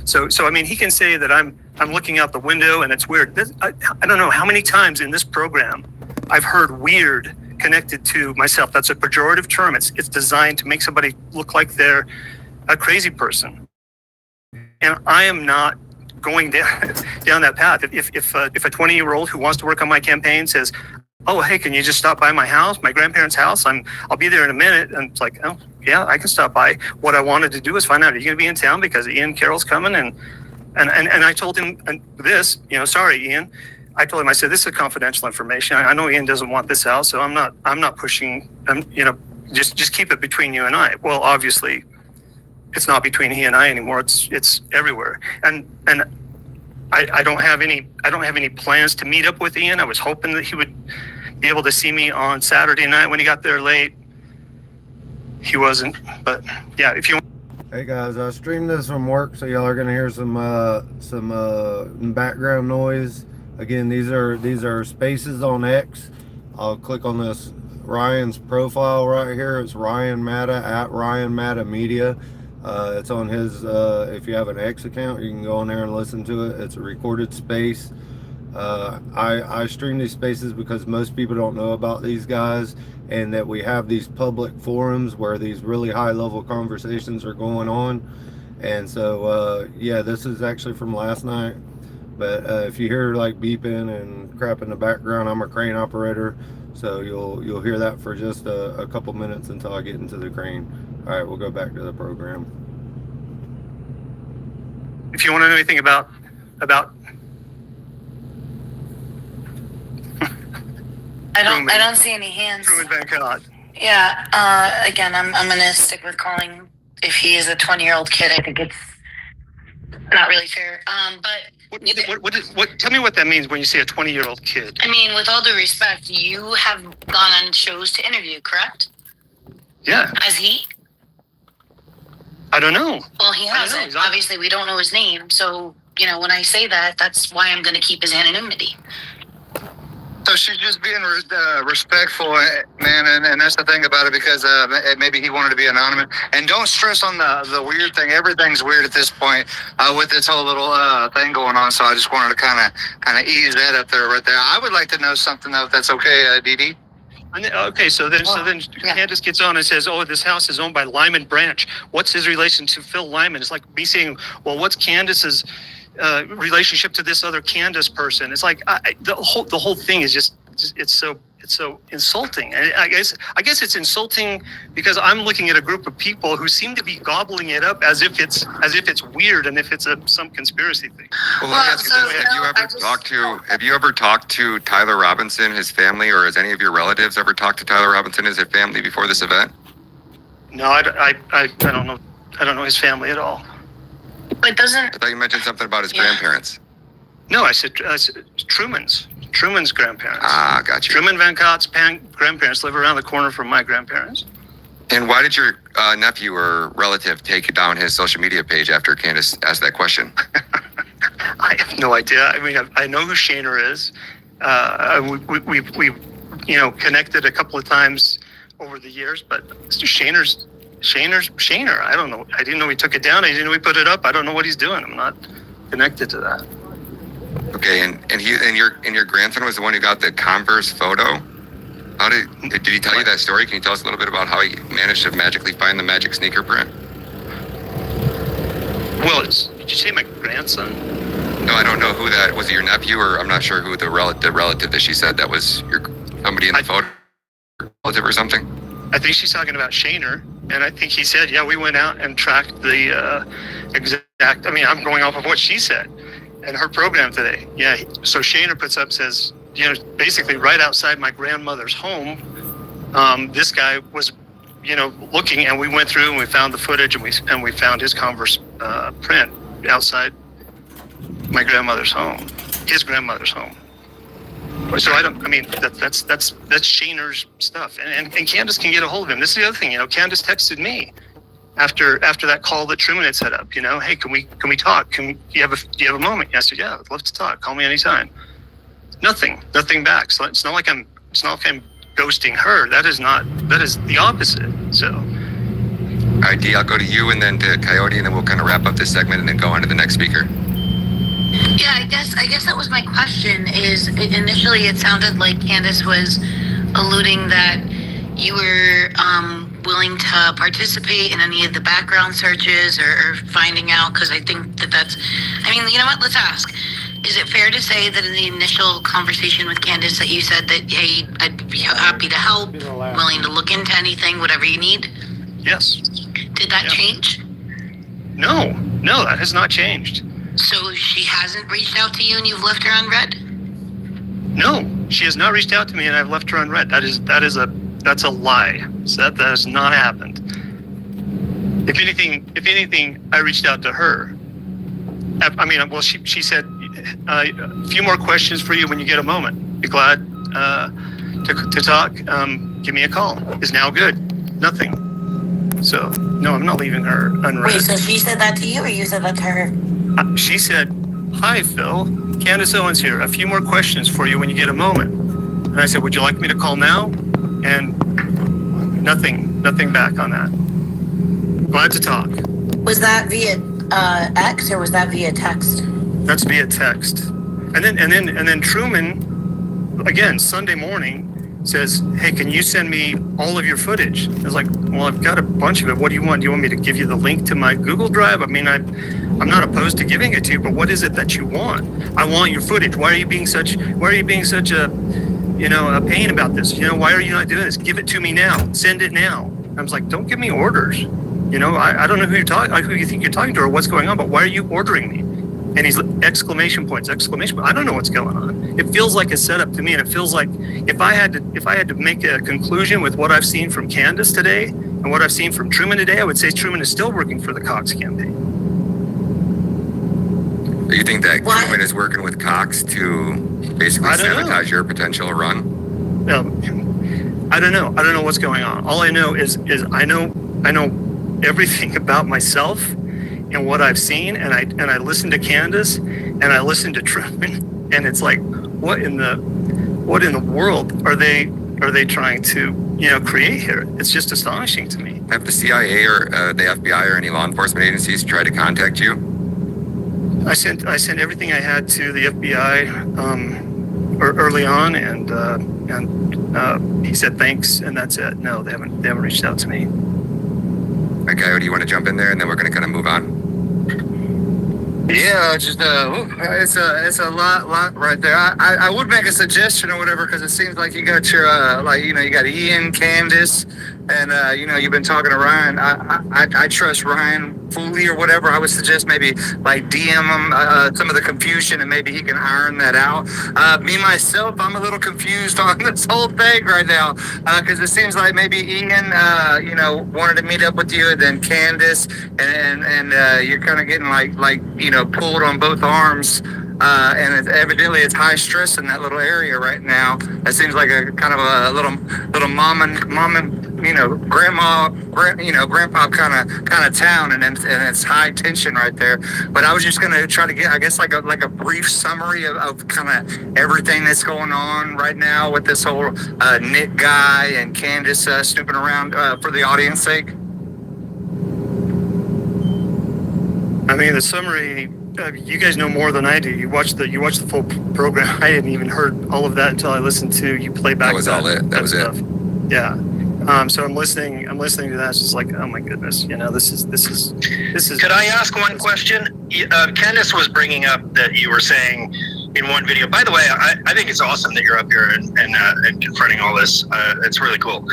So I mean, he can say that I'm looking out the window and it's weird. I don't know how many times in this program I've heard weird connected to myself. That's a pejorative term. It's designed to make somebody look like they're a crazy person. And I am not going down that path. If a 20-year-old who wants to work on my campaign says, oh, hey, can you just stop by my house, my grandparents' house? I'll be there in a minute. And it's like, oh, yeah, I can stop by. What I wanted to do was find out, are you going to be in town because Ian Carroll's coming? And I told him this, sorry, Ian. I told him, I said, this is confidential information. I know Ian doesn't want this out, so I'm not pushing, just keep it between you and I. Well, obviously, it's not between he and I anymore. It's everywhere. And I don't have any plans to meet up with Ian. I was hoping that he would be able to see me on Saturday night when he got there late. He wasn't, but yeah, if you. Hey guys, I streamed this from work, so y'all are gonna hear some background noise. Again, these are spaces on X. I'll click on this Ryan's profile right here. It's Ryan Matta at Ryan Matta Media. It's on his. If you have an X account, you can go on there and listen to it. It's a recorded space. I stream these spaces because most people don't know about these guys, and that we have these public forums where these really high level conversations are going on. And so yeah, this is actually from last night. But if you hear like beeping and crap in the background, I'm a crane operator, so you'll hear that for just a couple minutes until I get into the crane. All right, we'll go back to the program. If you want to know anything about I don't see any hands. Yeah. Again, I'm gonna stick with calling. If he is a 20-year-old kid, I think it's not really fair. But tell me what that means when you say a 20-year-old kid. I mean, with all due respect, you have gone on shows to interview, correct? Yeah. Has he? I don't know. Well, he hasn't. Obviously, we don't know his name. So, when I say that, that's why I'm going to keep his anonymity. So she's just being respectful, man, and that's the thing about it, because maybe he wanted to be anonymous. And don't stress on the weird thing. Everything's weird at this point with this whole little thing going on. So I just wanted to kind of ease that up there right there. I would like to know something though, if that's okay, Dee Dee. Okay, so then Candace gets on and says, "Oh, this house is owned by Lyman Branch. What's his relation to Phil Lyman?" It's like me saying, "Well, what's Candace's relationship to this other Candace person?" It's like the whole thing is just it's so insulting. And I guess it's insulting because I'm looking at a group of people who seem to be gobbling it up as if it's weird and if it's some conspiracy thing. Well, let me ask you this: Have you ever talked to Tyler Robinson, his family, or has any of your relatives ever talked to Tyler Robinson, his family, before this event? No, I don't know. I don't know his family at all. But doesn't I thought you mentioned something about his grandparents. No, I said Truman's grandparents. Ah, got you. Truman Van Cott's grandparents live around the corner from my grandparents. And why did your nephew or relative take down his social media page after Candace asked that question? I have no idea. I mean, I know who Shaner is. We've connected a couple of times over the years, but Shaner's Shaner. I don't know. I didn't know he took it down. I didn't know he put it up. I don't know what he's doing. I'm not connected to that. Okay, and your grandson was the one who got the Converse photo. How did he tell you that story? Can you tell us a little bit about how he managed to magically find the magic sneaker print? Well, did you say my grandson? No, I don't know who that was. It your nephew, or I'm not sure who the relative that she said that was somebody in the photo, relative or something. I think she's talking about Shaner, and I think he said, yeah, we went out and tracked the exact. I mean, I'm going off of what she said and her program today. Yeah, so Shaner puts up, says, basically right outside my grandmother's home, this guy was, looking, and we went through and we found the footage, and we found his Converse print outside my grandmother's home, his grandmother's home. So that's Shaner's stuff, and Candace can get a hold of him. This is the other thing, Candace texted me after that call that Truman had set up. Hey, can we talk? Do you have a moment? I said, yeah, I'd love to talk. Call me anytime. Nothing back. So it's not like I'm ghosting her. That is the opposite. So. All right, Dee, I'll go to you and then to Coyote, and then we'll kind of wrap up this segment and then go on to the next speaker. Yeah, I guess that was my question. Is initially it sounded like Candace was alluding that you were willing to participate in any of the background searches or finding out, because I think that's. I mean, you know what? Let's ask. Is it fair to say that in the initial conversation with Candace that you said that, hey, I'd be happy to help, willing to look into anything, whatever you need? Yes. Did that change? No, that has not changed. So she hasn't reached out to you and you've left her unread? No, she has not reached out to me and I've left her unread. That's a lie. So that has not happened. If anything, I reached out to her. She said, a few more questions for you when you get a moment. Be glad to talk. Give me a call. Is now good. Nothing. So, no, I'm not leaving her unread. Wait, so she said that to you or you said that to her? She said, hi, Phil. Candace Owens here. A few more questions for you when you get a moment. And I said, would you like me to call now? And nothing back on that. Glad to talk. Was that via X or was that via text? That's via text. And then Truman, again, Sunday morning, says, hey, can you send me all of your footage? I was like, well, I've got a bunch of it. What do you want? Do you want me to give you the link to my Google Drive? I mean, I'm not opposed to giving it to you, but what is it that you want? I want your footage. Why are you being such a pain about this? Why are you not doing this? Give it to me now. Send it now. I was like, don't give me orders. I don't know who you think you're talking to or what's going on, but why are you ordering me? And he's exclamation points. I don't know what's going on. It feels like a setup to me, and it feels like if I had to make a conclusion with what I've seen from Candace today and what I've seen from Truman today, I would say Truman is still working for the Cox campaign. Do you think that Truman is working with Cox to basically sabotage your potential run? No, I don't know. I don't know what's going on. All I know is I know everything about myself and what I've seen, and I listen to Candace and I listen to Truman, and it's like, what in the world are they trying to create here? It's just astonishing to me. Have the CIA or the FBI or any law enforcement agencies tried to contact you? I sent everything I had to the FBI early on, and he said thanks, and that's it. No, they haven't reached out to me. Okay, do you want to jump in there, and then we're going to kind of move on? Yeah, just it's a lot right there. I would make a suggestion or whatever, because it seems like you got your you got Ian, Candace, and you've been talking to Ryan. I trust Ryan fully or whatever. I would suggest maybe like DM him some of the confusion, and maybe he can iron that out. Me myself, I'm a little confused on this whole thing right now, because it seems like maybe Ian wanted to meet up with you, and then Candace, and you're kind of getting like pulled on both arms, and evidently it's high stress in that little area right now. It seems like a kind of a little mom and grandpa kind of town, and it's high tension right there. But I was just gonna try to get, I guess, like a brief summary of kind of everything that's going on right now with this whole Nick guy and Candace snooping around for the audience sake. I mean, the summary. You guys know more than I do. You watch the full program. I hadn't even heard all of that until I listened to you play back. That was all it. That was stuff. it. Yeah. So I'm listening to that. It's just like, oh my goodness, this is. Could I ask one question? Candace was bringing up that you were saying in one video. By the way, I think it's awesome that you're up here and confronting all this. It's really cool.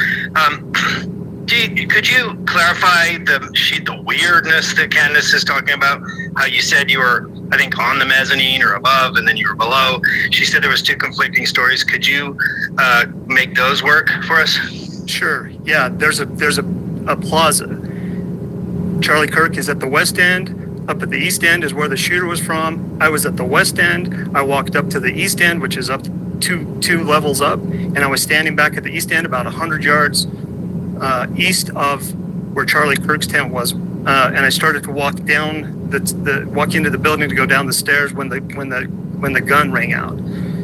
Could you clarify the weirdness that Candace is talking about? How you said you were, I think, on the mezzanine or above, and then you were below. She said there was two conflicting stories. Could you make those work for us? Sure. Yeah. There's a plaza. Charlie Kirk is at the west end. Up at the east end is where the shooter was from. I was at the west end. I walked up to the east end, which is up two levels up, and I was standing back at the east end, about 100 yards east of where Charlie Kirk's tent was, and I started to walk down walk into the building to go down the stairs when the gun rang out.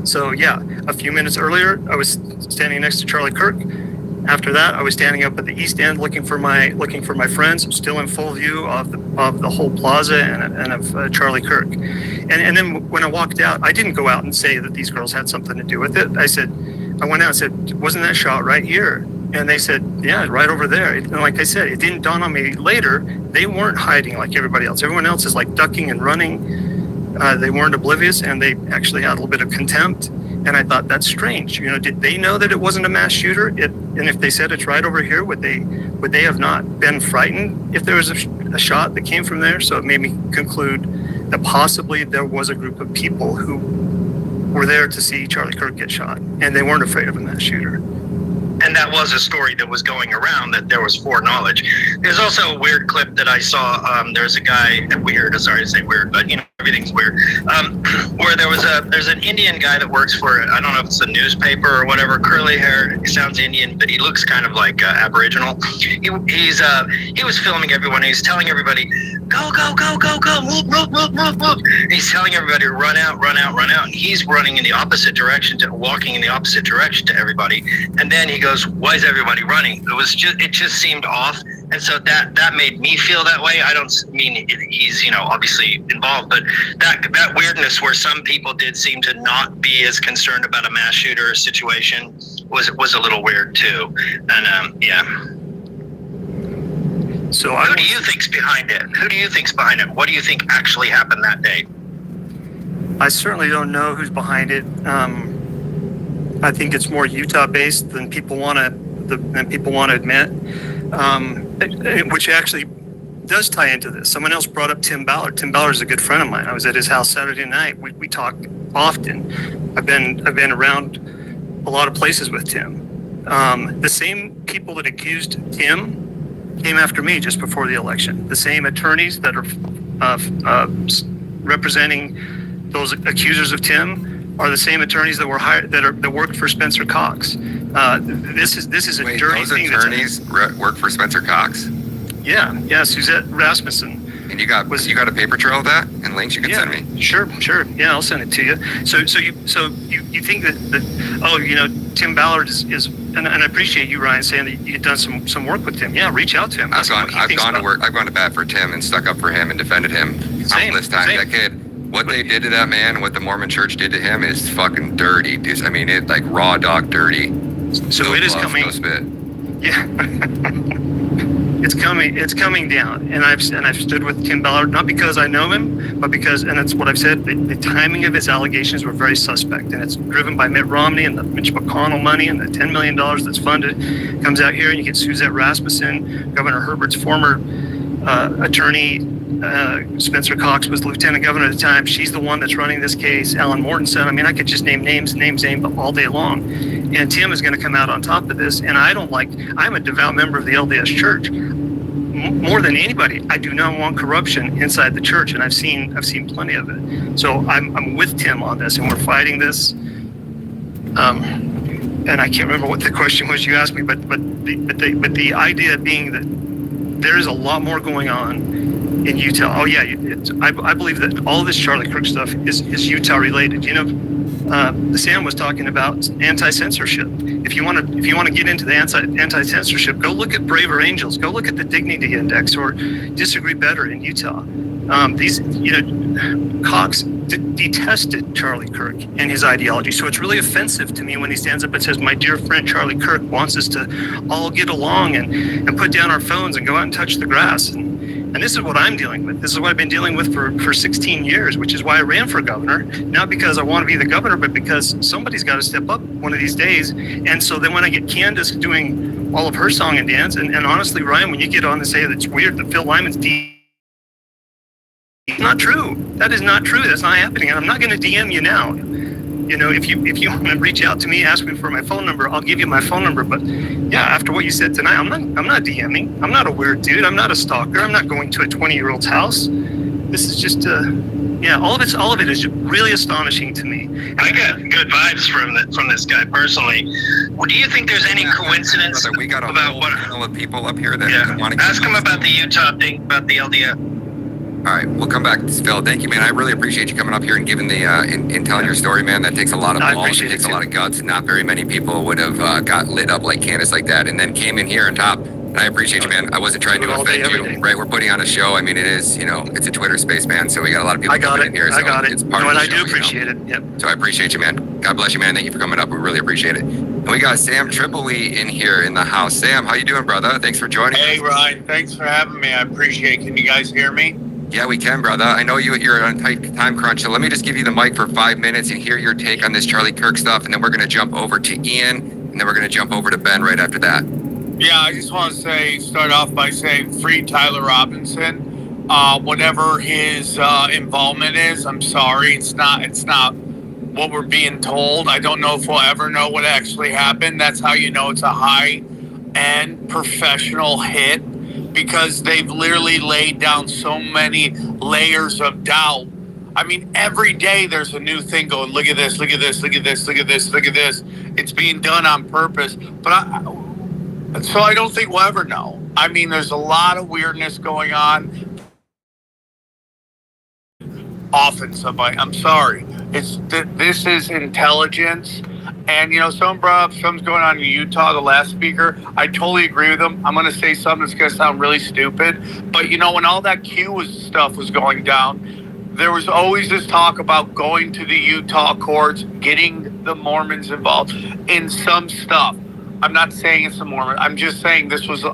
So yeah, a few minutes earlier, I was standing next to Charlie Kirk. After that, I was standing up at the east end looking for my friends, still in full view of the whole plaza and of Charlie Kirk. And then when I walked out, I didn't go out and say that these girls had something to do with it. I went out and said, wasn't that shot right here? And they said, yeah, right over there. And like I said, it didn't dawn on me later. They weren't hiding like everybody else. Everyone else is like ducking and running. They weren't oblivious, and they actually had a little bit of contempt. And I thought, that's strange. Did they know that it wasn't a mass shooter? And if they said it's right over here, would they have not been frightened if there was a shot that came from there? So it made me conclude that possibly there was a group of people who were there to see Charlie Kirk get shot, and they weren't afraid of a mass shooter. And that was a story that was going around, that there was foreknowledge. There's also a weird clip that I saw. There's a guy, sorry to say weird, but everything's weird. Where there's an Indian guy that works for, I don't know if it's a newspaper or whatever, curly hair, sounds Indian, but he looks kind of like Aboriginal. He was filming everyone. He's telling everybody, go, move. He's telling everybody to run out. And he's running in the opposite direction, walking in the opposite direction to everybody. And then he goes, why is everybody running? It just seemed off. And so that made me feel that way. I don't mean he's, obviously involved, but that weirdness where some people did seem to not be as concerned about a mass shooter situation was a little weird too. And yeah. So who do you think's behind it? What do you think actually happened that day? I certainly don't know who's behind it. I think it's more Utah based than people want to admit, which actually does tie into this. Someone else brought up Tim Ballard. Tim Ballard is a good friend of mine. I was at his house Saturday night. We talk often. I've been around a lot of places with Tim. The same people that accused Tim came after me just before the election. The same attorneys that are representing those accusers of Tim are the same attorneys that were hired that worked for Spencer Cox. This is a dirty thing. Those attorneys work for Spencer Cox? Yeah, Suzette Rasmussen. And you got a paper trail of that and links you can send me? Sure. Yeah, I'll send it to you. So you think that Tim Ballard is and I appreciate you, Ryan, saying that you've done some work with Tim. Yeah, reach out to him. I've gone to bat for Tim and stuck up for him and defended him countless times. That kid. What they did to that man, what the Mormon Church did to him, is fucking dirty. Dude. I mean, it like raw dog dirty. So it is coming. No spit. Yeah. it's coming down. And I've stood with Tim Ballard, not because I know him, but because, and that's what I've said, the timing of his allegations were very suspect. And it's driven by Mitt Romney and the Mitch McConnell money and the $10 million that's funded. Comes out here and you get Suzette Rasmussen, Governor Herbert's former attorney. Spencer Cox was lieutenant governor at the time. She's the one that's running this case. Alan Mortensen. I mean, I could just name names all day long. And Tim is going to come out on top of this. And I'm a devout member of the LDS Church. More than anybody, I do not want corruption inside the church, and I've seen plenty of it. So I'm with Tim on this, and we're fighting this. And I can't remember what the question was you asked me, but the idea being that there is a lot more going on in Utah. Oh yeah, I believe that all of this Charlie Kirk stuff is Utah related. You know, Sam was talking about anti-censorship. If you want to get into the anti-censorship, go look at Braver Angels. Go look at the Dignity Index or Disagree Better in Utah. Cox detested Charlie Kirk and his ideology. So it's really offensive to me when he stands up and says, my dear friend Charlie Kirk wants us to all get along and put down our phones and go out and touch the grass. And this is what I'm dealing with. This is what I've been dealing with for 16 years, which is why I ran for governor. Not because I want to be the governor, but because somebody's got to step up one of these days. And so then when I get Candace doing all of her song and dance, and honestly, Ryan, when you get on and say that it's weird that Phil Lyman's not true. That is not true. That's not happening. And I'm not going to DM you now. You know, if you want to reach out to me, ask me for my phone number, I'll give you my phone number. But yeah, after what you said tonight, I'm not DMing. I'm not a weird dude. I'm not a stalker. I'm not going to a 20-year-old's house. This is just all of it is really astonishing to me. I got good vibes from this guy personally. Well, do you think there's any coincidence we got a about whole what? panel of people up here that want to Ask him about the Utah thing, about the LDS. All right, we'll come back to Phil. Thank you, man. I really appreciate you coming up here and giving in telling your story, man. That takes a lot of balls. It takes a lot of guts. Not very many people would have got lit up like Candace like that, and then came in here on top. And I appreciate you, man. I wasn't trying to offend you, right? We're putting on a show. I mean, it is, it's a Twitter space, man. So we got a lot of people coming in here. So I got it. It's part of the I show, do appreciate it. Yep. So I appreciate you, man. God bless you, man. Thank you for coming up. We really appreciate it. And we got Sam Tripoli in here in the house. Sam, how you doing, brother? Thanks for joining us. Hey, Ryan. Thanks for having me. I appreciate it. Can you guys hear me? Yeah, we can, brother. I know you're on a tight time crunch, so let me just give you the mic for 5 minutes and hear your take on this Charlie Kirk stuff, and then we're going to jump over to Ian, and then we're going to jump over to Ben right after that. Yeah, I just want to start off by saying free Tyler Robinson. Whatever his involvement is, I'm sorry, it's not what we're being told. I don't know if we'll ever know what actually happened. That's how you know it's a high-end professional hit, because they've literally laid down so many layers of doubt. I mean, every day there's a new thing going, look at this, look at this, look at this, look at this, look at this. It's being done on purpose. So I don't think we'll ever know. I mean, there's a lot of weirdness going on. Often somebody, I'm sorry. This is intelligence. And, someone brought up something's going on in Utah, the last speaker. I totally agree with him. I'm going to say something that's going to sound really stupid. But, when all that stuff was going down, there was always this talk about going to the Utah courts, getting the Mormons involved in some stuff. I'm not saying it's the Mormon. I'm just saying this was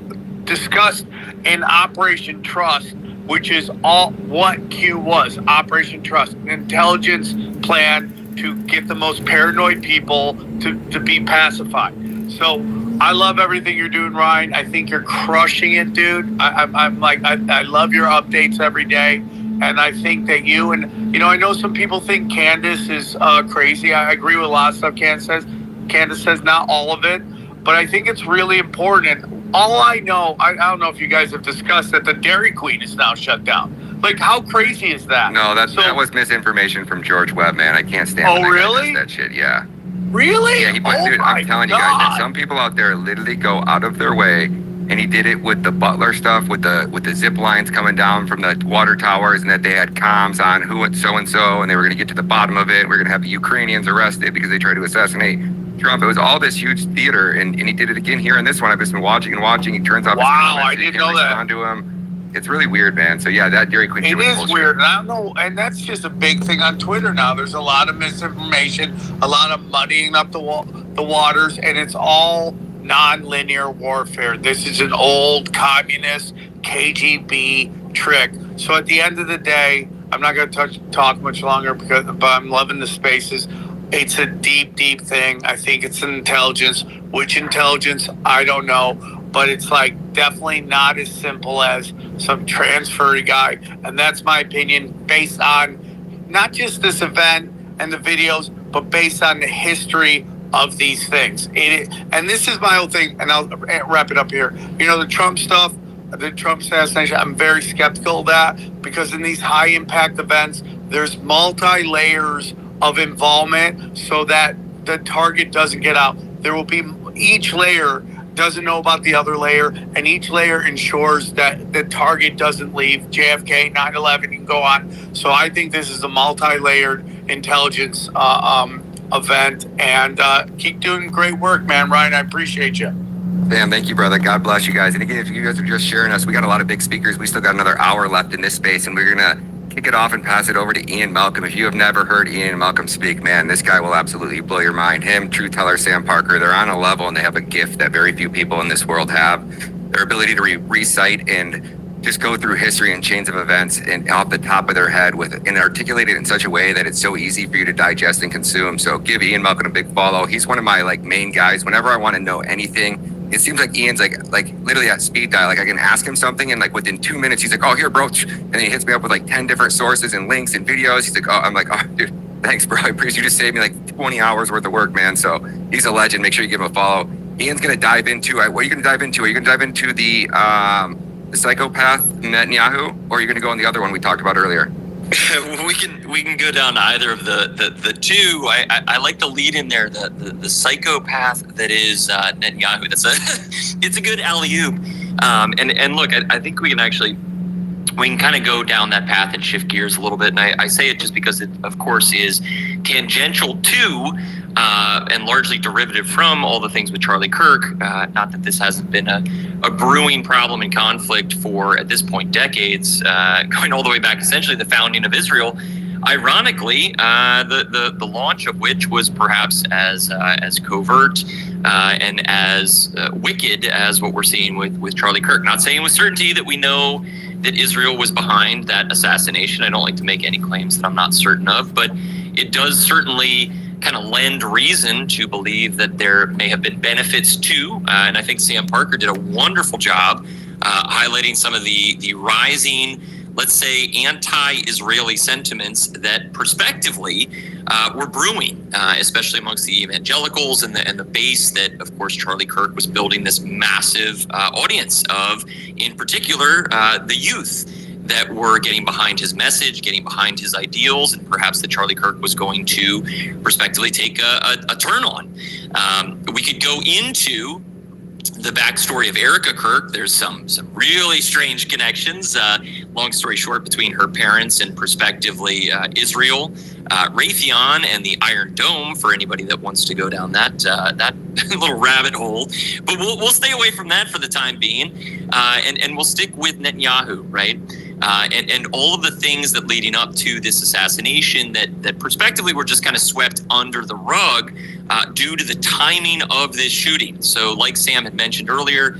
discussed in Operation Trust, which is all what Q was. Operation Trust, an intelligence plan to get the most paranoid people to be pacified. So I love everything you're doing, Ryan. I think you're crushing it, dude. I love your updates every day. And I think that you and, I know some people think Candace is crazy. I agree with a lot of stuff Candace says, not all of it. But I think it's really important. All I know, I don't know if you guys have discussed that the Dairy Queen is now shut down. Like, how crazy is that? No, that was misinformation from George Webb, man. I can't stand really? That shit, yeah. Really? Yeah, I'm telling you guys that some people out there literally go out of their way, and he did it with the Butler stuff, with the zip lines coming down from the water towers, and that they had comms on who and so, and they were going to get to the bottom of it. We're going to have the Ukrainians arrested because they tried to assassinate Trump. It was all this huge theater, and he did it again here in this one. I've just been watching. He turns off his comments. I didn't know that. To him. It's really weird, man. So yeah, that Dairy Queen. It is weird. And I don't know, and that's just a big thing on Twitter now. There's a lot of misinformation, a lot of muddying up the waters, and it's all non-linear warfare. This is an old communist KGB trick. So at the end of the day, I'm not going to talk much longer but I'm loving the spaces. It's a deep, deep thing. I think it's an intelligence. Which intelligence? I don't know. But it's like definitely not as simple as some transferry guy. And that's my opinion based on not just this event and the videos, but based on the history of these things. And this is my whole thing, and I'll wrap it up here. You know, the Trump stuff, the Trump assassination, I'm very skeptical of that because in these high impact events, there's multi-layers of involvement so that the target doesn't get out. There will be, each layer doesn't know about the other layer, and each layer ensures that the target doesn't leave. JFK, 9/11, you can go on. So I think this is a multi-layered intelligence event, and keep doing great work, man. Ryan, I appreciate you. Sam, thank you, brother. God bless you guys. And again, if you guys are just sharing us, we got a lot of big speakers. We still got another hour left in this space, and we're going to kick it off and pass it over to Ian Malcolm. If you have never heard Ian Malcolm speak, man, this guy will absolutely blow your mind. Him, Truth Teller, Sam Parker, they're on a level, and they have a gift that very few people in this world have. Their ability to recite and just go through history and chains of events and off the top of their head and articulate it in such a way that it's so easy for you to digest and consume. So give Ian Malcolm a big follow. He's one of my main guys. Whenever I want to know anything, it seems like Ian's like literally at speed dial. Like I can ask him something and within 2 minutes, he's like, oh, here, bro. And then he hits me up with 10 different sources and links and videos. He's like, oh, I'm like, oh, dude, thanks, bro. I appreciate you. Just saved me 20 hours worth of work, man. So he's a legend. Make sure you give him a follow. Ian's going to dive into, what are you going to dive into? Are you going to dive into the psychopath Netanyahu, or are you going to go on the other one we talked about earlier? we can go down either of the two. I like the lead in there, the psychopath that is Netanyahu. It's a good alley-oop. And look, I think we can kind of go down that path and shift gears a little bit. And I say it just because it, of course, is tangential to and largely derivative from all the things with Charlie Kirk. Not that this hasn't been a brewing problem and conflict for, at this point, decades, going all the way back, essentially, the founding of Israel. Ironically, the launch of which was perhaps as covert and as wicked as what we're seeing with Charlie Kirk. Not saying with certainty that we know that Israel was behind that assassination. I don't like to make any claims that I'm not certain of, but it does certainly kind of lend reason to believe that there may have been benefits to, and I think Sam Parker did a wonderful job highlighting some of the rising, let's say, anti-Israeli sentiments that prospectively were brewing, especially amongst the evangelicals and the base that, of course, Charlie Kirk was building this massive audience of, in particular, the youth that were getting behind his message, getting behind his ideals, and perhaps that Charlie Kirk was going to prospectively take a turn on. We could go into the backstory of Erica Kirk. There's some really strange connections, long story short, between her parents and prospectively Israel, Rathon, and the Iron Dome, for anybody that wants to go down that little rabbit hole. But we'll stay away from that for the time being, and we'll stick with Netanyahu, right? And all of the things that leading up to this assassination that prospectively were just kind of swept under the rug due to the timing of this shooting. So like Sam had mentioned earlier,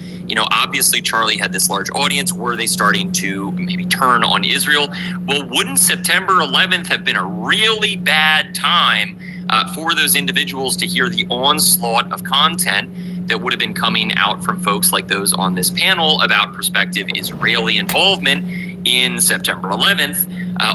obviously Charlie had this large audience. Were they starting to maybe turn on Israel? Well, wouldn't September 11th have been a really bad time for those individuals to hear the onslaught of content that would have been coming out from folks like those on this panel about prospective Israeli involvement in September 11th,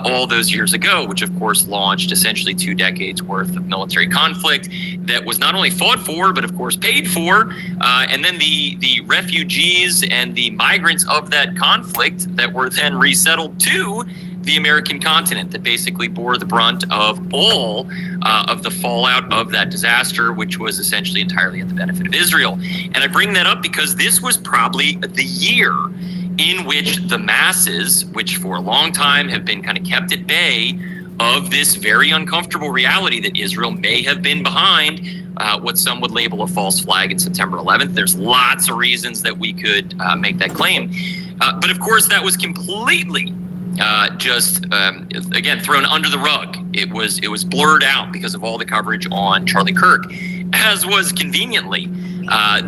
all those years ago, which of course launched essentially 2 decades worth of military conflict that was not only fought for, but of course paid for. And then the refugees and the migrants of that conflict that were then resettled to the American continent, that basically bore the brunt of all of the fallout of that disaster, which was essentially entirely at the benefit of Israel. And I bring that up because this was probably the year in which the masses, which for a long time have been kind of kept at bay of this very uncomfortable reality that Israel may have been behind what some would label a false flag in September 11th. There's lots of reasons that we could make that claim. But of course, that was completely again, thrown under the rug. It was blurred out because of all the coverage on Charlie Kirk, as was conveniently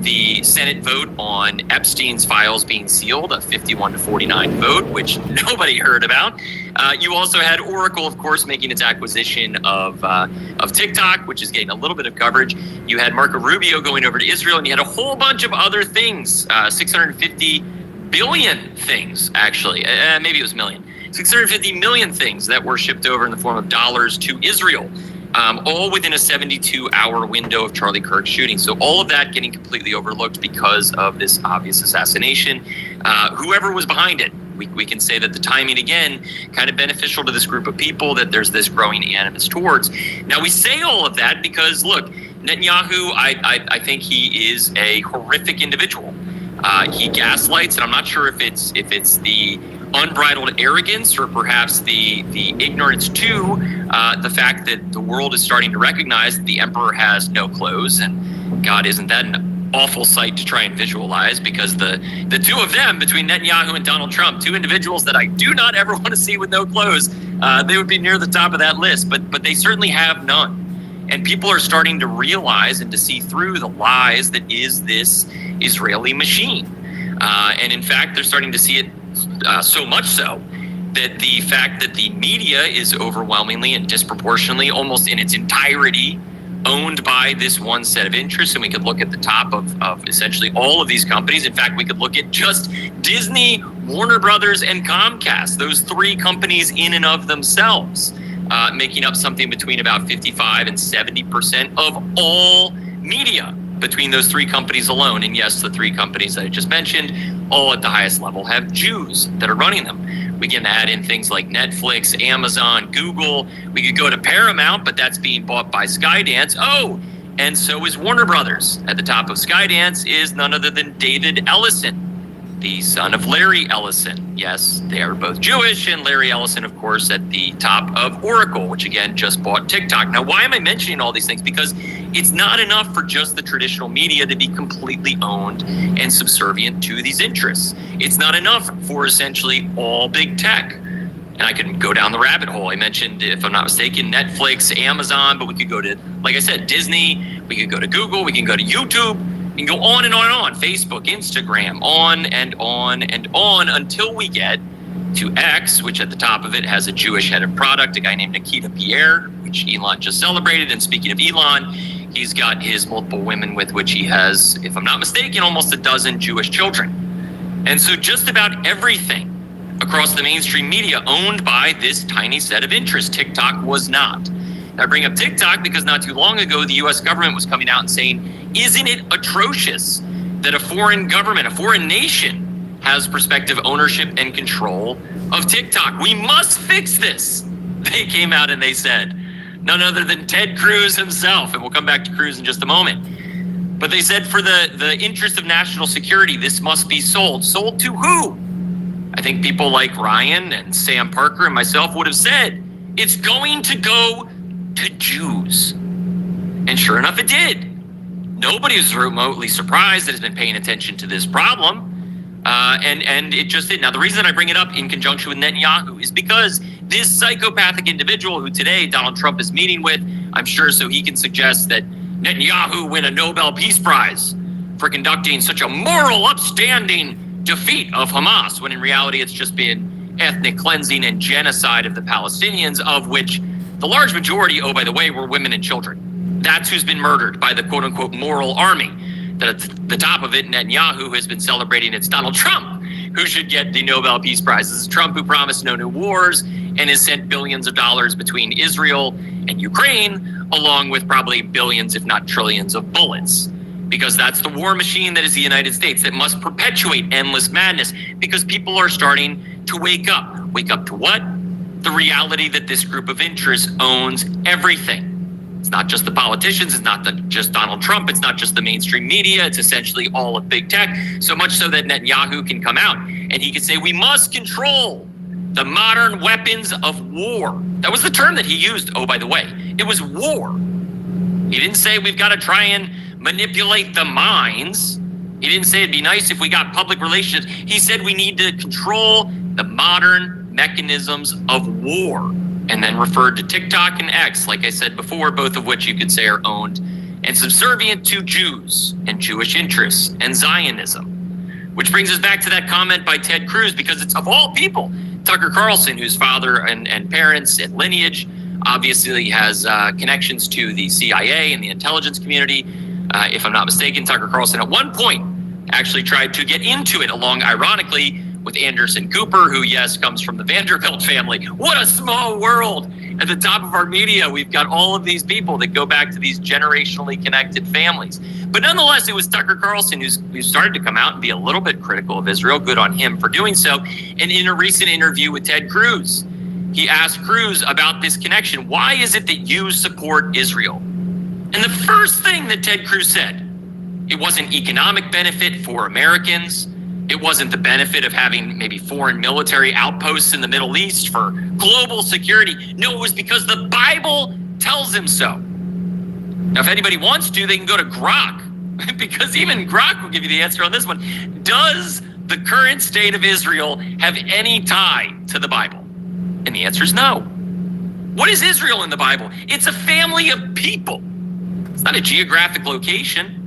The Senate vote on Epstein's files being sealed, a 51-49 vote, which nobody heard about. You also had Oracle, of course, making its acquisition of TikTok, which is getting a little bit of coverage. You had Marco Rubio going over to Israel, and you had a whole bunch of other things, 650 billion things, actually. Maybe it was million. 650 million things that were shipped over in the form of dollars to Israel. All within a 72-hour window of Charlie Kirk's shooting. So all of that getting completely overlooked because of this obvious assassination. Whoever was behind it, we can say that the timing, again, kind of beneficial to this group of people, that there's this growing animus towards. Now, we say all of that because, look, Netanyahu, I think he is a horrific individual. He gaslights, and I'm not sure if it's the unbridled arrogance or perhaps the ignorance to the fact that the world is starting to recognize that the emperor has no clothes, and God, isn't that an awful sight to try and visualize, because the two of them, between Netanyahu and Donald Trump, two individuals that I do not ever want to see with no clothes, they would be near the top of that list, but they certainly have none. And people are starting to realize and to see through the lies that is this Israeli machine. And in fact, they're starting to see it so much so that the fact that the media is overwhelmingly and disproportionately, almost in its entirety, owned by this one set of interests. And we could look at the top of essentially all of these companies. In fact, we could look at just Disney, Warner Brothers, and Comcast, those three companies in and of themselves, making up something between about 55 and 70% of all media between those three companies alone. And yes, the three companies that I just mentioned, all at the highest level, have Jews that are running them. We can add in things like Netflix, Amazon, Google. We could go to Paramount, but that's being bought by Skydance. Oh, and so is Warner Brothers. At the top of Skydance is none other than David Ellison, the son of Larry Ellison. Yes, they are both Jewish, and Larry Ellison, of course, at the top of Oracle, which again just bought TikTok. Now, why am I mentioning all these things? Because it's not enough for just the traditional media to be completely owned and subservient to these interests. It's not enough for essentially all big tech. And I can go down the rabbit hole. I mentioned, if I'm not mistaken, Netflix, Amazon, but we could go to, like I said, Disney, we could go to Google, we can go to YouTube, we can go on and on and on, Facebook, Instagram, on and on and on, until we get to X, which at the top of it has a Jewish head of product, a guy named Nikita Pierre, which Elon just celebrated. And speaking of Elon, he's got his multiple women with which he has, if I'm not mistaken, almost a dozen Jewish children. And so just about everything across the mainstream media owned by this tiny set of interests. TikTok was not. Now, I bring up TikTok because not too long ago, the US government was coming out and saying, isn't it atrocious that a foreign government, a foreign nation, has prospective ownership and control of TikTok? We must fix this. They came out and they said, none other than Ted Cruz himself, and we'll come back to Cruz in just a moment. But they said, for the interest of national security, this must be sold. Sold to who? I think people like Ryan and Sam Parker and myself would have said, it's going to go to Jews. And sure enough, it did. Nobody was remotely surprised that has been paying attention to this problem. And it just did. Now, the reason I bring it up in conjunction with Netanyahu is because this psychopathic individual who today Donald Trump is meeting with, I'm sure so he can suggest that Netanyahu win a Nobel Peace Prize for conducting such a moral, upstanding defeat of Hamas, when in reality it's just been ethnic cleansing and genocide of the Palestinians, of which the large majority, oh, by the way, were women and children. That's who's been murdered by the quote-unquote moral army. That at the top of it, Netanyahu has been celebrating it's Donald Trump who should get the Nobel Peace Prize. This is Trump who promised no new wars and has sent billions of dollars between Israel and Ukraine, along with probably billions, if not trillions, of bullets. Because that's the war machine that is the United States that must perpetuate endless madness, because people are starting to wake up. Wake up to what? The reality that this group of interests owns everything. It's not just the politicians, it's not just Donald Trump, it's not just the mainstream media, it's essentially all of big tech, so much so that Netanyahu can come out and he can say, we must control the modern weapons of war. That was the term that he used, oh, by the way. It was war. He didn't say we've got to try and manipulate the minds. He didn't say it'd be nice if we got public relations. He said we need to control the modern mechanisms of war, and then referred to TikTok and X, like I said before, both of which you could say are owned and subservient to Jews and Jewish interests and Zionism. Which brings us back to that comment by Ted Cruz, because it's, of all people, Tucker Carlson, whose father and parents and lineage obviously has connections to the CIA and the intelligence community. If I'm not mistaken, Tucker Carlson at one point actually tried to get into it, along, ironically, with Anderson Cooper, who, yes, comes from the Vanderbilt family. What a small world! At the top of our media, we've got all of these people that go back to these generationally connected families. But nonetheless, it was Tucker Carlson who started to come out and be a little bit critical of Israel. Good on him for doing so. And in a recent interview with Ted Cruz, he asked Cruz about this connection. Why is it that you support Israel? And the first thing that Ted Cruz said, it wasn't economic benefit for Americans. It wasn't the benefit of having maybe foreign military outposts in the Middle East for global security. No, it was because the Bible tells him so. Now, if anybody wants to, they can go to Grok, because even Grok will give you the answer on this one. Does the current state of Israel have any tie to the Bible? And the answer is no. What is Israel in the Bible? It's a family of people. It's not a geographic location.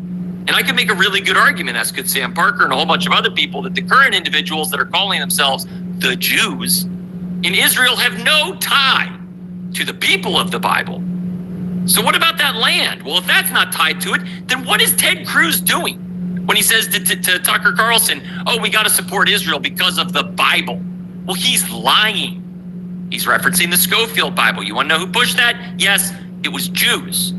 And I can make a really good argument, as could Sam Parker and a whole bunch of other people, that the current individuals that are calling themselves the Jews in Israel have no tie to the people of the Bible. So what about that land? Well, if that's not tied to it, then what is Ted Cruz doing when he says to Tucker Carlson, oh, we got to support Israel because of the Bible? Well, he's lying. He's referencing the Schofield Bible. You want to know who pushed that? Yes, it was Jews.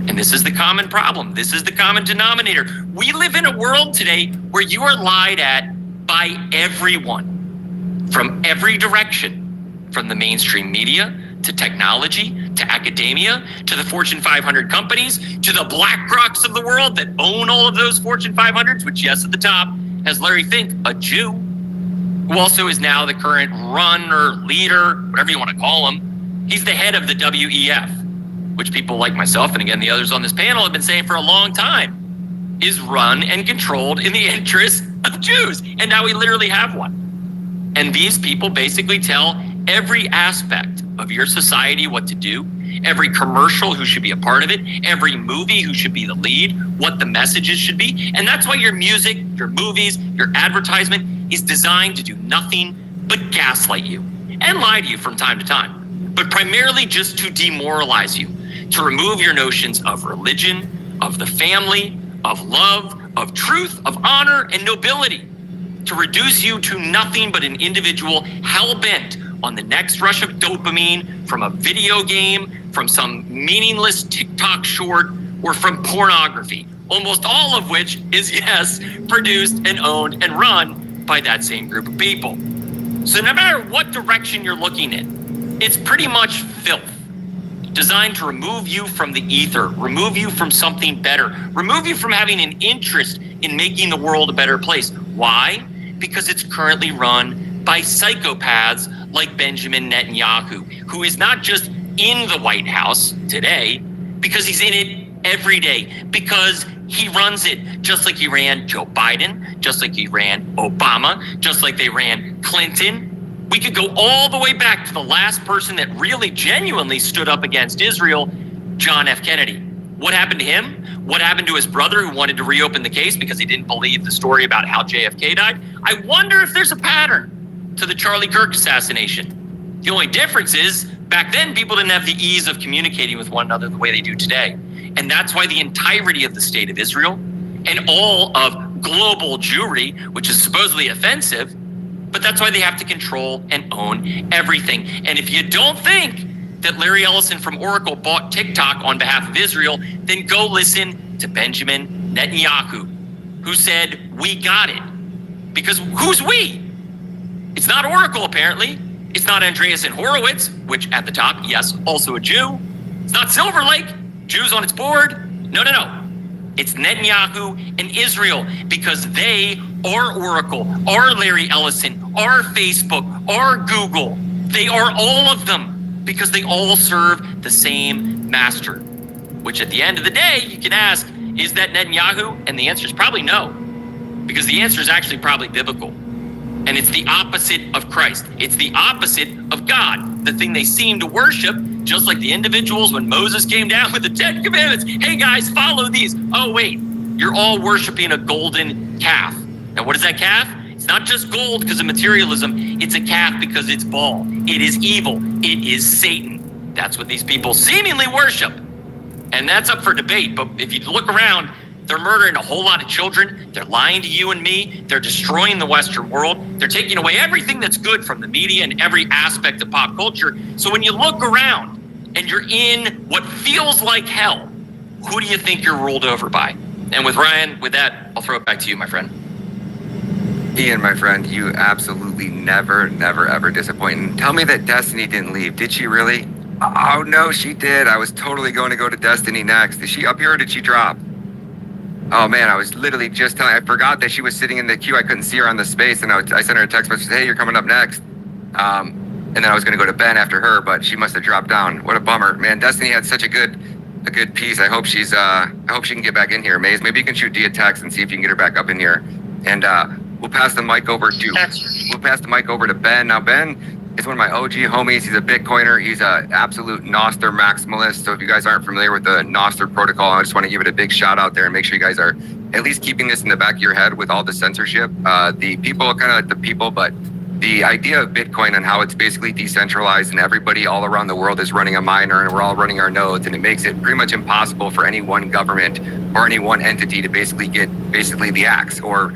And this is the common problem. This is the common denominator. We live in a world today where you are lied at by everyone from every direction, from the mainstream media to technology to academia to the Fortune 500 companies to the BlackRocks of the world that own all of those Fortune 500s, which, yes, at the top has Larry Fink, a Jew, who also is now the current leader, whatever you want to call him. He's the head of the WEF, which people like myself and again the others on this panel have been saying for a long time, is run and controlled in the interests of Jews. And now we literally have one. And these people basically tell every aspect of your society what to do, every commercial who should be a part of it, every movie who should be the lead, what the messages should be. And that's why your music, your movies, your advertisement is designed to do nothing but gaslight you and lie to you from time to time, but primarily just to demoralize you, to remove your notions of religion, of the family, of love, of truth, of honor, and nobility, to reduce you to nothing but an individual hell-bent on the next rush of dopamine from a video game, from some meaningless TikTok short, or from pornography, almost all of which is, yes, produced and owned and run by that same group of people. So no matter what direction you're looking in, it's pretty much filth, designed to remove you from the ether, remove you from something better, remove you from having an interest in making the world a better place. Why? Because it's currently run by psychopaths like Benjamin Netanyahu, who is not just in the White House today, because he's in it every day, because he runs it just like he ran Joe Biden, just like he ran Obama, just like they ran Clinton. We could go all the way back to the last person that really genuinely stood up against Israel, John F. Kennedy. What happened to him? What happened to his brother who wanted to reopen the case because he didn't believe the story about how JFK died? I wonder if there's a pattern to the Charlie Kirk assassination. The only difference is back then people didn't have the ease of communicating with one another the way they do today. And that's why the entirety of the state of Israel and all of global Jewry, which is supposedly offensive, but that's why they have to control and own everything. And if you don't think that Larry Ellison from Oracle bought TikTok on behalf of Israel, then go listen to Benjamin Netanyahu, who said, we got it. Because who's we? It's not Oracle, apparently. It's not Andreessen Horowitz, which at the top, yes, also a Jew. It's not Silver Lake, Jews on its board. No. It's Netanyahu and Israel, because they are Oracle, are Larry Ellison, are Facebook, are Google. They are all of them, because they all serve the same master. Which at the end of the day, you can ask, is that Netanyahu? And the answer is probably no, because the answer is actually probably biblical. And it's the opposite of Christ. It's the opposite of God. The thing they seem to worship just like the individuals when Moses came down with the 10 commandments. Hey guys, follow these. Oh wait, you're all worshiping a golden calf. Now what is that calf? It's not just gold because of materialism. It's a calf because it's Baal. It is evil. It is Satan. That's what these people seemingly worship. And that's up for debate. But if you look around, they're murdering a whole lot of children. They're lying to you and me. They're destroying the Western world. They're taking away everything that's good from the media and every aspect of pop culture. So when you look around and you're in what feels like hell, who do you think you're ruled over by? And with Ryan, with that, I'll throw it back to you, my friend. Ian, my friend, you absolutely never, ever disappoint. And tell me that Destiny didn't leave. Did she really? Oh, no, she did. I was totally going to go to Destiny next. Is she up here or did she drop? Oh, man, I was literally just telling. I forgot that she was sitting in the queue. I couldn't see her on the space, and I sent her a text message, hey, you're coming up next. And then I was going to go to Ben after her, but she must have dropped down. What a bummer. Man, Destiny had such a good piece. I hope she can get back in here. Maze, maybe you can shoot Dia text and see if you can get her back up in here. And we'll pass the mic over to Ben. Now, Ben is one of my OG homies. He's a Bitcoiner. He's an absolute Nostr maximalist. So if you guys aren't familiar with the Nostr protocol, I just want to give it a big shout out there and make sure you guys are at least keeping this in the back of your head with all the censorship. The people, kind of like the people, but the idea of Bitcoin and how it's basically decentralized and everybody all around the world is running a miner and we're all running our nodes, and it makes it pretty much impossible for any one government or any one entity to basically get the axe, or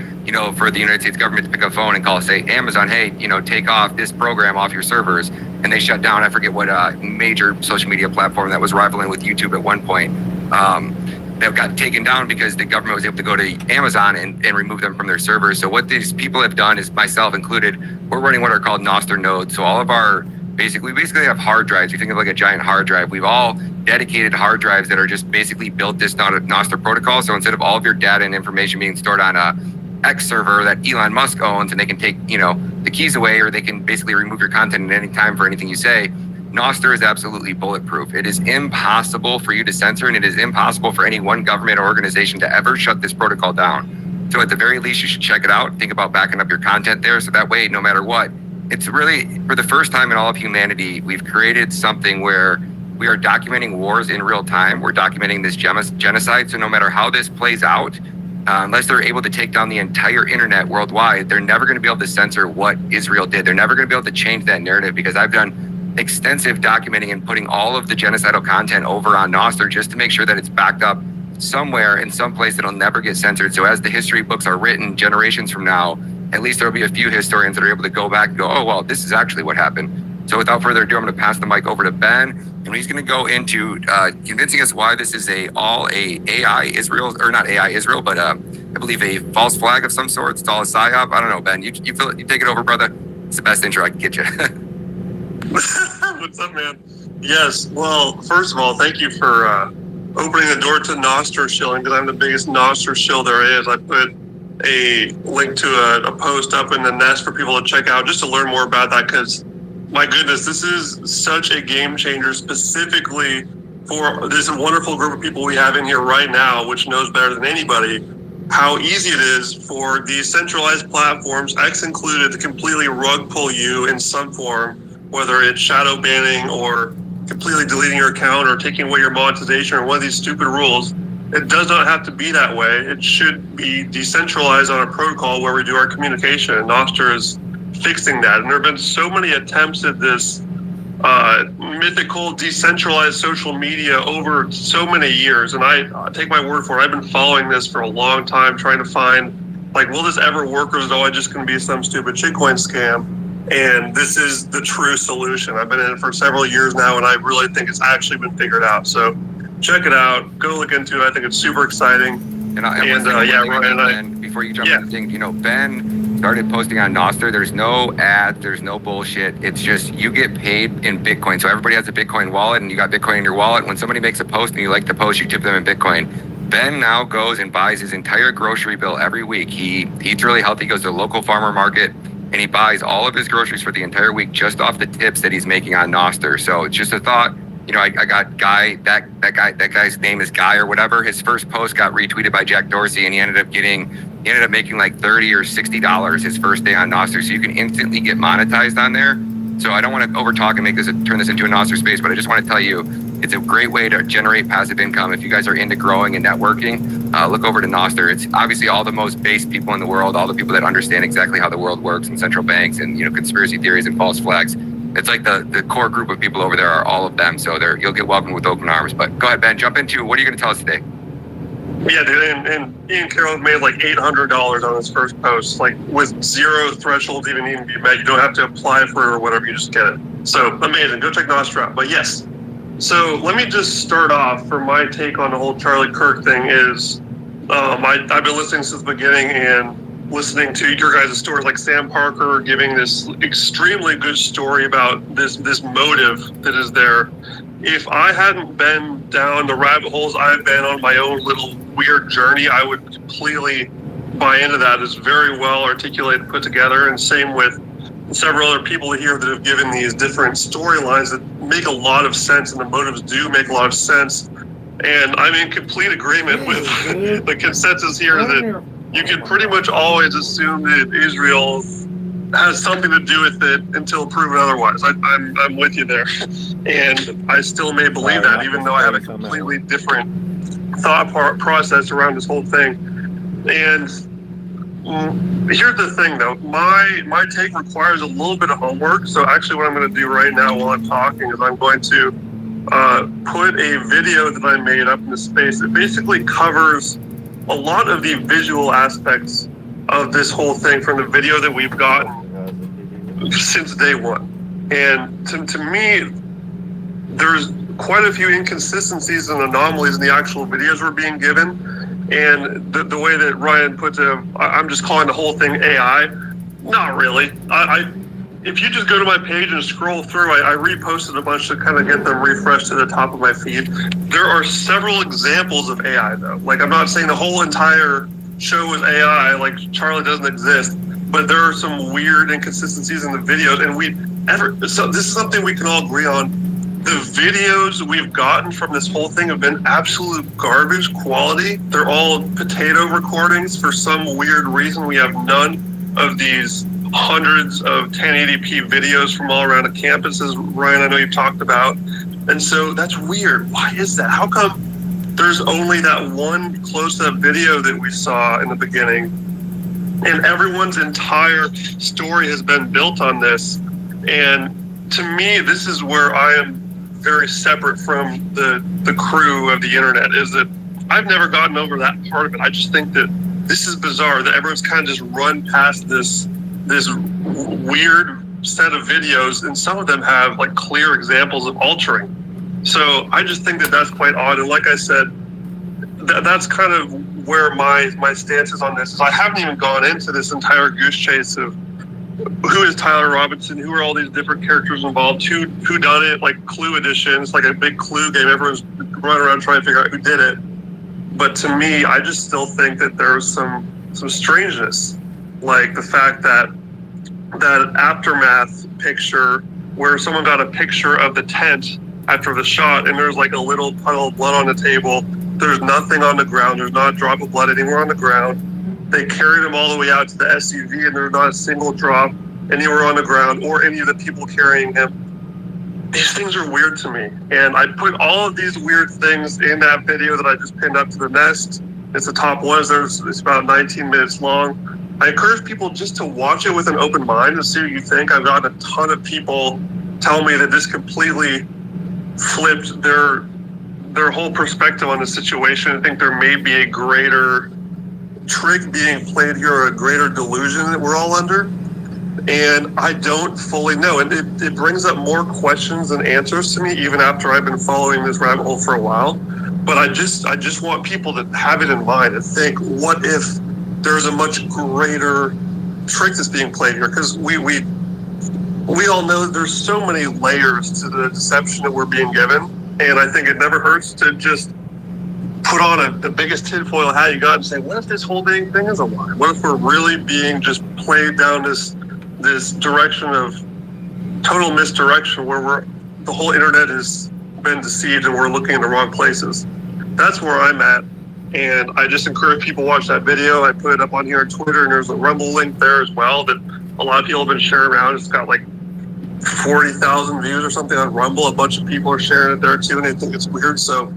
for the United States government to pick up a phone and call, say, Amazon, hey, take off this program off your servers, and they shut down. I forget what major social media platform that was rivaling with YouTube at one point. That got taken down because the government was able to go to Amazon and remove them from their servers. So what these people have done, is myself included, we're running what are called Nostr nodes. So all of our, we basically have hard drives. You think of like a giant hard drive. We've all dedicated hard drives that are just basically built this Nostr protocol. So instead of all of your data and information being stored on a X server that Elon Musk owns, and they can take, the keys away, or they can basically remove your content at any time for anything you say, Nostr is absolutely bulletproof. It is impossible for you to censor, and it is impossible for any one government or organization to ever shut this protocol down. So at the very least, you should check it out. Think about backing up your content there, so that way, no matter what, it's really, for the first time in all of humanity, we've created something where we are documenting wars in real time. We're documenting this genocide. So no matter how this plays out, unless they're able to take down the entire internet worldwide, they're never going to be able to censor what Israel did. They're never going to be able to change that narrative, because I've done extensive documenting and putting all of the genocidal content over on Nostr just to make sure that it's backed up somewhere in some place that'll never get censored. So as the history books are written generations from now, at least there'll be a few historians that are able to go back and go, oh, well, this is actually what happened. So without further ado, I'm going to pass the mic over to Ben, and he's going to go into convincing us why this is all a AI Israel, or not AI Israel, but I believe a false flag of some sort. It's all a psyop. I don't know, Ben. You feel it? You take it over, brother. It's the best intro I can get you. What's up, man? Yes. Well, first of all, thank you for opening the door to Nostr shilling, because I'm the biggest Nostr shill there is. I put a link to a post up in the nest for people to check out just to learn more about that, because my goodness, this is such a game changer, specifically for this wonderful group of people we have in here right now, which knows better than anybody how easy it is for these centralized platforms, X included, to completely rug pull you in some form, whether it's shadow banning or completely deleting your account or taking away your monetization or one of these stupid rules. It does not have to be that way. It should be decentralized on a protocol where we do our communication, and Nostr is fixing that. And there have been so many attempts at this mythical decentralized social media over so many years, and I take my word for it, I've been following this for a long time, trying to find, like, will this ever work, or is it all just going to be some stupid shitcoin scam? And this is the true solution. I've been in it for several years now, and I really think it's actually been figured out. So check it out. Go look into it. I think it's super exciting. And before you jump into things, Ben started posting on Nostr. There's no ads. There's no bullshit. It's just you get paid in Bitcoin. So everybody has a Bitcoin wallet, and you got Bitcoin in your wallet. When somebody makes a post and you like the post, you tip them in Bitcoin. Ben now goes and buys his entire grocery bill every week. He eats really healthy, goes to a local farmer market, and he buys all of his groceries for the entire week just off the tips that he's making on Nostr. So it's just a thought. I got Guy, that guy's name is Guy or whatever. His first post got retweeted by Jack Dorsey, and he ended up making like $30 or $60 his first day on Nostr. So you can instantly get monetized on there. So I don't want to overtalk and turn this into a Nostr space, but I just want to tell you, it's a great way to generate passive income. If you guys are into growing and networking, look over to Nostr. It's obviously all the most base people in the world, all the people that understand exactly how the world works and central banks and, conspiracy theories and false flags. It's like the core group of people over there are all of them. So you'll get welcomed with open arms. But go ahead, Ben, jump into what are you going to tell us today? Yeah, dude, and Ian Carroll made like $800 on his first post, like with zero thresholds even needing to be met. You don't have to apply for it or whatever, you just get it. So amazing, go check Nostr out. But yes, so let me just start off for my take on the whole Charlie Kirk thing is, I've been listening since the beginning and listening to your guys' stories, like Sam Parker giving this extremely good story about this motive that is there. If I hadn't been down the rabbit holes I've been on my own little weird journey, I would completely buy into that. It's very well articulated, put together, and same with several other people here that have given these different storylines that make a lot of sense, and the motives do make a lot of sense. And I'm in complete agreement with the consensus here that you can pretty much always assume that Israel has something to do with it until proven otherwise. I'm with you there. And I still may believe that, even though I have a completely different thought process around this whole thing. And here's the thing, though. My take requires a little bit of homework. So actually what I'm going to do right now while I'm talking is I'm going to put a video that I made up in the space that basically covers a lot of the visual aspects of this whole thing from the video that we've gotten since day one. And to me, there's quite a few inconsistencies and anomalies in the actual videos we're being given. And the way that Ryan put it, I'm just calling the whole thing AI. Not really. If you just go to my page and scroll through, I reposted a bunch to kind of get them refreshed to the top of my feed. There are several examples of AI, though. Like, I'm not saying the whole entire show is AI, like Charlie doesn't exist, but there are some weird inconsistencies in the videos, and so this is something we can all agree on. The videos we've gotten from this whole thing have been absolute garbage quality. They're all potato recordings. For some weird reason, we have none of these hundreds of 1080p videos from all around the campuses, Ryan, I know you've talked about. And so that's weird. Why is that? How come there's only that one close-up video that we saw in the beginning, and everyone's entire story has been built on this? And to me, this is where I am very separate from the crew of the internet, is that I've never gotten over that part of it. I just think that this is bizarre that everyone's kind of just run past this weird set of videos, and some of them have like clear examples of altering. So I just think that that's quite odd. And like I said, that's kind of where my stance is on this. Is I haven't even gone into this entire goose chase of who is Tyler Robinson, who are all these different characters involved, who done it, like Clue Edition. It's like a big Clue game. Everyone's running around trying to figure out who did it. But to me, I just still think that there's some strangeness, like the fact that aftermath picture where someone got a picture of the tent after the shot, and there's like a little puddle of blood on the table. There's nothing on the ground. There's not a drop of blood anywhere on the ground. They carried him all the way out to the SUV, and there's not a single drop anywhere on the ground or any of the people carrying him. These things are weird to me. And I put all of these weird things in that video that I just pinned up to the nest. It's the top one. It's about 19 minutes long. I encourage people just to watch it with an open mind and see what you think. I've gotten a ton of people tell me that this completely flipped their whole perspective on the situation. I think there may be a greater trick being played here, or a greater delusion that we're all under. And I don't fully know. And it brings up more questions than answers to me, even after I've been following this rabbit hole for a while. But I just want people to have it in mind and think, what if there's a much greater trick that's being played here? Because we all know that there's so many layers to the deception that we're being given. And I think it never hurts to just put on the biggest tinfoil hat you got and say, what if this whole dang thing is a lie? What if we're really being just played down this direction of total misdirection, where the whole internet has been deceived and we're looking in the wrong places? That's where I'm at. And I just encourage people to watch that video. I put it up on here on Twitter, and there's a Rumble link there as well that a lot of people have been sharing around. It's got like 40,000 views or something on Rumble. A bunch of people are sharing it there too, and they think it's weird. So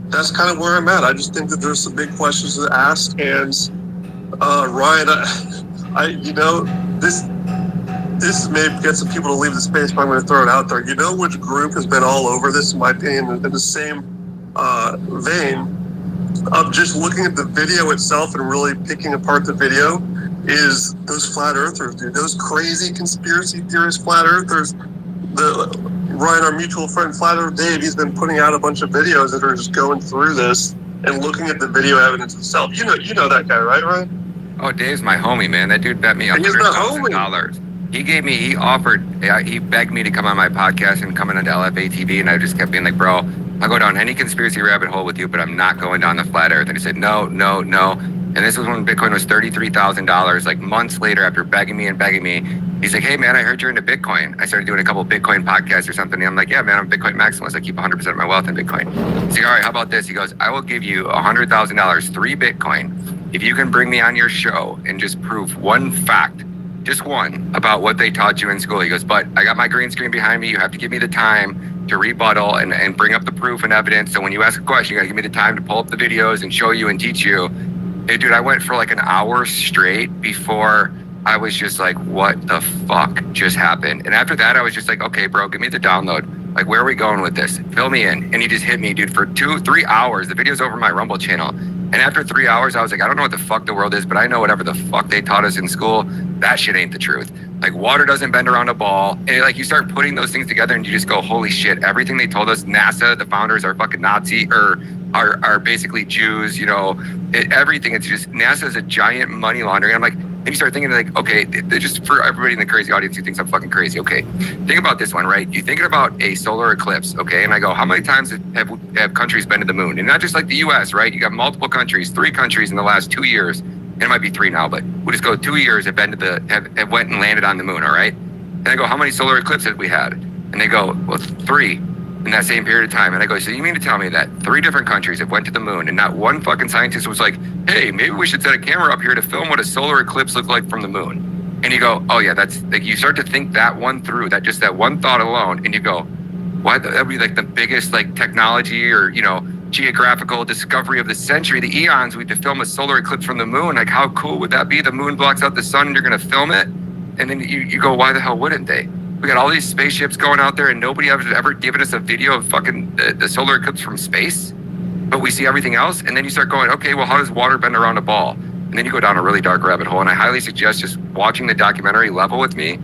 that's kind of where I'm at. I just think that there's some big questions to ask. And Ryan, this may get some people to leave the space, but I'm going to throw it out there. You know which group has been all over this, in my opinion, in the same vein of just looking at the video itself and really picking apart the video, is those flat earthers, dude. Those crazy conspiracy theorist flat earthers. Ryan, our mutual friend, Flat Earth Dave, he's been putting out a bunch of videos that are just going through this and looking at the video evidence itself. You know that guy, right, Ryan? Oh, Dave's my homie, man. That dude bet me $100,000. He begged me to come on my podcast and come into LFA TV, and I just kept being like, bro, I'll go down any conspiracy rabbit hole with you, but I'm not going down the flat earth. And he said, no. And this was when Bitcoin was $33,000. Like months later, after begging me, he's like, hey man, I heard you're into Bitcoin. I started doing a couple of Bitcoin podcasts or something. And I'm like, yeah, man, I'm a Bitcoin maximalist. I keep 100% of my wealth in Bitcoin. He's like, all right, how about this? He goes, I will give you $100,000, 3 Bitcoin, if you can bring me on your show and just prove one fact, just one, about what they taught you in school. He goes, but I got my green screen behind me. You have to give me the time to rebuttal and bring up the proof and evidence. So when you ask a question, you got to give me the time to pull up the videos and show you and teach you. Hey, dude, I went for like an hour straight before I was just like, what the fuck just happened? And after that, I was just like, okay, bro, give me the download. Like, where are we going with this? Fill me in. And he just hit me, dude, for 2-3 hours. The video's over my Rumble channel. And after 3 hours, I was like, I don't know what the fuck the world is, but I know whatever the fuck they taught us in school, that shit ain't the truth. Like, water doesn't bend around a ball. And like, you start putting those things together and you just go, holy shit, everything they told us, NASA, the founders are fucking Nazi, or are basically Jews, everything. It's just, NASA is a giant money laundering. I'm like, and you start thinking like, okay, just for everybody in the crazy audience who thinks I'm fucking crazy, okay, think about this one, right? You're thinking about a solar eclipse, okay? And I go, how many times have countries been to the moon? And not just like the US, right? You got multiple countries, 3 countries in the last 2 years, and it might be 3 now, but we'll just go 2 years have been to have went and landed on the moon, all right? And I go, how many solar eclipses have we had? And they go, well, 3 in that same period of time. And I go, so you mean to tell me that 3 different countries have went to the moon and not one fucking scientist was like, hey, maybe we should set a camera up here to film what a solar eclipse looks like from the moon? And you go, oh yeah, that's like, you start to think that one through, that just that one thought alone, and you go, why, that'd be like the biggest like technology or, geographical discovery of the century, the eons, we to film a solar eclipse from the moon. Like, how cool would that be? The moon blocks out the sun and you're gonna film it? And then you go, why the hell wouldn't they? We got all these spaceships going out there and nobody has ever given us a video of fucking the solar eclipse from space, but we see everything else. And then you start going, okay, well, how does water bend around a ball? And then you go down a really dark rabbit hole. And I highly suggest just watching the documentary Level with me.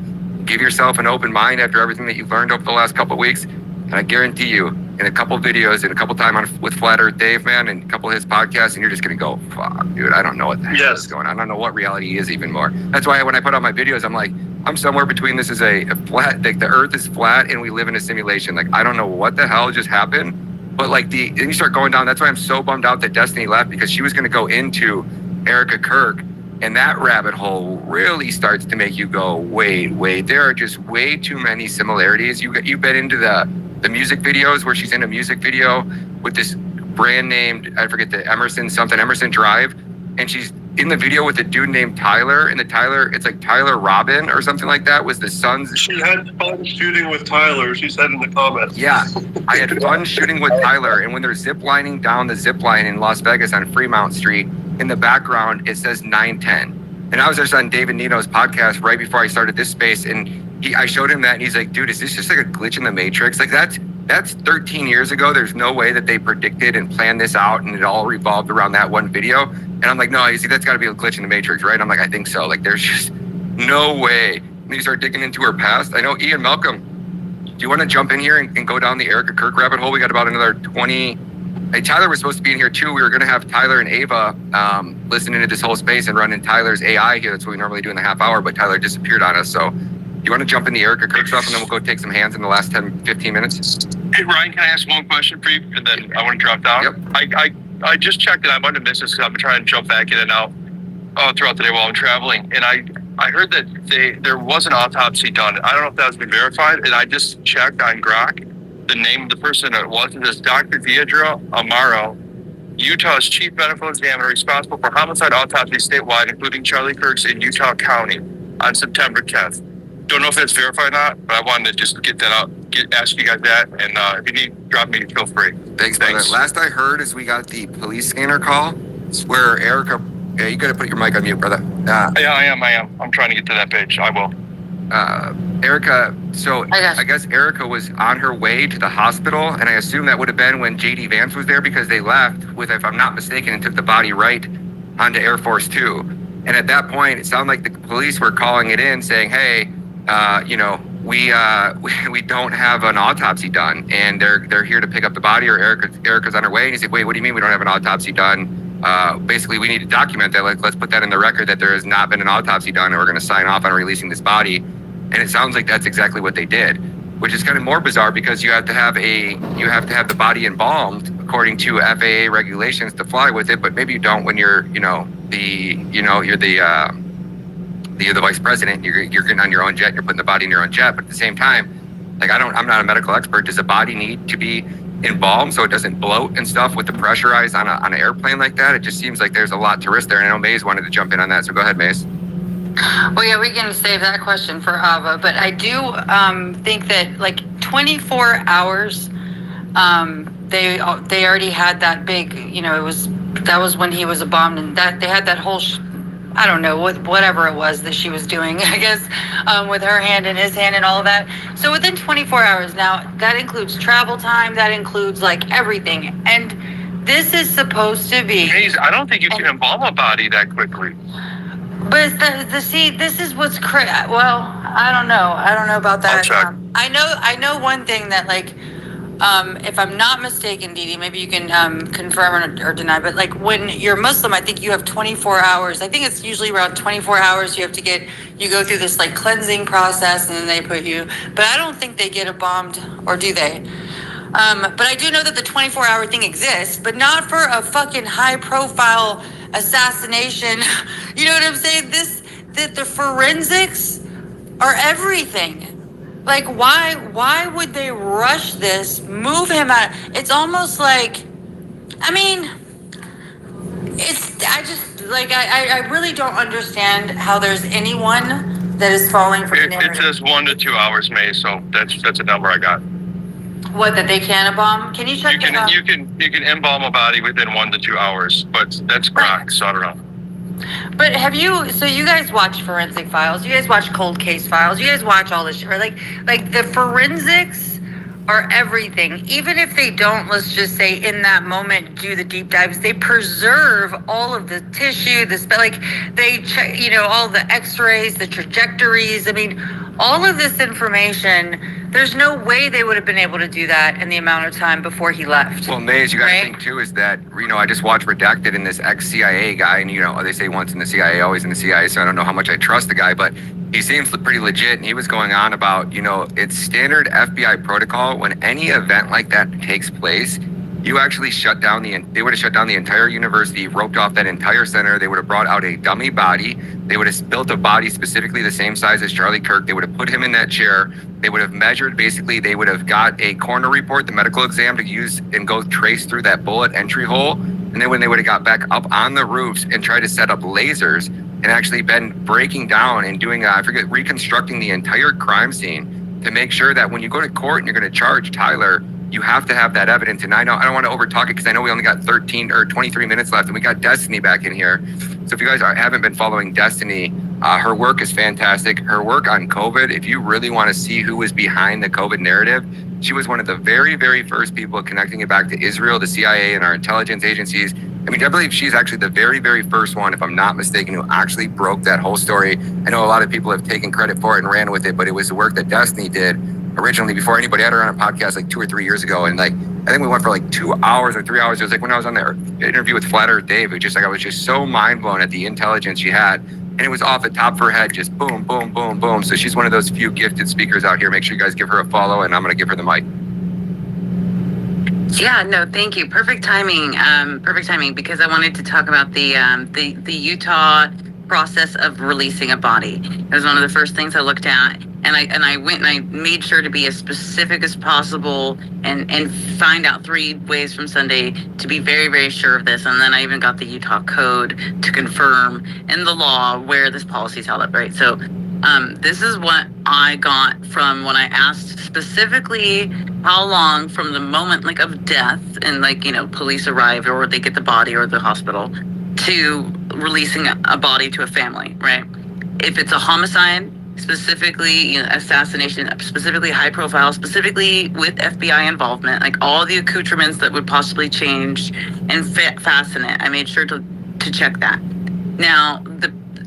Give yourself an open mind after everything that you've learned over the last couple of weeks. And I guarantee you, in a couple of videos and a couple times with Flat Earth Dave, man, and a couple of his podcasts, and you're just going to go, fuck, dude, I don't know what the hell is going on. I don't know what reality is even more. That's why when I put out my videos, I'm like, I'm somewhere between this is a flat, like the earth is flat and we live in a simulation. Like, I don't know what the hell just happened, but like then you start going down. That's why I'm so bummed out that Destiny left, because she was going to go into Erica Kirk, and that rabbit hole really starts to make you go, wait, there are just way too many similarities. You've been into the music videos where she's in a music video with this brand named, I forget the Emerson Drive, and she's in the video with a dude named Tyler, and it's like Tyler Robin or something like that, was the son's. She had fun shooting with Tyler, she said in the comments. Yeah, I had fun shooting with Tyler, and when they're zip lining down the zip line in Las Vegas on Fremont Street, in the background it says 910. And I was just on David Nino's podcast right before I started this space, and I showed him that, and he's like, dude, is this just like a glitch in the Matrix? Like, that's 13 years ago. There's no way that they predicted and planned this out and it all revolved around that one video. And I'm like, no, you see, that's got to be a glitch in the Matrix, right? I'm like, I think so. Like, there's just no way. And you start digging into her past. I know, Ian Malcolm, do you want to jump in here and go down the Erica Kirk rabbit hole? We got about another 20. Hey, Tyler was supposed to be in here too. We were going to have Tyler and Ava listening to this whole space and running Tyler's AI here. That's what we normally do in the half hour, but Tyler disappeared on us. So you want to jump in the Erica Kirk stuff, and then we'll go take some hands in the last 10, 15 minutes? Hey, Ryan, can I ask one question for you? And then I want to drop down. Yep. I just checked it. I might have missed this because I've been trying to jump back in and out throughout the day while I'm traveling. And I heard that there was an autopsy done. I don't know if that's been verified. And I just checked on Grok. The name of the person that it was, it is Dr. Deidre Amaro, Utah's chief medical examiner responsible for homicide autopsies statewide, including Charlie Kirk's in Utah County on September 10th. Don't know if that's verified or not, but I wanted to just get that out, ask you guys that, and if you need, drop me, feel free. Thanks, brother. Last I heard is we got the police scanner call where Erica. Yeah, you gotta put your mic on mute, brother. Yeah, I am. I'm trying to get to that page. I will. Erica, so I guess Erica was on her way to the hospital, and I assume that would have been when JD Vance was there because they left with, if I'm not mistaken, and took the body right onto Air Force 2. And at that point, it sounded like the police were calling it in saying, hey, you know, we don't have an autopsy done, and they're here to pick up the body, or Erica's on her way. And he said, wait, what do you mean we don't have an autopsy done? Basically, we need to document that. Like, let's put that in the record that there has not been an autopsy done, and we're going to sign off on releasing this body. And it sounds like that's exactly what they did, which is kind of more bizarre because you have to have the body embalmed according to FAA regulations to fly with it, but maybe you don't when you're the vice president. You're getting on your own jet. You're putting the body in your own jet. But at the same time, like I'm not a medical expert. Does a body need to be embalmed so it doesn't bloat and stuff with the pressurized on an airplane like that? It just seems like there's a lot to risk there. And I know Maze wanted to jump in on that, so go ahead, Maze. Well, yeah, we can save that question for Ava, but I do think that like 24 hours, they already had that big, you know, that was when he was a bomb, and that they had that whole, I don't know, whatever it was that she was doing, I guess, with her hand and his hand and all of that. So within 24 hours, now that includes travel time, that includes like everything, and this is supposed to be. Maze, I don't think you can embalm a body that quickly. But see, this is what's crazy. Well, I don't know about that. I know one thing that, like, if I'm not mistaken, Didi, maybe you can confirm or deny, but like when you're Muslim, I think you have 24 hours. I think it's usually around 24 hours you go through this like cleansing process, and then they put you, but I don't think they get embalmed, or do they? But I do know that the 24-hour thing exists, but not for a fucking high-profile assassination. You know what I'm saying? The forensics are everything. Like, why would they rush this, move him out? It's almost like, I mean, I really don't understand how there's anyone that is falling for the narrative. It says 1 to 2 hours, Maze, so that's a number I got. What, that they can embalm? Can you check that out? You can embalm a body within 1 to 2 hours, but that's crack, so I don't know. But so you guys watch forensic files, you guys watch cold case files, you guys watch all this shit, right? Like the forensics are everything. Even if they don't, let's just say in that moment, do the deep dives, they preserve all of the tissue, they check, you know, all the x-rays, the trajectories. I mean, all of this information, there's no way they would have been able to do that in the amount of time before he left. Well, Maze, you got to think too is that, you know, I just watched Redacted, and this ex-CIA guy, and you know, they say once in the CIA, always in the CIA, so I don't know how much I trust the guy, but he seems pretty legit, and he was going on about, you know, it's standard FBI protocol when any event like that takes place, you actually they would have shut down the entire university, roped off that entire center. They would have brought out a dummy body. They would have built a body specifically the same size as Charlie Kirk. They would have put him in that chair. They would have measured, basically, they would have got a coroner report, the medical exam, to use and go trace through that bullet entry hole. And then when they would have got back up on the roofs and tried to set up lasers and actually been breaking down and doing, reconstructing the entire crime scene to make sure that when you go to court and you're going to charge Tyler, you have to have that evidence. And I know I don't want to overtalk it because I know we only got 13 or 23 minutes left, and we got Destiny back in here. So if you guys haven't been following Destiny, her work is fantastic. Her work on COVID, if you really want to see who was behind the COVID narrative, she was one of the very, very first people connecting it back to Israel, the CIA, and our intelligence agencies. I mean, I believe she's actually the very, very first one, if I'm not mistaken, who actually broke that whole story. I know a lot of people have taken credit for it and ran with it, but it was the work that Destiny did originally before anybody had her on a podcast like 2 or 3 years ago. And like, I think we went for like 2 hours or 3 hours. It was like when I was on the interview with Flat Earth Dave, I was just so mind blown at the intelligence she had. And it was off the top of her head, just boom, boom, boom, boom. So she's one of those few gifted speakers out here. Make sure you guys give her a follow, and I'm going to give her the mic. Yeah, no, thank you. Perfect timing. Perfect timing, because I wanted to talk about the Utah process of releasing a body. It was one of the first things I looked at, and I went and I made sure to be as specific as possible and find out 3 ways from Sunday to be very, very sure of this. And then I even got the Utah code to confirm in the law where this policy is held up, right? So This is what I got from when I asked specifically how long from the moment like of death and like, you know, police arrive or they get the body or the hospital to releasing a body to a family, right? If it's a homicide, specifically, you know, assassination, specifically high profile, specifically with FBI involvement, like all the accoutrements that would possibly change and fasten it, I made sure to check that. Now,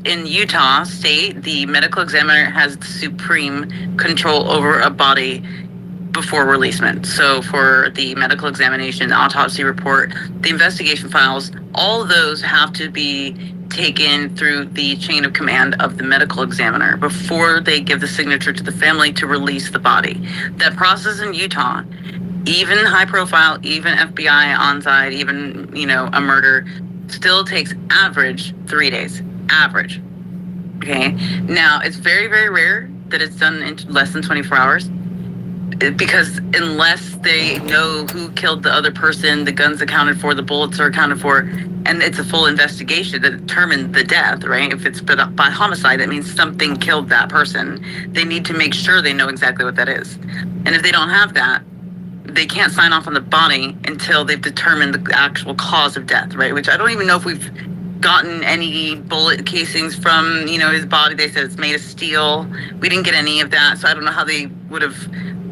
in Utah State, the medical examiner has supreme control over a body before releasement. So for the medical examination, the autopsy report, the investigation files, all of those have to be taken through the chain of command of the medical examiner before they give the signature to the family to release the body. That process in Utah, even high profile, even FBI on site, even, you know, a murder, still takes average 3 days. Average. Okay. Now, it's very, very rare that it's done in less than 24 hours because unless they know who killed the other person, the guns accounted for, the bullets are accounted for, and it's a full investigation to determine the death, right? If it's by homicide, that means something killed that person. They need to make sure they know exactly what that is. And if they don't have that, they can't sign off on the body until they've determined the actual cause of death, right? Which I don't even know if we've gotten any bullet casings from, you know, his body. They said it's made of steel. We didn't get any of that, so I don't know how they would have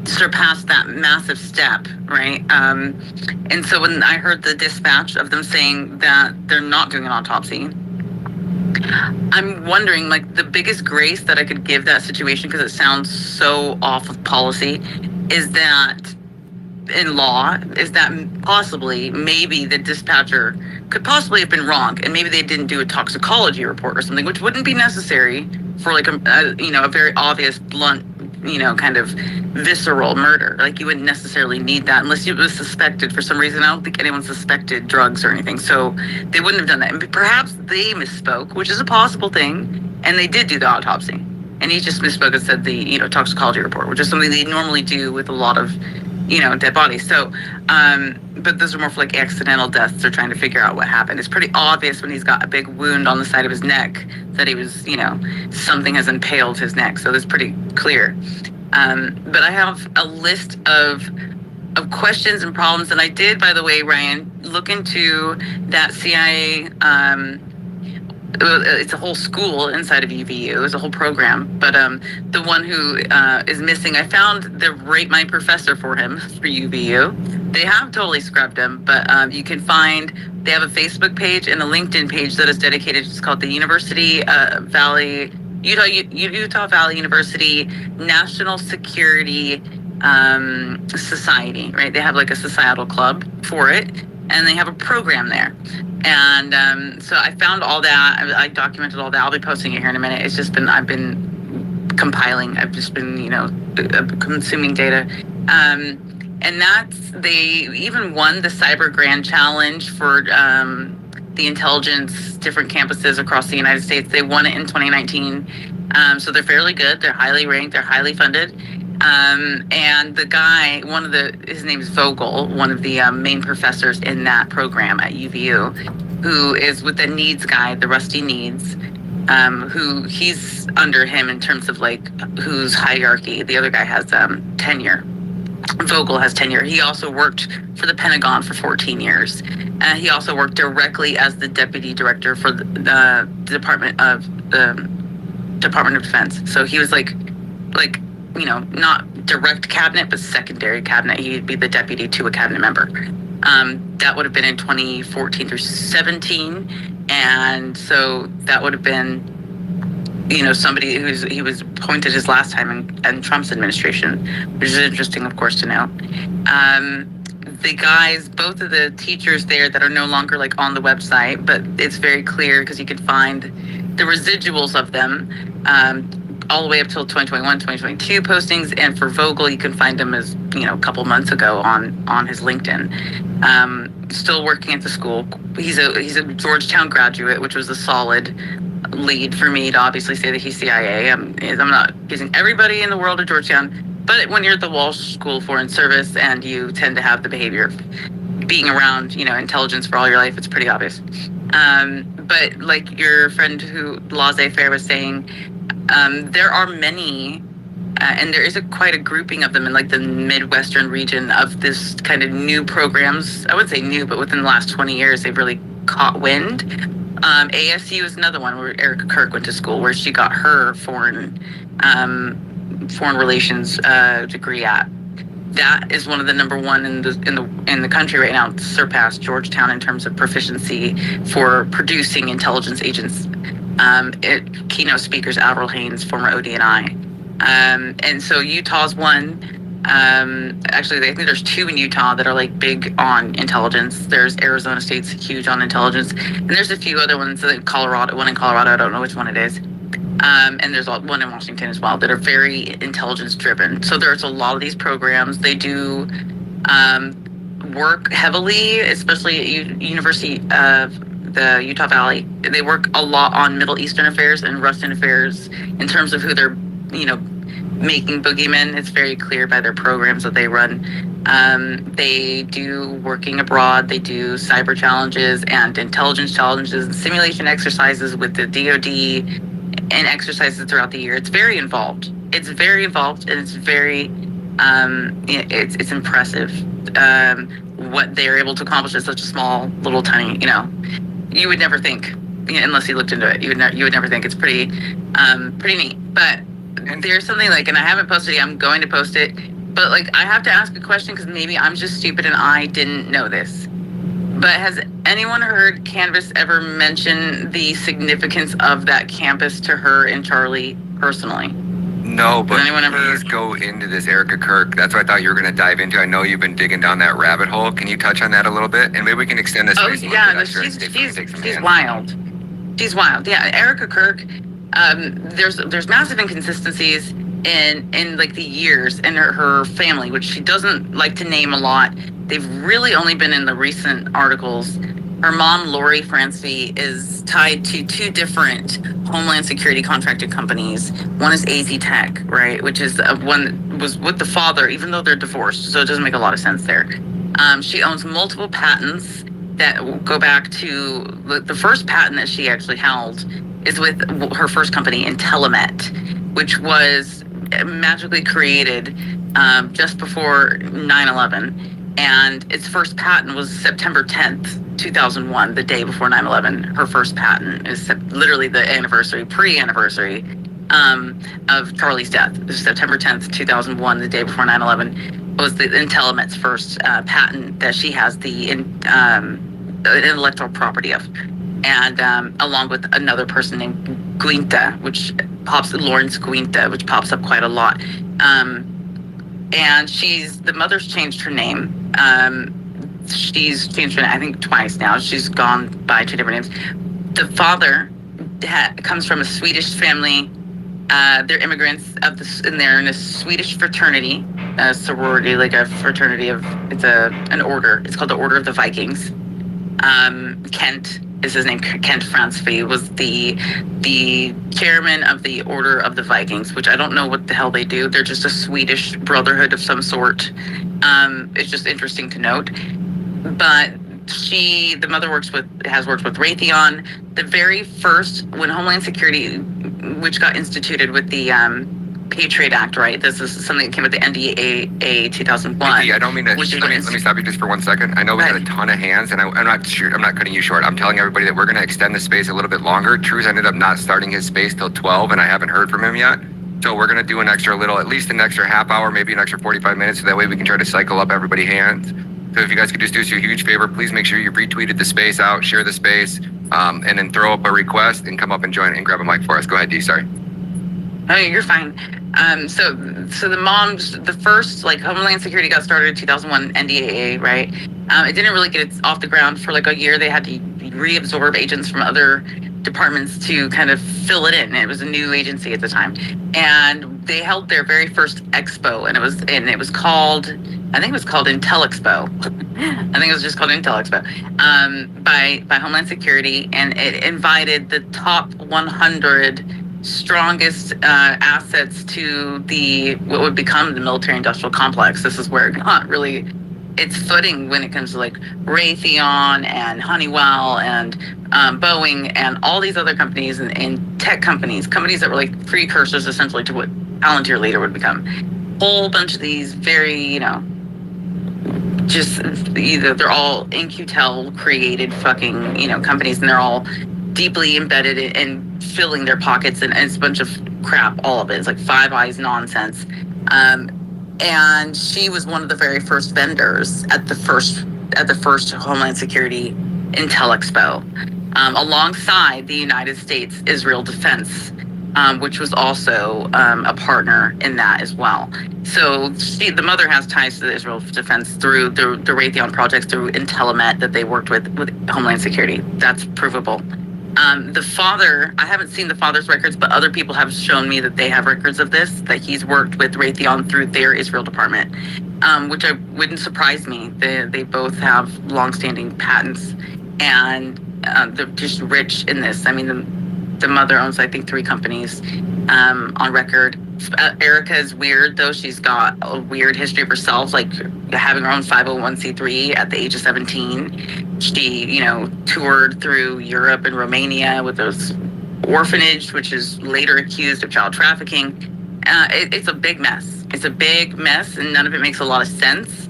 surpassed that massive step, right? And so when I heard the dispatch of them saying that they're not doing an autopsy, I'm wondering, like, the biggest grace that I could give that situation, because it sounds so off of policy, is that in law, is that possibly maybe the dispatcher could possibly have been wrong, and maybe they didn't do a toxicology report or something, which wouldn't be necessary for like a you know, a very obvious, blunt, you know, kind of visceral murder. Like, you wouldn't necessarily need that unless it was suspected for some reason. I don't think anyone suspected drugs or anything, so they wouldn't have done that. And perhaps they misspoke, which is a possible thing, and they did do the autopsy, and he just misspoke and said the, you know, toxicology report, which is something they normally do with a lot of, you know, dead bodies. So, but those are more for like accidental deaths. They're trying to figure out what happened. It's pretty obvious when he's got a big wound on the side of his neck that he was, you know, something has impaled his neck. So it's pretty clear. But I have a list of questions and problems. And I did, by the way, Ryan, look into that CIA, it's a whole school inside of UVU. It's a whole program. But the one who is missing, I found the Rate My Professor for him for UVU. They have totally scrubbed him, but you can find, they have a Facebook page and a LinkedIn page that is dedicated. It's called the Utah Valley University National Security Society, right? They have like a societal club for it, and they have a program there. And so I found all that. I documented all that. I'll be posting it here in a minute. It's just been, I've been compiling. I've just been, you know, consuming data. And that's, they even won the Cyber Grand Challenge for the intelligence, different campuses across the United States. They won it in 2019. So they're fairly good. They're highly ranked. They're highly funded. And the guy, his name is Vogel, one of the main professors in that program at UVU, who is with the needs guy, the Rusty Needs, who he's under him in terms of like whose hierarchy. The other guy has tenure. Vogel has tenure. He also worked for the Pentagon for 14 years. He also worked directly as the deputy director for the Department of Defense. So he was like, you know, not direct cabinet, but secondary cabinet. He'd be the deputy to a cabinet member. That would have been in 2014 through 17. And so that would have been, you know, somebody he was appointed his last time in Trump's administration, which is interesting, of course, to know. The guys, both of the teachers there that are no longer like on the website, but it's very clear because you can find the residuals of them all the way up till 2021, 2022 postings. And for Vogel, you can find him as, you know, a couple months ago on his LinkedIn. Still working at the school. He's a Georgetown graduate, which was a solid lead for me to obviously say that he's CIA. I'm not accusing everybody in the world of Georgetown, but when you're at the Walsh School of Foreign Service and you tend to have the behavior of being around, you know, intelligence for all your life, it's pretty obvious. But like your friend who laissez-faire was saying, there are many, and there is quite a grouping of them in like the Midwestern region of this kind of new programs. I wouldn't say new, but within the last 20 years, they've really caught wind. ASU is another one where Erica Kirk went to school, where she got her foreign relations degree at. That is one of the number one in the country right now. It's surpassed Georgetown in terms of proficiency for producing intelligence agents. Keynote speakers Avril Haines, former ODNI. And so Utah's one. Actually, I think there's two in Utah that are like big on intelligence. There's Arizona State's huge on intelligence, and there's a few other ones in Colorado. One in Colorado, I don't know which one it is. And there's one in Washington as well that are very intelligence driven. So there's a lot of these programs. They do work heavily, especially at University of the Utah Valley. They work a lot on Middle Eastern affairs and Russian affairs in terms of who they're, making boogeymen. It's very clear by their programs that they run. They do working abroad. They do cyber challenges and intelligence challenges and simulation exercises with the DoD and exercises throughout the year. It's very involved. And it's very, it's impressive what they're able to accomplish in such a small, little, tiny, you would never think, unless you looked into it, you would never think. It's pretty neat. But there's something like, and I haven't posted it, I'm going to post it, but like, I have to ask a question because maybe I'm just stupid and I didn't know this. But has anyone heard Candace ever mention the significance of that campus to her and Charlie personally? No, but please go into this Erica Kirk. That's what I thought you were going to dive into. I know you've been digging down that rabbit hole. Can you touch on that a little bit? And maybe we can extend this. She's wild. She's wild. Yeah, Erica Kirk. There's massive inconsistencies in like the years in her family, which she doesn't like to name a lot. They've really only been in the recent articles. Her mom, Lori Francie, is tied to two different Homeland Security contracted companies. One is AZ Tech, right, which is one that was with the father, even though they're divorced, so it doesn't make a lot of sense there. She owns multiple patents that go back to the first patent that she actually held is with her first company, Intelemet, which was magically created just before 9/11. And its first patent was September 10th, 2001, the day before 9/11. Her first patent is literally the pre-anniversary of Charlie's death. It was September 10th, 2001, the day before 9/11, was the Intelemet's first patent that she has the intellectual property of. And along with another person named Guinta, Lawrence Guinta, which pops up quite a lot. And the mother's changed her name. She's changed her name, I think twice now. She's gone by two different names. The father comes from a Swedish family. They're immigrants and they're in a Swedish fraternity, a sorority, like a fraternity it's an order. It's called the Order of the Vikings. Kent is his name. Kent Fransby was the chairman of the Order of the Vikings, which I don't know what the hell they do. They're just a Swedish brotherhood of some sort. It's just interesting to note. But the mother has worked with Rathon. The very first, when Homeland Security, which got instituted with the Patriot Act, right? This is something that came with the NDAA 2001. Yeah, I don't mean to. Let me stop you just for 1 second. I know we had a ton of hands, and I'm not sure. I'm not cutting you short. I'm telling everybody that we're going to extend the space a little bit longer. Trues ended up not starting his space till 12, and I haven't heard from him yet. So we're going to do at least an extra half hour, maybe an extra 45 minutes, so that way we can try to cycle up everybody's hands. So if you guys could just do us a huge favor, please make sure you retweeted the space out, share the space, and then throw up a request and come up and join and grab a mic for us. Go ahead, Dee. Sorry. Oh, you're fine. So the first Homeland Security got started in 2001 NDAA, right? It didn't really get off the ground for a year. They had to reabsorb agents from other departments to kind of fill it in. It was a new agency at the time, and they held their very first expo, and it was called Intelexpo. I think it was just called Intelexpo by Homeland Security, and it invited the top 100 strongest assets to what would become the military-industrial complex. This is where it got really its footing when it comes to like Raytheon and Honeywell and Boeing and all these other companies and tech companies that were like precursors essentially to what Palantir later would become. Whole bunch of these very, you know, just either they're all In-Q-Tel created fucking, you know, companies, and they're all deeply embedded in filling their pockets, and it's a bunch of crap, all of it. It's like Five Eyes nonsense. And she was one of the very first vendors at the first Homeland Security Intel Expo, alongside the United States Israel Defense, which was also a partner in that as well. So the mother has ties to the Israel Defense through the Raytheon projects, through Intelemet that they worked with Homeland Security. That's provable. The father, I haven't seen the father's records, but other people have shown me that they have records of this, that he's worked with Raytheon through their Israel department, which wouldn't surprise me. They both have longstanding patents, and they're just rich in this. I mean, the mother owns, I think, 3 companies on record. Erica is weird, though. She's got a weird history of herself, like having her own 501c3 at the age of 17. She, you know, toured through Europe and Romania with those orphanage, which is later accused of child trafficking. It's a big mess. It's a big mess, and none of it makes a lot of sense.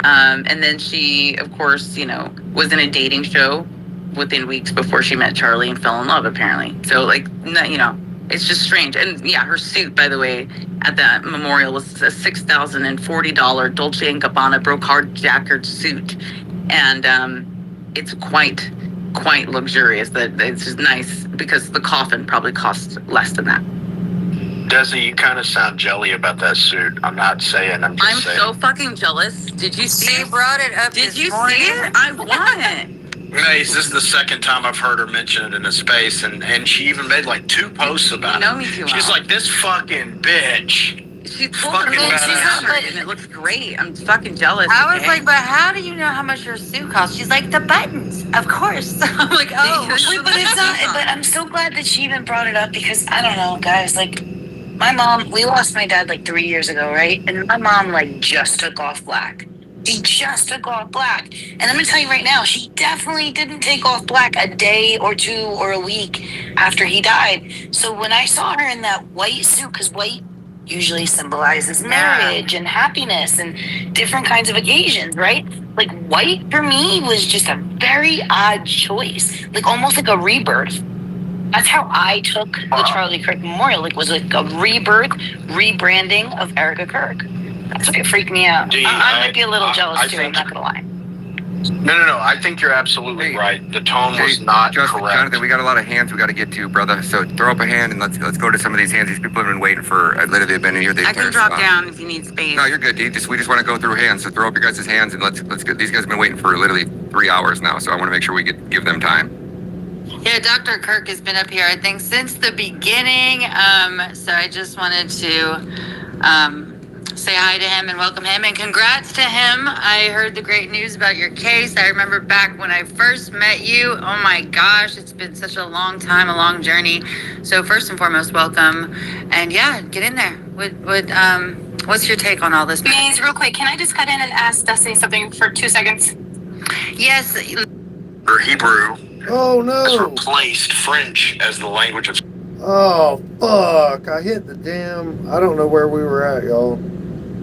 And then she, of course, you know, was in a dating show within weeks before she met Charlie and fell in love, apparently. So, like, you know, it's just strange. And yeah, her suit, by the way, at that memorial was a $6,040 Dolce & Gabbana brocade jacquard suit. And it's quite luxurious. That it's just nice, because the coffin probably cost less than that. Desi, you kind of sound jelly about that suit. I'm not saying, I'm just saying. I'm so fucking jealous. Did you see She it? brought it up Did this you morning. see it? I want it. Mace, this is the second time I've heard her mention it in a space, and she even made like 2 posts about You know it. me too She's well. like, this fucking bitch. She's fucking badass. and it looks great. I'm fucking jealous. I was okay? like, but how do you know how much your suit costs? She's like, the buttons, of course. I'm like, oh. Wait, but it's not. But I'm so glad that she even brought it up, because I don't know, guys. Like, my mom, we lost my dad like 3 years ago, right? And my mom like just took off black. She just took off black. And I'm gonna tell you right now, she definitely didn't take off black a day or 2 or a week after he died. So when I saw her in that white suit, because white usually symbolizes marriage and happiness and different kinds of occasions, right? Like, white for me was just a very odd choice, like almost like a rebirth. That's how I took the Charlie Kirk Memorial. Like, was like a rebirth, rebranding of Erica Kirk. That's what freaked me out. I might be a little jealous too. I'm not gonna lie. No. I think you're absolutely right. The tone was not correct. Jonathan, we got a lot of hands we got to get to, brother. So throw up a hand and let's go to some of these hands. These people have been waiting for literally been in here. I can drop down if you need space. No, you're good, D. We just want to go through hands. So throw up your guys' hands and let's get. These guys have been waiting for literally 3 hours now. So I want to make sure we give them time. Yeah, Dr. Kirk has been up here, I think, since the beginning. So I just wanted to say hi to him and welcome him, and congrats to him. I heard the great news about your case. I remember back when I first met you. Oh my gosh, it's been such a long time, a long journey. So first and foremost, welcome. And yeah, get in there. What's your take on all this? Maze, real quick, can I just cut in and ask Destiny something for 2 seconds? Yes. Or Hebrew Oh has no! replaced French as the language of. Oh fuck! I hit the damn. I don't know where we were at, y'all.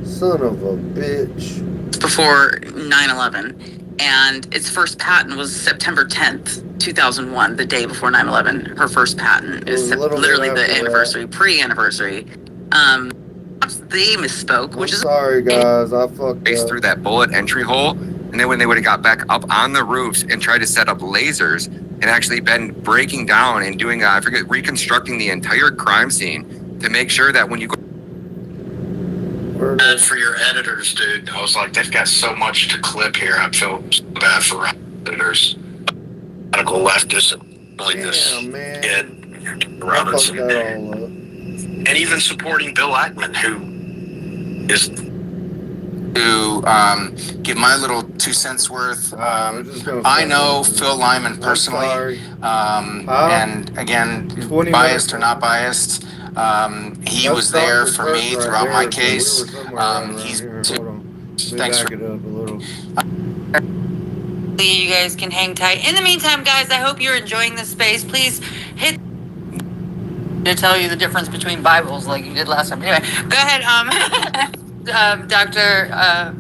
Son of a bitch. Before 9/11, and its first patent was September 10th, 2001, the day before 9/11. Her first patent is literally the anniversary, pre-anniversary. They misspoke, which is sorry, guys. I fucked up. Through that bullet entry hole, and then when they would have got back up on the roofs and tried to set up lasers, and actually been breaking down and doing, reconstructing the entire crime scene to make sure that when you go. Bad for your editors, dude. I was like, they've got so much to clip here. I feel so bad for editors. Radical leftists, like this kid, Robinson, and even supporting Bill Ackman, who is. To give my little 2 cents worth. I know Phil Lyman personally, and again, biased or not biased. He was there for me throughout my case. He's Thanks. Back it up a little. You guys can hang tight. In the meantime, guys, I hope you're enjoying this space. Please hit to tell you the difference between Bibles like you did last time. Anyway, go ahead, Dr.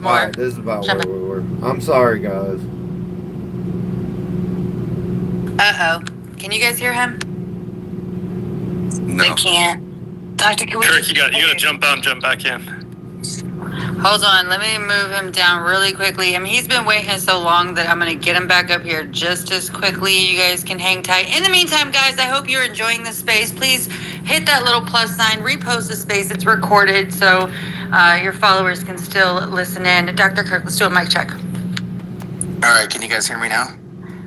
Moore. All right, this is about where we were. I'm sorry, guys. Uh-oh. Can you guys hear him? No. I can't. Doctor, can we Kirk, you got to jump out and jump back in. Hold on, let me move him down really quickly. I mean, he's been waiting so long that I'm going to get him back up here just as quickly. You guys can hang tight. In the meantime, guys, I hope you're enjoying this space. Please hit that little plus sign, repost the space. It's recorded, so your followers can still listen in. Dr. Kirk, let's do a mic check. All right, can you guys hear me now?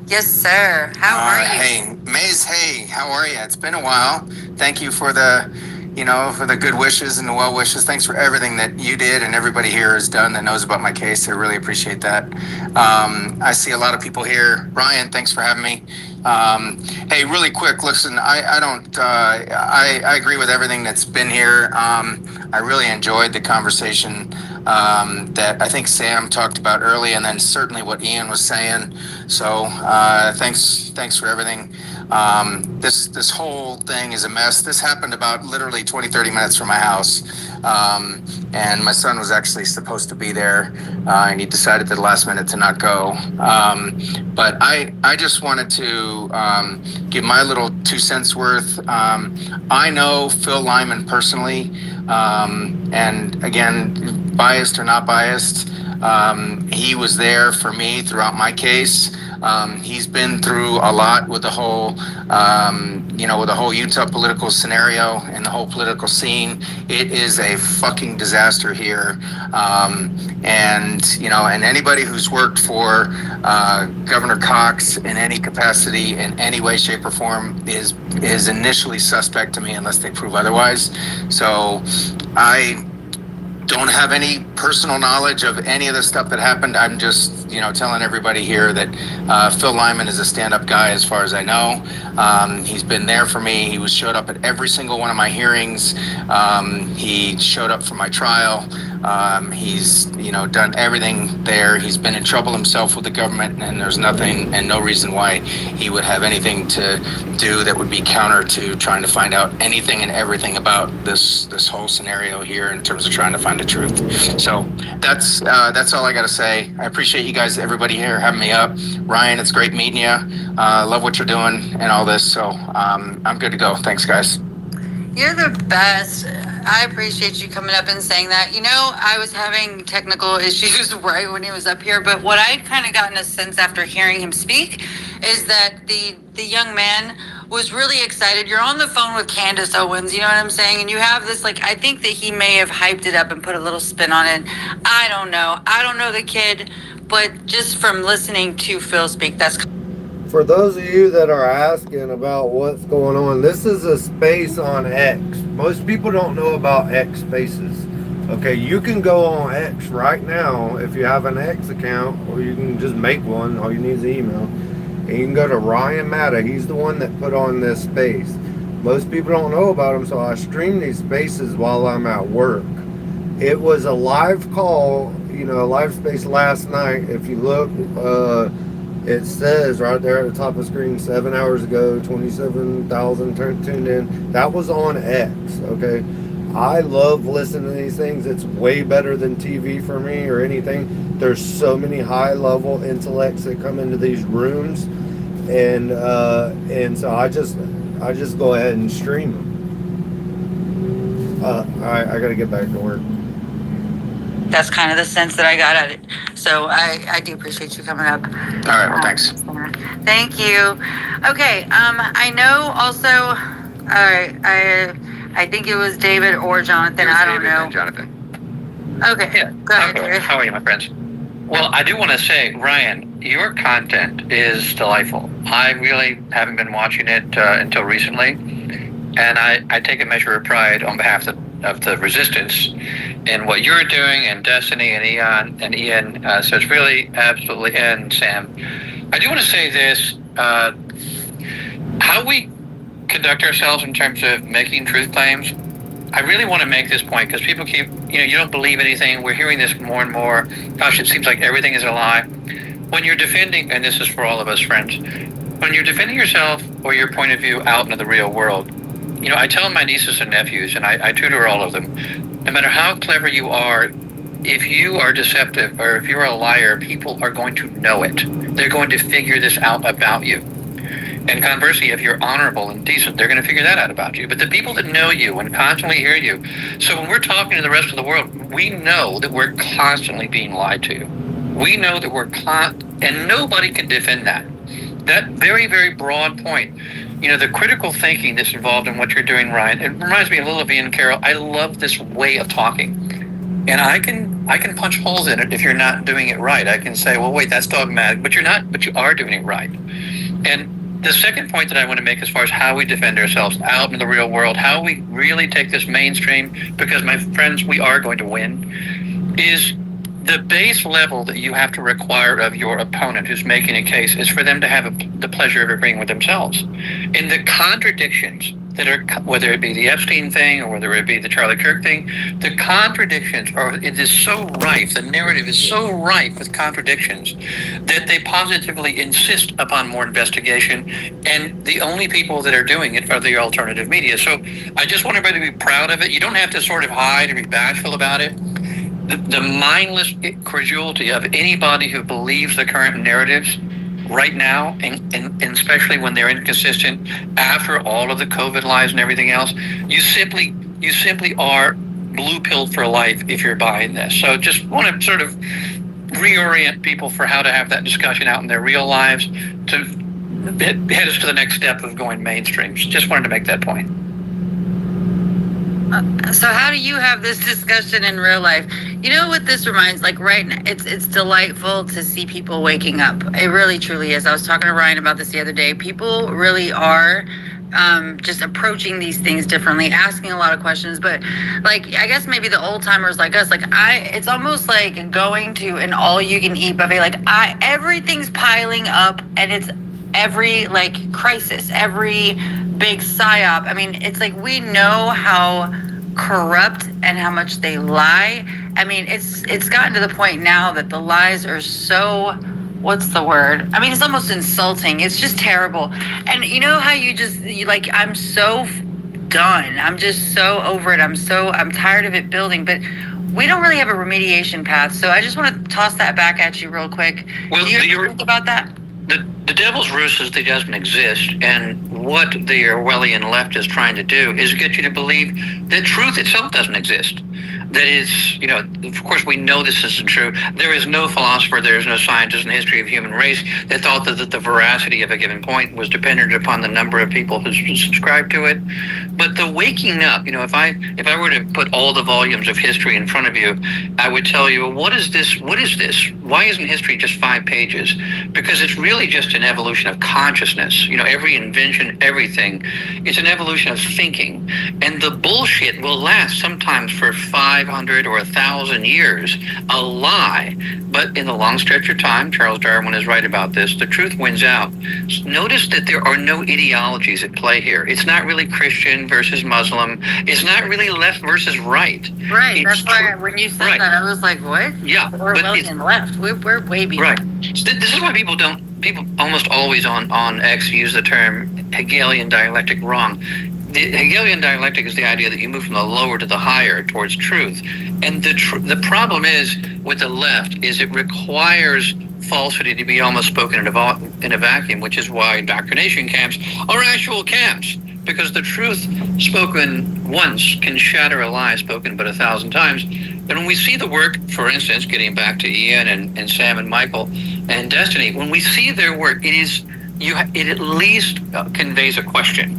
Yes, sir. How are you? Hey, Maze, hey, how are you? It's been a while. Thank you for the good wishes and the well wishes. Thanks for everything that you did and everybody here has done that knows about my case. I really appreciate that. I see a lot of people here. Ryan, thanks for having me. Hey, really quick, listen, I agree with everything that's been here. I really enjoyed the conversation that I think Sam talked about early, and then certainly what Ian was saying. So thanks for everything. This whole thing is a mess. This happened about literally 20-30 minutes from my house, and my son was actually supposed to be there, and he decided at the last minute to not go. But I just wanted to give my little 2 cents worth. I know Phil Lyman personally, and again, biased or not biased, he was there for me throughout my case. He's been through a lot with the whole, with the whole Utah political scenario and the whole political scene. It is a fucking disaster here. And anybody who's worked for Governor Cox in any capacity, in any way, shape, or form is initially suspect to me unless they prove otherwise. So I don't have any personal knowledge of any of the stuff that happened. I'm just, telling everybody here that Phil Lyman is a stand-up guy as far as I know. He's been there for me. He showed up at every single one of my hearings. He showed up for my trial. He's, done everything there. He's been in trouble himself with the government, and there's nothing and no reason why he would have anything to do that would be counter to trying to find out anything and everything about this whole scenario here in terms of trying to find the truth. So that's all I got to say. I appreciate you guys, everybody here, having me up. Ryan, it's great meeting you. Love what you're doing and all this. So I'm good to go. Thanks, guys. You're the best. I appreciate you coming up and saying that. I was having technical issues right when he was up here, but what I kind of gotten a sense after hearing him speak is that the young man was really excited. You're on the phone with Candace Owens, you know what I'm saying? And you have this, I think that he may have hyped it up and put a little spin on it. I don't know the kid, but just from listening to Phil speak, that's... For those of you that are asking about what's going on, this is a space on X. Most people don't know about X spaces. Okay, you can go on X right now if you have an X account, or you can just make one. All you need is an email. And you can go to Ryan Matta. He's the one that put on this space. Most people don't know about him, so I stream these spaces while I'm at work. It was a live call, a live space last night. If you look, it says right there at the top of the screen, 7 hours ago, 27,000 tuned in. That was on X, okay? I love listening to these things. It's way better than TV for me or anything. There's so many high-level intellects that come into these rooms, and so I just go ahead and stream them. All right, I got to get back to work. That's kind of the sense that I got at it. So I do appreciate you coming up. All right, well, thanks. Thank you. Okay, I know also, I think it was David or Jonathan. I don't know. Jonathan. Okay, yeah. Go ahead, Okay. David. How are you, my friends? Well, I do want to say, Ryan, your content is delightful. I really haven't been watching it until recently, and I take a measure of pride on behalf of the resistance in what you're doing, and Destiny and Ian. So it's really absolutely, and Sam. I do want to say this, how we conduct ourselves in terms of making truth claims I really want to make this point because people keep, you don't believe anything. We're hearing this more and more. Gosh, it seems like everything is a lie. When you're defending, and this is for all of us friends, when you're defending yourself or your point of view out into the real world, I tell my nieces and nephews, and I tutor all of them, no matter how clever you are, if you are deceptive or if you're a liar, people are going to know it. They're going to figure this out about you. And conversely, if you're honorable and decent, they're going to figure that out about you. But the people that know you and constantly hear you, so when we're talking to the rest of the world, we know that we're constantly being lied to. We know that and nobody can defend that. That very, very broad point, the critical thinking that's involved in what you're doing, Ryan, it reminds me a little of Ian Carroll. I love this way of talking. And I can punch holes in it if you're not doing it right. I can say, well, wait, that's dogmatic, but you're not, but you are doing it right. And the second point that I want to make as far as how we defend ourselves out in the real world, how we really take this mainstream, because my friends, we are going to win, is the base level that you have to require of your opponent who's making a case is for them to have the pleasure of agreeing with themselves. And the contradictions that are, whether it be the Epstein thing or whether it be the Charlie Kirk thing, the contradictions it is so rife, the narrative is so rife with contradictions that they positively insist upon more investigation, and the only people that are doing it are the alternative media. So I just want everybody to be proud of it. You don't have to sort of hide or be bashful about it. The mindless credulity of anybody who believes the current narratives right now, and especially when they're inconsistent after all of the COVID lies and everything else, you simply are blue-pilled for life if you're buying this. So just want to sort of reorient people for how to have that discussion out in their real lives to head us to the next step of going mainstream. Just wanted to make that point. So how do you have this discussion in real life? You know what this reminds, like right now, it's delightful to see people waking up. It really truly is. I was talking to Ryan about this the other day. People really are just approaching these things differently, asking a lot of questions. But like, I guess maybe the old timers like us, it's almost like going to an all you can eat buffet. Everything's piling up, and it's every crisis, every big psyop. I mean, it's like we know how corrupt and how much they lie. I mean, it's gotten to the point now that the lies are so, what's the word? I mean, it's almost insulting. It's just terrible. And you know how I'm so done. I'm just so over it. I'm tired of it building, but we don't really have a remediation path. So I just want to toss that back at you real quick. Well, do you think about that? The devil's roost is that it doesn't exist, and what the Orwellian left is trying to do is get you to believe that truth itself doesn't exist. That is, of course, we know this isn't true. There is no philosopher, there is no scientist in the history of human race that thought that the veracity of a given point was dependent upon the number of people who subscribe to it. But the waking up, if I were to put all the volumes of history in front of you, I would tell you, what is this? What is this? Why isn't history just 5 pages? Because it's really just an evolution of consciousness. Every invention, everything, it's an evolution of thinking. And the bullshit will last sometimes for 500 or 1,000 years, a lie. But in the long stretch of time, Charles Darwin is right about this, the truth wins out. Notice that there are no ideologies at play here. It's not really Christian versus Muslim. It's not really left versus right. Right. That's why when you said that, I was like, what? Yeah. Orwellian left. We're way behind. Right. This is why people almost always on X use the term Hegelian dialectic wrong. The Hegelian dialectic is the idea that you move from the lower to the higher towards truth. And the problem is with the left is it requires falsity to be almost spoken in a vacuum, which is why indoctrination camps are actual camps. Because the truth spoken once can shatter a lie spoken but 1,000 times. And when we see the work, for instance, getting back to Ian and Sam and Michael and Destiny, when we see their work, it at least conveys a question.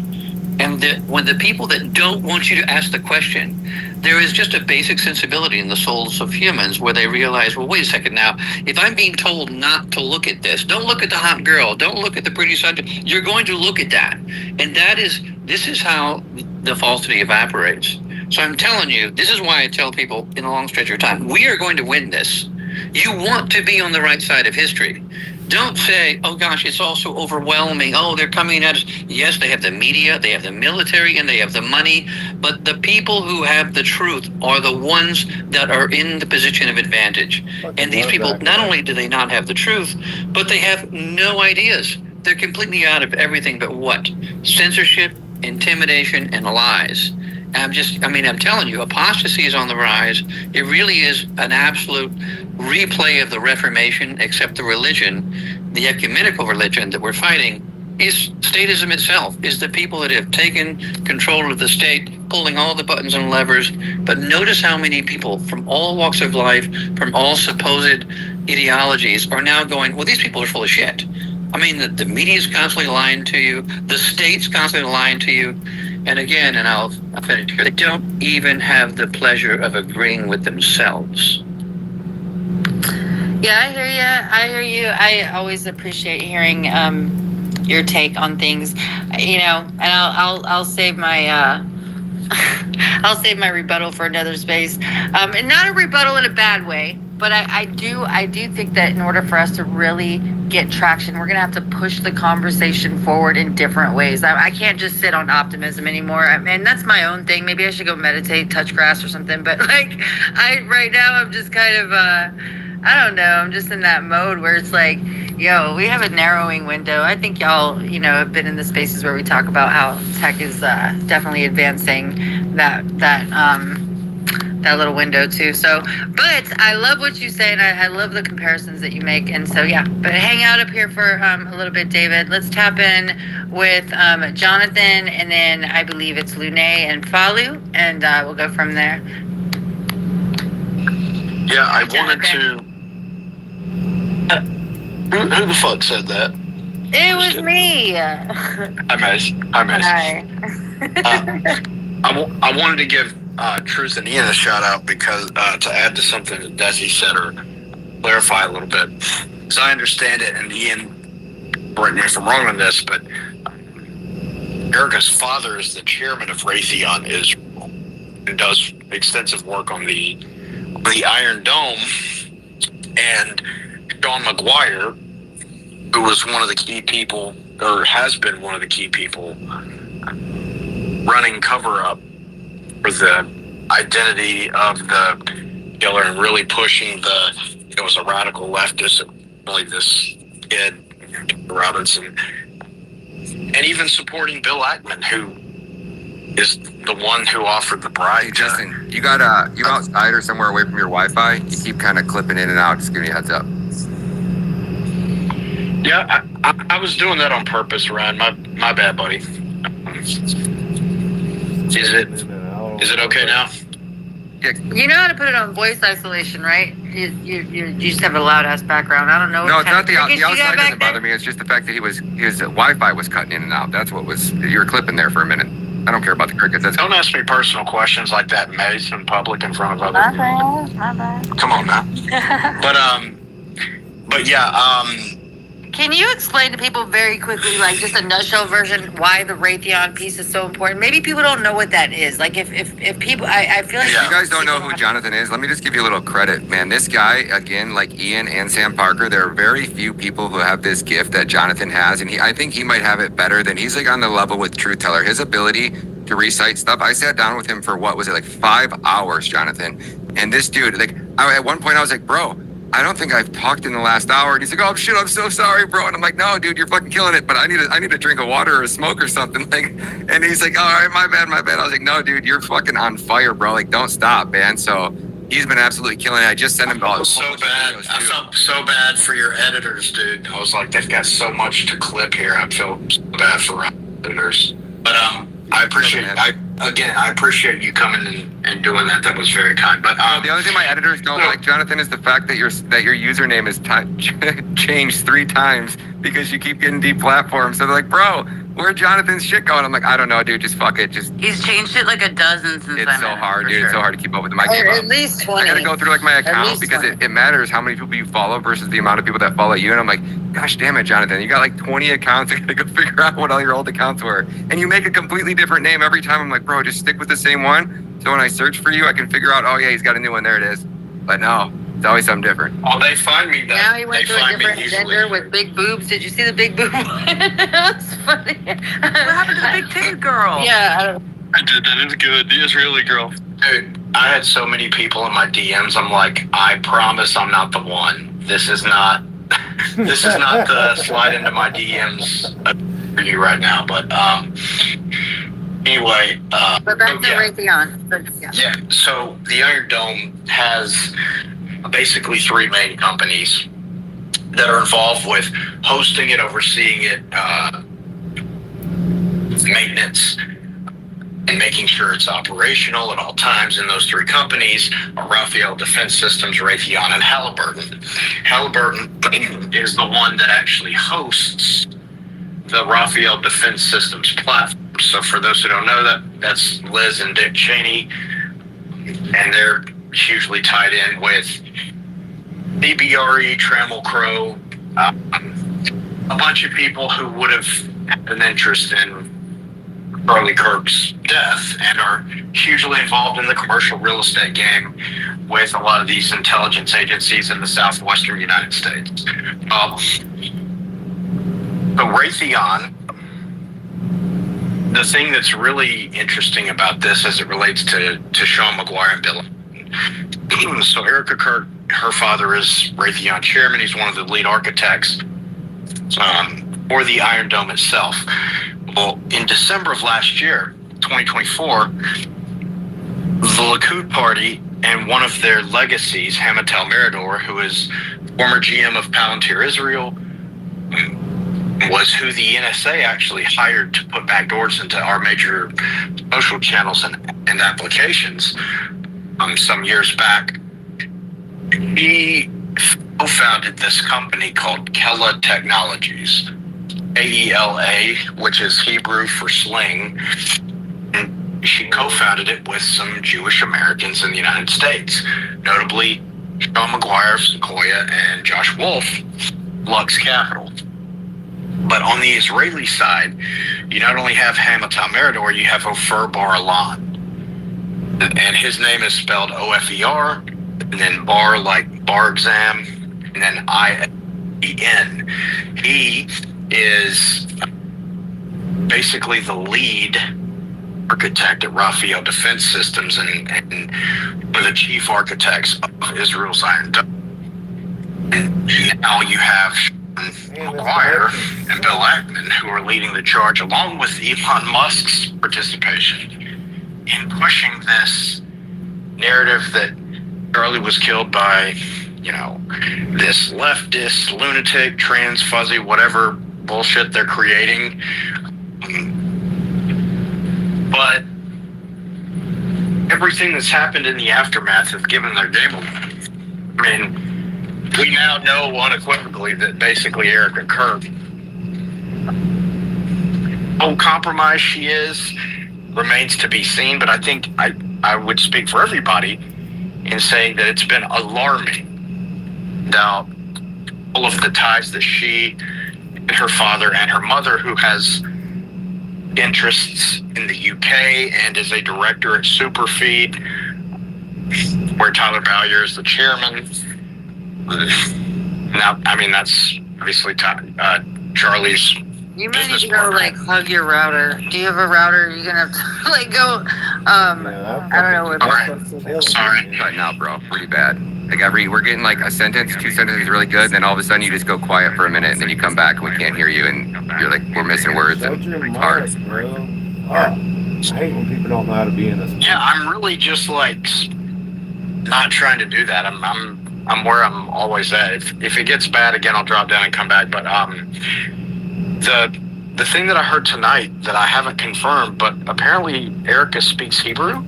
And when the people that don't want you to ask the question, there is just a basic sensibility in the souls of humans where they realize, well, wait a second now, if I'm being told not to look at this, don't look at the hot girl, don't look at the pretty subject, you're going to look at that. And this is how the falsity evaporates. So I'm telling you, this is why I tell people in a long stretch of time, we are going to win this. You want to be on the right side of history. Don't say, oh gosh, it's all so overwhelming. Oh, they're coming at us. Yes, they have the media, they have the military, and they have the money. But the people who have the truth are the ones that are in the position of advantage. And these people, not only do they not have the truth, but they have no ideas. They're completely out of everything but what? Censorship, intimidation, and lies. I'm telling you, apostasy is on the rise. It really is an absolute replay of the Reformation, except the religion, the ecumenical religion that we're fighting, is statism itself, is the people that have taken control of the state, pulling all the buttons and levers. But notice how many people from all walks of life, from all supposed ideologies, are now going, well, these people are full of shit. I mean, the media is constantly lying to you. The state's constantly lying to you. And again, and I'll finish here, they don't even have the pleasure of agreeing with themselves. Yeah, I hear you. I always appreciate hearing your take on things, and I'll save my I'll save my rebuttal for another space. And not a rebuttal in a bad way, but I do think that in order for us to really get traction, we're gonna have to push the conversation forward in different ways. I can't just sit on optimism anymore. And that's my own thing. Maybe I should go meditate, touch grass or something. But right now I'm just kind of I don't know. I'm just in that mode where it's like, yo, we have a narrowing window. I think y'all, have been in the spaces where we talk about how tech is definitely advancing that little window too. So, but I love what you say, and I love the comparisons that you make. And so, yeah, but hang out up here for a little bit, David. Let's tap in with Jonathan, and then I believe it's Lune and Falu, and we'll go from there. Yeah, I wanted to. Who the fuck said that? It was me. I missed. Hi. I wanted to give Truth and Ian a shout out because to add to something that Desi said or clarify a little bit. As I understand it, and Ian, correct me if I'm wrong on this, but Erica's father is the chairman of Rathon Israel and does extensive work on the Iron Dome. And John McGuire, who was one of the key people, or has been one of the key people, running cover-up for the identity of the killer and really pushing it was a radical leftist, really this kid, Robinson, and even supporting Bill Ackman, who is the one who offered the bride. Hey, Justin, you outside or somewhere away from your Wi-Fi? You keep kind of clipping in and out. Just giving you a heads up. Yeah, I was doing that on purpose, Ryan. My bad, buddy. Is it okay now? Yeah. You know how to put it on voice isolation, right? You just have a loud ass background. I don't know. No, it's not the outside doesn't bother me. It's just the fact that his Wi-Fi was cutting in and out. That's what was. You were clipping there for a minute. I don't care about the crickets. Don't ask me personal questions like that, Mace, in public in front of other people. My bad. Come on now. But yeah. Can you explain to people very quickly, like just a nutshell version, why the Raytheon piece is so important? Maybe people don't know what that is. Like if people, I feel like you guys don't know who Jonathan is. Let me just give you a little credit, man. This guy, again, like Ian and Sam Parker, there are very few people who have this gift that Jonathan has, and I think he might have it better than he's like on the level with Truth Teller. His ability to recite stuff. I sat down with him for 5 hours, Jonathan, and this dude, at one point I was like, bro, I don't think I've talked in the last hour. And he's like, oh shit, I'm so sorry, bro. And I'm like, no, dude, you're fucking killing it. But I need a drink of water or a smoke or something. And he's like, all right, my bad. I was like, no, dude, you're fucking on fire, bro. Don't stop, man. So he's been absolutely killing it. I just sent him all so bad. I felt so bad for your editors, dude. I was like, they've got so much to clip here. I feel so bad for editors. But I appreciate I appreciate you coming and doing that. That was very kind. But the only thing my editors don't like, Jonathan, is the fact that your username is changed 3 times because you keep getting deplatformed. So they're like, bro, where's Jonathan's shit going? I'm like, I don't know, dude. Just fuck it. He's changed it like a dozen since it's so hard, dude. Sure. It's so hard to keep up with him. At least 20. I gotta go through my account because it matters how many people you follow versus the amount of people that follow you. And I'm like, gosh damn it, Jonathan, you got 20 accounts. I gotta go figure out what all your old accounts were. And you make a completely different name every time. I'm like, bro, just stick with the same one. So when I search for you, I can figure out, oh yeah, he's got a new one. There it is. But no, It's always something different. Oh, they find me that. Now he went they to a find me different easily. gender with big boobs. Did you see the big boob? That's funny. What happened to the big titty girl? Yeah, I don't. I did. That is good. The Israeli girl. Dude, I had so many people in my DMs. I'm like, I promise I'm not the one. This is not. This is not the slide into my DMs for you right now. But anyway. But back to Rathon. Yeah. So the Iron Dome has basically three main companies that are involved with hosting it, overseeing it, maintenance, and making sure it's operational at all times. And those three companies are Rafael Defense Systems, Rathon, and Halliburton. Halliburton is the one that actually hosts the Rafael Defense Systems platform. So for those who don't know that, that's Liz and Dick Cheney, and they're hugely tied in with DBRE, Trammell Crow, a bunch of people who would have had an interest in Charlie Kirk's death and are hugely involved in the commercial real estate game with a lot of these intelligence agencies in the southwestern United States. So Rathon, the thing that's really interesting about this as it relates to Sean McGuire and Bill. So Erica Kirk, her father is Rathon chairman. He's one of the lead architects for the Iron Dome itself. Well, in December of last year, 2024, the Likud party and one of their legacies, Hamatal Meridor, who is former GM of Palantir Israel, was who the NSA actually hired to put backdoors into our major social channels and applications some years back. He co-founded this company called Kela Technologies, AELA, which is Hebrew for sling. And she co-founded it with some Jewish Americans in the United States, notably Sean McGuire of Sequoia and Josh Wolf, Lux Capital. But on the Israeli side, you not only have Hamatal Meridor, you have Ofer Bar-Elan. And his name is spelled O-F-E-R, and then Bar like bar exam, and then I-E-N. He is basically the lead architect at Rafael Defense Systems and one of the chief architects of Israel's Iron Dome. And now you have McGuire and Bill Ackman, who are leading the charge, along with Elon Musk's participation in pushing this narrative that Charlie was killed by, this leftist, lunatic, trans, fuzzy, whatever bullshit they're creating. But everything that's happened in the aftermath has given their game away. I mean, we now know unequivocally that basically Erica Kirk, how compromised she is, remains to be seen. But I think I would speak for everybody in saying that it's been alarming. Now, all of the ties that she and her father and her mother, who has interests in the UK and is a director at Superfeed, where Tyler Bowyer is the chairman. Now, I mean, that's obviously Charlie's. You might need to go hug your router. Do you have a router? You're gonna have to go. I don't know what. All right. Sorry, cutting out, bro. Pretty bad. We're getting a sentence, two sentences really good, and then all of a sudden you just go quiet for a minute, and then you come back and we can't hear you, and you're like, we're missing words. And it's hard. I hate when people don't know how to be in this. Yeah, I'm really just not trying to do that. I'm where I'm always at. If it gets bad again, I'll drop down and come back. But the thing that I heard tonight that I haven't confirmed, but apparently Erica speaks Hebrew,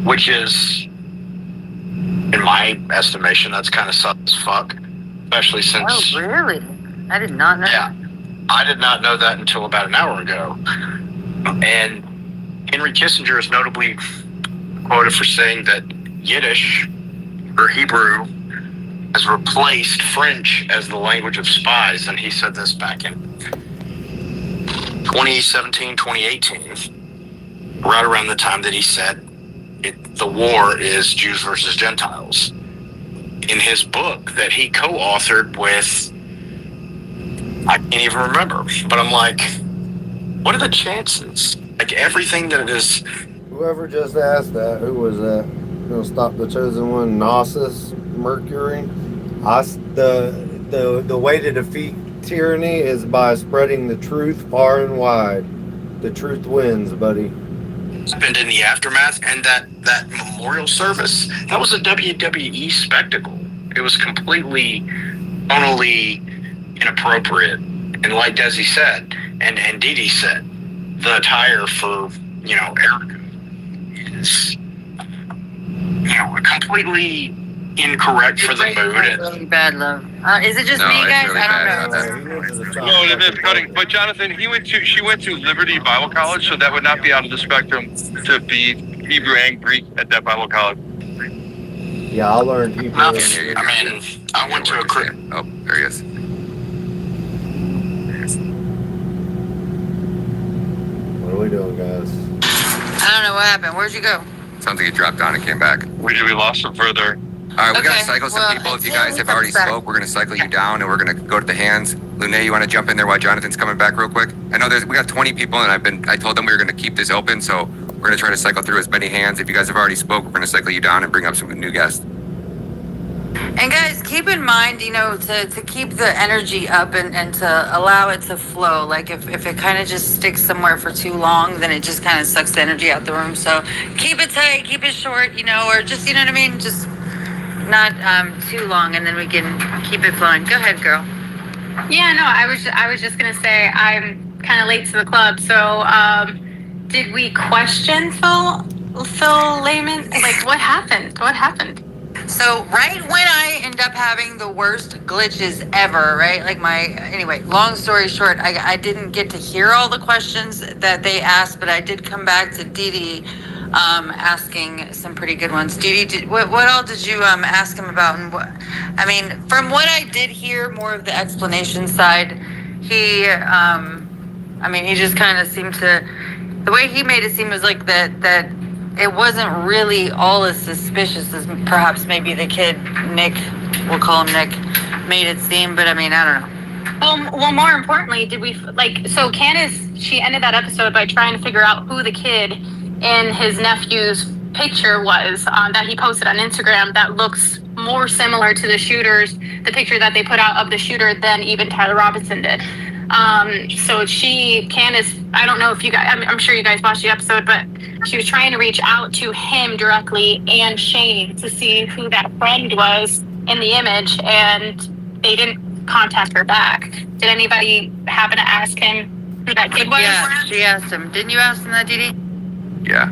which is, in my estimation, that's kind of sus as fuck, especially since. Oh, really? I did not know. Yeah, I did not know that until about an hour ago. And Henry Kissinger is notably quoted for saying that Yiddish, or Hebrew, has replaced French as the language of spies. And he said this back in 2017, 2018, right around the time that he said the war is Jews versus Gentiles. in his book that he co-authored with, I can't even remember, but I'm like, what are the chances? Like everything that is. Whoever just asked that, who was that? Gonna stop the chosen one, Gnosis, Mercury. The way to defeat tyranny is by spreading the truth far and wide. The truth wins, buddy. Happened in the aftermath, and that memorial service, that was a WWE spectacle. It was completely, tonally inappropriate. And like Desi said, and Dee Dee said, the attire for, Erica is, completely incorrect for the mood. Really bad, love. Is it just me, guys? Really I don't know. No, it is cutting. But Jonathan, she went to Liberty Bible College, so that would not be out of the spectrum to be Hebrew and Greek at that Bible college. Yeah, I learned Hebrew. I mean, I went to a Oh, there he is. What are we doing, guys? I don't know what happened. Where'd you go? Sounds like he dropped down and came back. We lost him further. All right, we gotta Okay, cycle some well, people. If you yeah, guys have we'll already come back. spoke, we're gonna cycle you down, and we're gonna go to the hands. Lune, you want to jump in there while Jonathan's coming back real quick? I know we got 20 people, and I told them we were gonna keep this open, so we're gonna try to cycle through as many hands. If you guys have already spoke, we're gonna cycle you down and bring up some new guests. And guys, keep in mind, to keep the energy up and to allow it to flow. Like if it kind of just sticks somewhere for too long, then it just kind of sucks the energy out the room. So keep it tight, keep it short, or just, you know what I mean? Just not too long, and then we can keep it flowing. Go ahead, girl. Yeah, no, I was just gonna say I'm kind of late to the club. So, did we question Phil Lyman? Like, what happened? What happened? So right when I end up having the worst glitches ever, right? Anyway, long story short, I didn't get to hear all the questions that they asked, but I did come back to Dee Dee asking some pretty good ones. Dee Dee, what all did you ask him about? And from what I did hear, more of the explanation side, he just kind of seemed to, the way he made it seem was like that it wasn't really all as suspicious as perhaps maybe the kid, Nick, we'll call him Nick, made it seem, but I don't know. Well, more importantly, so Candace, she ended that episode by trying to figure out who the kid in his nephew's picture was that he posted on Instagram that looks more similar to the picture that they put out of the shooter than even Tyler Robinson did. So Candace, I don't know if you guys, I'm sure you guys watched the episode, but she was trying to reach out to him directly and Shane to see who that friend was in the image, and they didn't contact her back. Did anybody happen to ask him who that kid was? Yeah, she asked him. Didn't you ask him that, Dee Dee? Yeah.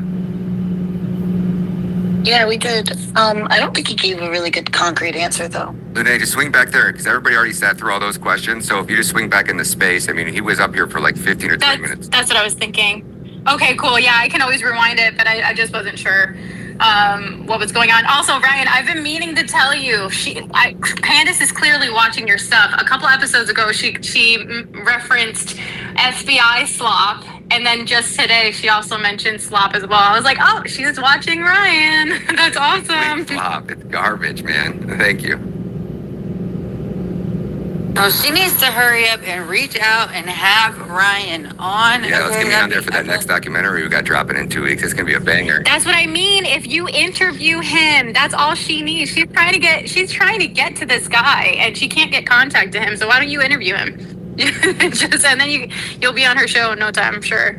Yeah, we did. I don't think he gave a really good concrete answer, though. Lune, just swing back there, because everybody already sat through all those questions. So if you just swing back into space, he was up here for like 15 or 20 minutes. That's what I was thinking. Okay, cool. Yeah, I can always rewind it, but I just wasn't sure what was going on. Also, Ryan, I've been meaning to tell you, Candace is clearly watching your stuff. A couple episodes ago, she referenced FBI slop, and then just today, she also mentioned slop as well. I was like, oh, she was watching Ryan. That's awesome. Slop, it's garbage, man. Thank you. No, she needs to hurry up and reach out and have Ryan on. Yeah, let's get me on there for that next documentary we got dropping in 2 weeks. It's gonna be a banger. That's what I mean. If you interview him, that's all she needs. She's trying to get to this guy, and she can't get contact to him. So why don't you interview him? And then you'll be on her show in no time, I'm sure.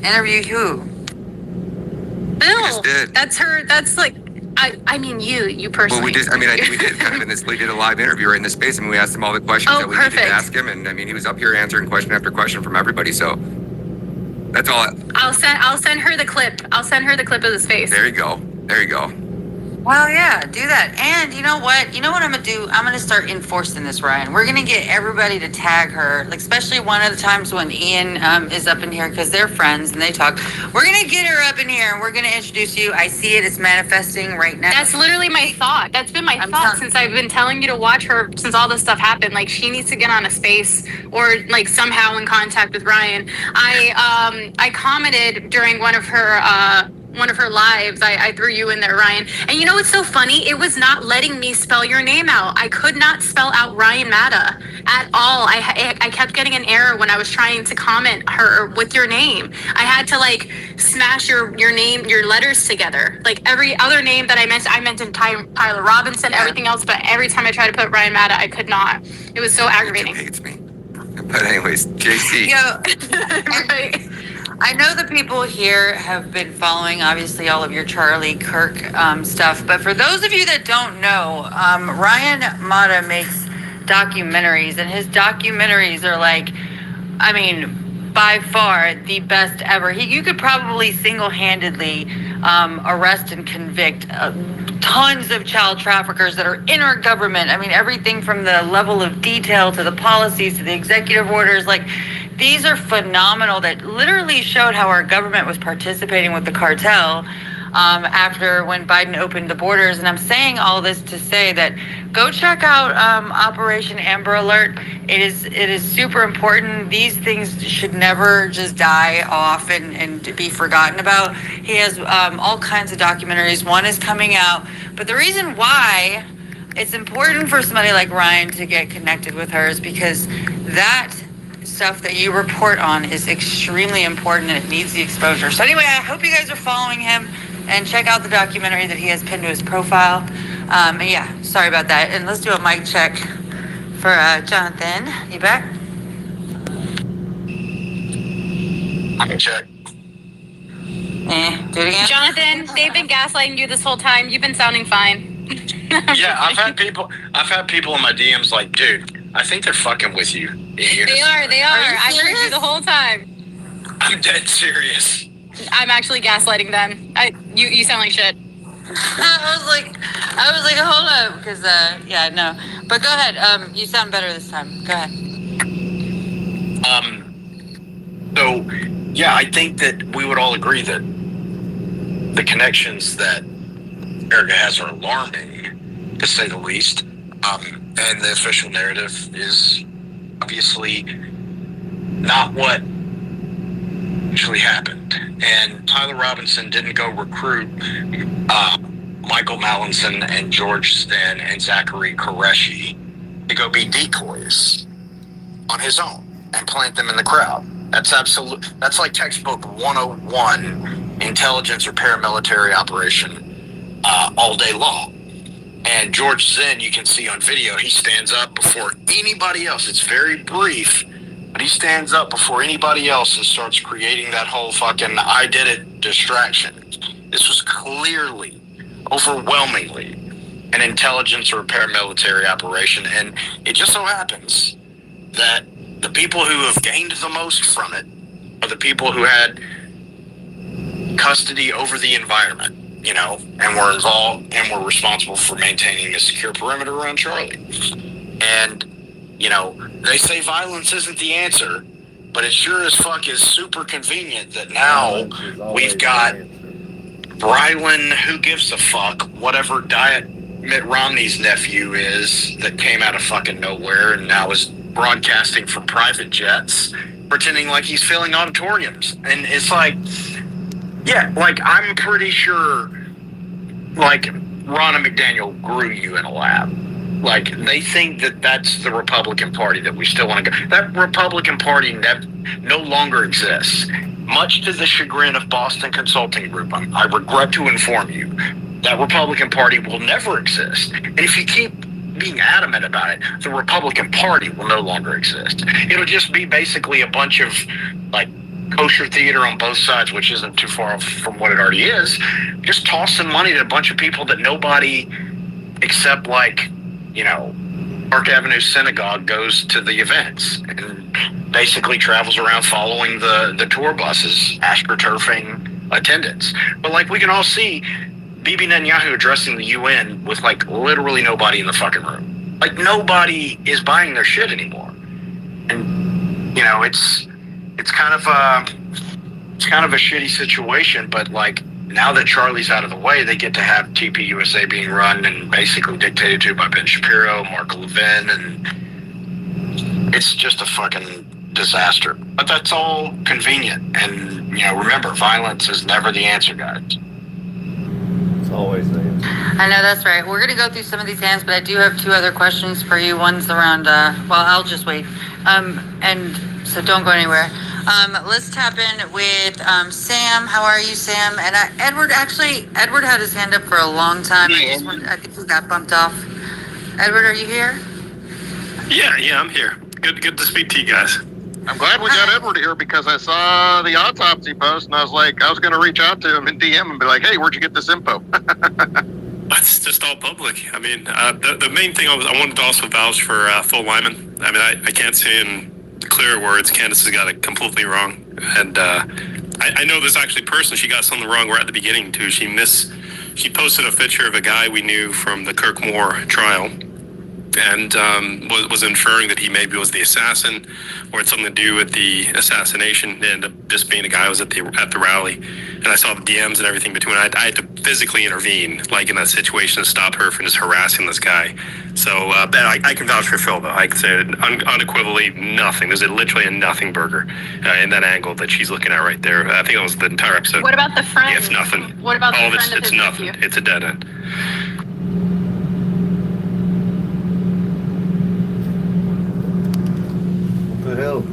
Interview who? Bill. Just did. That's her. That's like. You personally. Well, we did kind of in this. We did a live interview right in this space, and we asked him all the questions that we needed to ask him, and he was up here answering question after question from everybody. So that's all. I'll send her the clip. I'll send her the clip of his face. There you go. Well, yeah, do that. And you know what? You know what I'm going to do? I'm going to start enforcing this, Ryan. We're going to get everybody to tag her, especially one of the times when Ian is up in here, because they're friends and they talk. We're going to get her up in here and we're going to introduce you. I see it. It's manifesting right now. That's literally my thought. That's been my thought since I've been telling you to watch her since all this stuff happened. Like, she needs to get on a space or somehow in contact with Ryan. I commented during one of her one of her lives, I threw you in there, Ryan. And you know what's so funny? It was not letting me spell your name out. I could not spell out Ryan Matta at all. I kept getting an error when I was trying to comment her with your name. I had to like smash your name, your letters together. Like every other name that I mentioned Tyler Robinson, everything else, but every time I tried to put Ryan Matta, I could not. It was so aggravating. Hates me. But anyways, JC. Right. I know the people here have been following, obviously, all of your Charlie Kirk stuff. But for those of you that don't know, Ryan Matta makes documentaries, and his documentaries are like, I mean, by far the best ever. You could probably single-handedly arrest and convict tons of child traffickers that are in our government. I mean, everything from the level of detail to the policies to the executive orders, like, these are phenomenal that literally showed how our government was participating with the cartel after when Biden opened the borders. And I'm saying all this to say that go check out Operation Amber Alert. It is super important. These things should never just die off and be forgotten about. He has all kinds of documentaries. One is coming out. But the reason why it's important for somebody like Ryan to get connected with her is because that stuff that you report on is extremely important and it needs the exposure. So anyway, I hope you guys are following him and check out the documentary that he has pinned to his profile. And yeah, sorry about that. And let's do a mic check for Jonathan. You back? Mic check. Do it again. Jonathan, they've been gaslighting you this whole time. You've been sounding fine. Yeah, I've had people in my DMs like, dude, I think they're fucking with you. They are. I heard you the whole time. I'm dead serious. I'm actually gaslighting them. You sound like shit. I was like, hold up, because yeah, no. But go ahead. You sound better this time. Go ahead. So yeah, I think that we would all agree that the connections that Erica has are alarming, to say the least. And the official narrative is obviously not what actually happened. And Tyler Robinson didn't go recruit Michael Mallinson and George Sten and Zachary Qureshi to go be decoys on his own and plant them in the crowd. That's like textbook 101 intelligence or paramilitary operation all day long. And George Zinn, you can see on video, he stands up before anybody else. It's very brief, but he stands up before anybody else and starts creating that whole fucking I did it distraction. This was clearly, overwhelmingly, an intelligence or paramilitary operation. And it just so happens that the people who have gained the most from it are the people who had custody over the environment. You know, and were involved and were responsible for maintaining a secure perimeter around Charlie. And, you know, they say violence isn't the answer, but it sure as fuck is super convenient that now we've got Brylan, who gives a fuck, whatever Diet Mitt Romney's nephew is, that came out of fucking nowhere and now is broadcasting from private jets, pretending like he's filling auditoriums. And it's like, yeah, like, I'm pretty sure, like, Ronna McDaniel grew you in a lab. Like, they think that that's the Republican Party that we still want to go. That Republican Party no longer exists. Much to the chagrin of Boston Consulting Group, I regret to inform you, that Republican Party will never exist. And if you keep being adamant about it, the Republican Party will no longer exist. It'll just be basically a bunch of, like, kosher theater on both sides, which isn't too far from what it already is, just tossing money to a bunch of people that nobody except, like, you know, Park Avenue Synagogue goes to the events and basically travels around following the tour buses, astroturfing attendance. But like we can all see, Bibi Netanyahu addressing the UN with like literally nobody in the fucking room. Like nobody is buying their shit anymore. And, you know, it's kind of a shitty situation, but like now that Charlie's out of the way, they get to have TPUSA being run and basically dictated to by Ben Shapiro, Mark Levin, and it's just a fucking disaster. But that's all convenient. And, remember, violence is never the answer, guys. It's always the answer. I know that's right. We're going to go through some of these hands, but I do have 2 other questions for you. One's around, I'll just wait. And so don't go anywhere. Let's tap in with Sam. How are you, Sam? And Edward had his hand up for a long time. I think he got bumped off. Edward, are you here? Yeah, I'm here. Good to speak to you guys. I'm glad we got Edward here because I saw the autopsy post and I was going to reach out to him and DM and be like, hey, where'd you get this info? It's just all public. I mean, the main thing I wanted to also vouch for full Lyman. I mean, I can't say in clear words, Candace has got it completely wrong. And I know this actually person, she got something wrong right at the beginning too. She posted a picture of a guy we knew from the Kirk Moore trial. And was inferring that he maybe was the assassin or had something to do with the assassination. It ended up just being a guy who was at the rally. And I saw the DMs and everything between. I had to physically intervene, like in that situation, to stop her from just harassing this guy. So I can vouch for Phil, though. I can say unequivocally nothing. There's literally a nothing burger in that angle that she's looking at right there. I think that was the entire episode. What about the friend? Yeah, it's nothing. What about all the of friend of it's his nothing. nephew? It's a dead end. What the hell?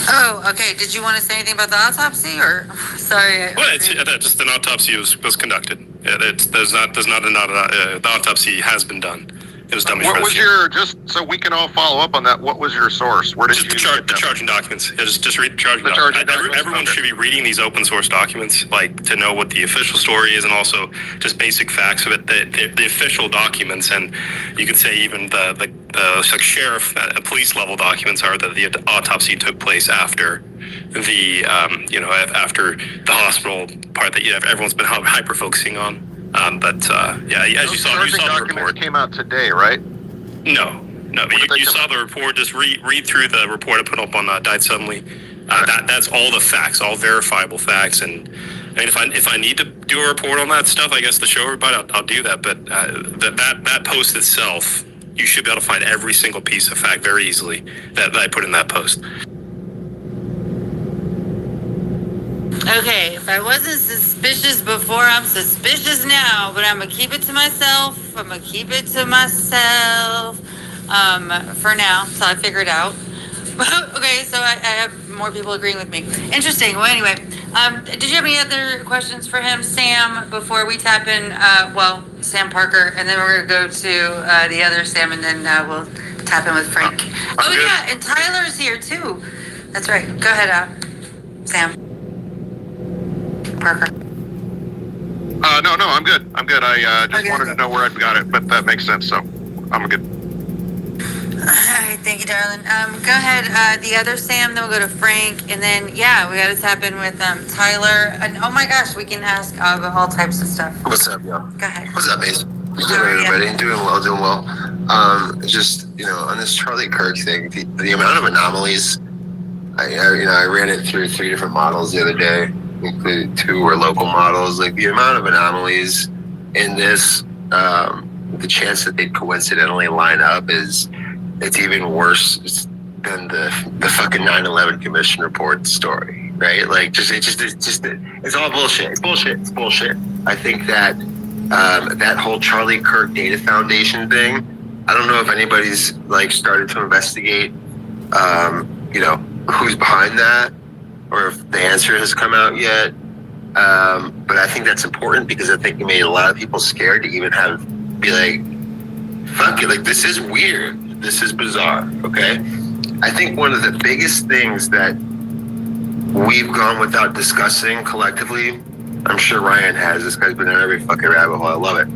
Oh, okay. Did you want to say anything about the autopsy, or sorry? Well, just an autopsy was conducted. The autopsy has been done. It was done before. What was your, just so we can all follow up on that, what was your source? Where did just you the charging documents. Yeah, just read the charging documents. Everyone should be reading these open source documents, like to know what the official story is and also just basic facts of it. The official documents, and you could say even the like sheriff, police level documents are that the autopsy took place after the after the hospital part that everyone's been hyper focusing on. As you saw the report came out today, right? No. You saw the report. Just read through the report I put up on Died Suddenly. That's all the facts, all verifiable facts. And I mean, if I need to do a report on that stuff, I guess to show everybody, I'll do that. But that post itself, you should be able to find every single piece of fact very easily that I put in that post. Okay, if I wasn't suspicious before, I'm suspicious now, but I'm gonna keep it to myself. For now, so I figured out. Okay, so I have more people agreeing with me. Interesting. Well, anyway, did you have any other questions for him, Sam, before we tap in, Sam Parker, and then we're gonna go to the other Sam, and then we'll tap in with Frank. Yeah, and Tyler's here too. That's right. Go ahead, Sam Parker. No, I'm good. I just wanted to know where I'd got it, but that makes sense, so I'm good. All right, thank you, darling. Go ahead, the other Sam, then we'll go to Frank, and then, we got to tap in with Tyler. And oh my gosh, we can ask all types of stuff. What's up, y'all? Go ahead. What's up, Ace? What's up, everybody? Doing well. Just, on this Charlie Kirk thing, the amount of anomalies, I ran it through 3 different models the other day, including 2 were local models. Like, the amount of anomalies in this, the chance that they'd coincidentally line up it's even worse than the fucking 9/11 commission report story, right? Like, it's all bullshit. It's bullshit. I think that that whole Charlie Kirk Data Foundation thing, I don't know if anybody's started to investigate, who's behind that, or if the answer has come out yet. But I think that's important because I think it made a lot of people scared to even be like, fuck it, like, this is weird. This is bizarre, okay? I think one of the biggest things that we've gone without discussing collectively, I'm sure Ryan has, this guy's been in every fucking rabbit hole, I love it.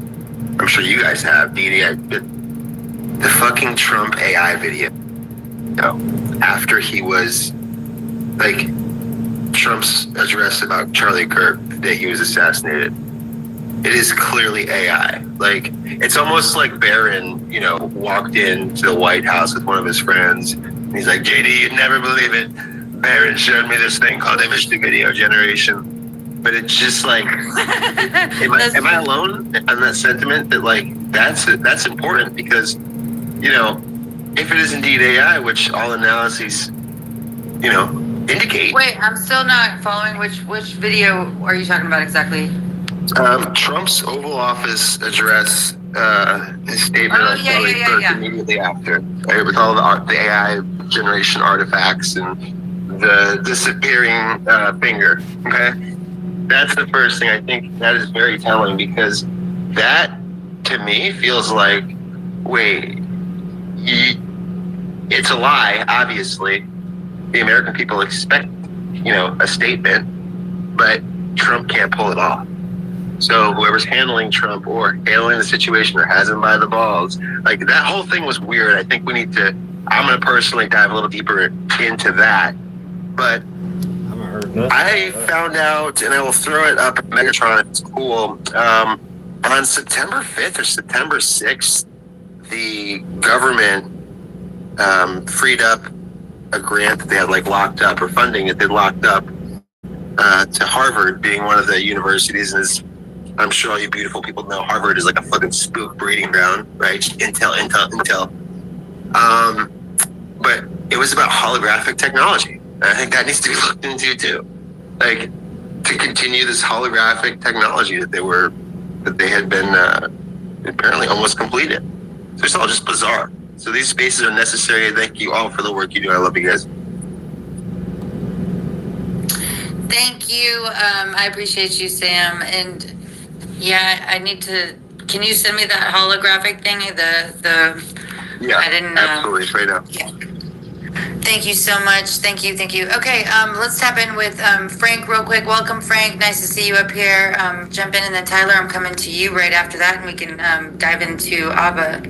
I'm sure you guys have, Dee, the fucking Trump AI video. After he was, Trump's address about Charlie Kirk, the day he was assassinated, it is clearly AI. It's almost like Barron, walked into the White House with one of his friends. And he's like, JD, you'd never believe it. Barron showed me this thing called image to video generation. But it's just am I alone on that sentiment that that's important? Because, if it is indeed AI, which all analyses, indicate. Wait, I'm still not following. Which video are you talking about exactly? Trump's Oval Office address, his statement on Charlie Kirk immediately after, right, with all the AI generation artifacts and the disappearing finger. Okay, that's the first thing. I think that is very telling, because that to me feels like, wait, it's a lie. Obviously, the American people expect, a statement, but Trump can't pull it off. So whoever's handling Trump or handling the situation or has him by the balls, like that whole thing was weird. I think we need to, I'm going to personally dive a little deeper into that. But I found out, and I will throw it up at Megatron, it's cool. On September 5th or September 6th, the government freed up a grant that they had locked up, or funding that they locked up to Harvard, being one of the universities. And as I'm sure all you beautiful people know, Harvard is like a fucking spook breeding ground, right? Intel. But it was about holographic technology. And I think that needs to be looked into too. Like, to continue this holographic technology that they had been apparently almost completed. So it's all just bizarre. So these spaces are necessary. Thank you all for the work you do. I love you guys. Thank you. I appreciate you, Sam. And yeah, I need to. Can you send me that holographic thing? Yeah, I didn't. Absolutely, right now. Yeah. Thank you so much. Thank you. Okay. Let's tap in with Frank real quick. Welcome, Frank. Nice to see you up here. Jump in, and then Tyler, I'm coming to you right after that, and we can dive into Abba.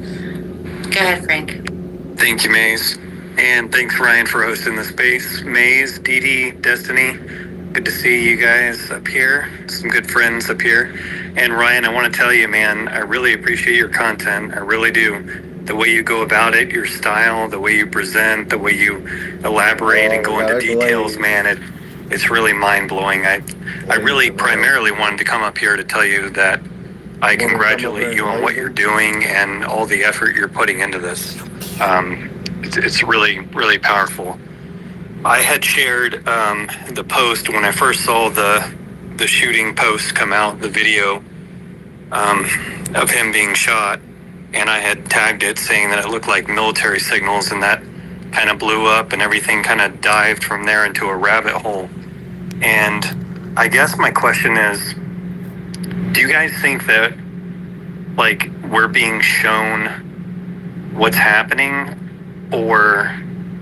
Go ahead, Frank. Thank you, Maze. And thanks, Ryan, for hosting the space. Maze, Dee Dee, Destiny, good to see you guys up here. Some good friends up here. And Ryan, I want to tell you, man, I really appreciate your content. I really do. The way you go about it, your style, the way you present, the way you elaborate and go into details, man, it's really mind-blowing. I really primarily wanted to come up here to tell you that I congratulate you on what you're doing and all the effort you're putting into this. It's really, really powerful. I had shared the post when I first saw the shooting post come out, the video of him being shot, and I had tagged it saying that it looked like military signals, and that kind of blew up and everything kind of dived from there into a rabbit hole. And I guess my question is, do you guys think that we're being shown what's happening, or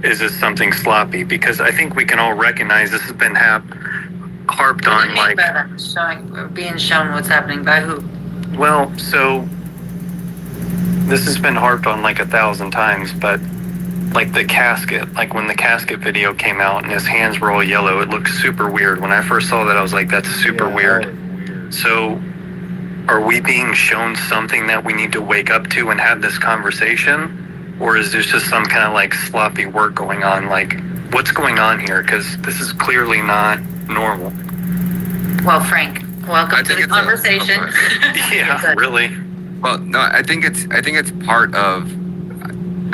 is this something sloppy? Because I think we can all recognize this has been harped on. Being shown what's happening by who? Well, so this has been harped on 1,000 times, but the casket, when the casket video came out and his hands were all yellow, it looked super weird. When I first saw that, I was like, that's super weird. So are we being shown something that we need to wake up to and have this conversation? Or is there just some kind of sloppy work going on? What's going on here? Because this is clearly not normal. Well, Frank, welcome to the conversation. Yeah, really. Well, no, I think it's part of,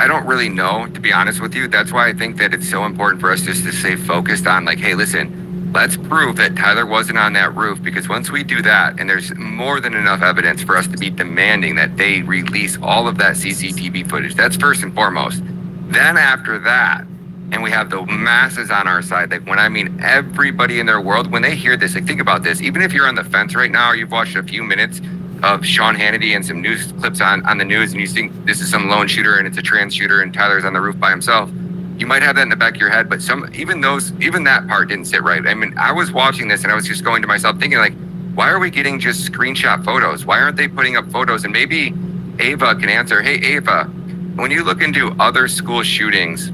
I don't really know, to be honest with you. That's why I think that it's so important for us just to stay focused on hey, listen, let's prove that Tyler wasn't on that roof, because once we do that, and there's more than enough evidence for us to be demanding that they release all of that CCTV footage. That's first and foremost. Then after that, and we have the masses on our side, when I mean everybody in their world, when they hear this, think about this, even if you're on the fence right now, or you've watched a few minutes of Sean Hannity and some news clips on the news, and you think this is some lone shooter and it's a trans shooter and Tyler's on the roof by himself, you might have that in the back of your head, but even that part didn't sit right. I mean, I was watching this and I was just going to myself thinking why are we getting just screenshot photos? Why aren't they putting up photos? And maybe Ava can answer. Hey, Ava, when you look into other school shootings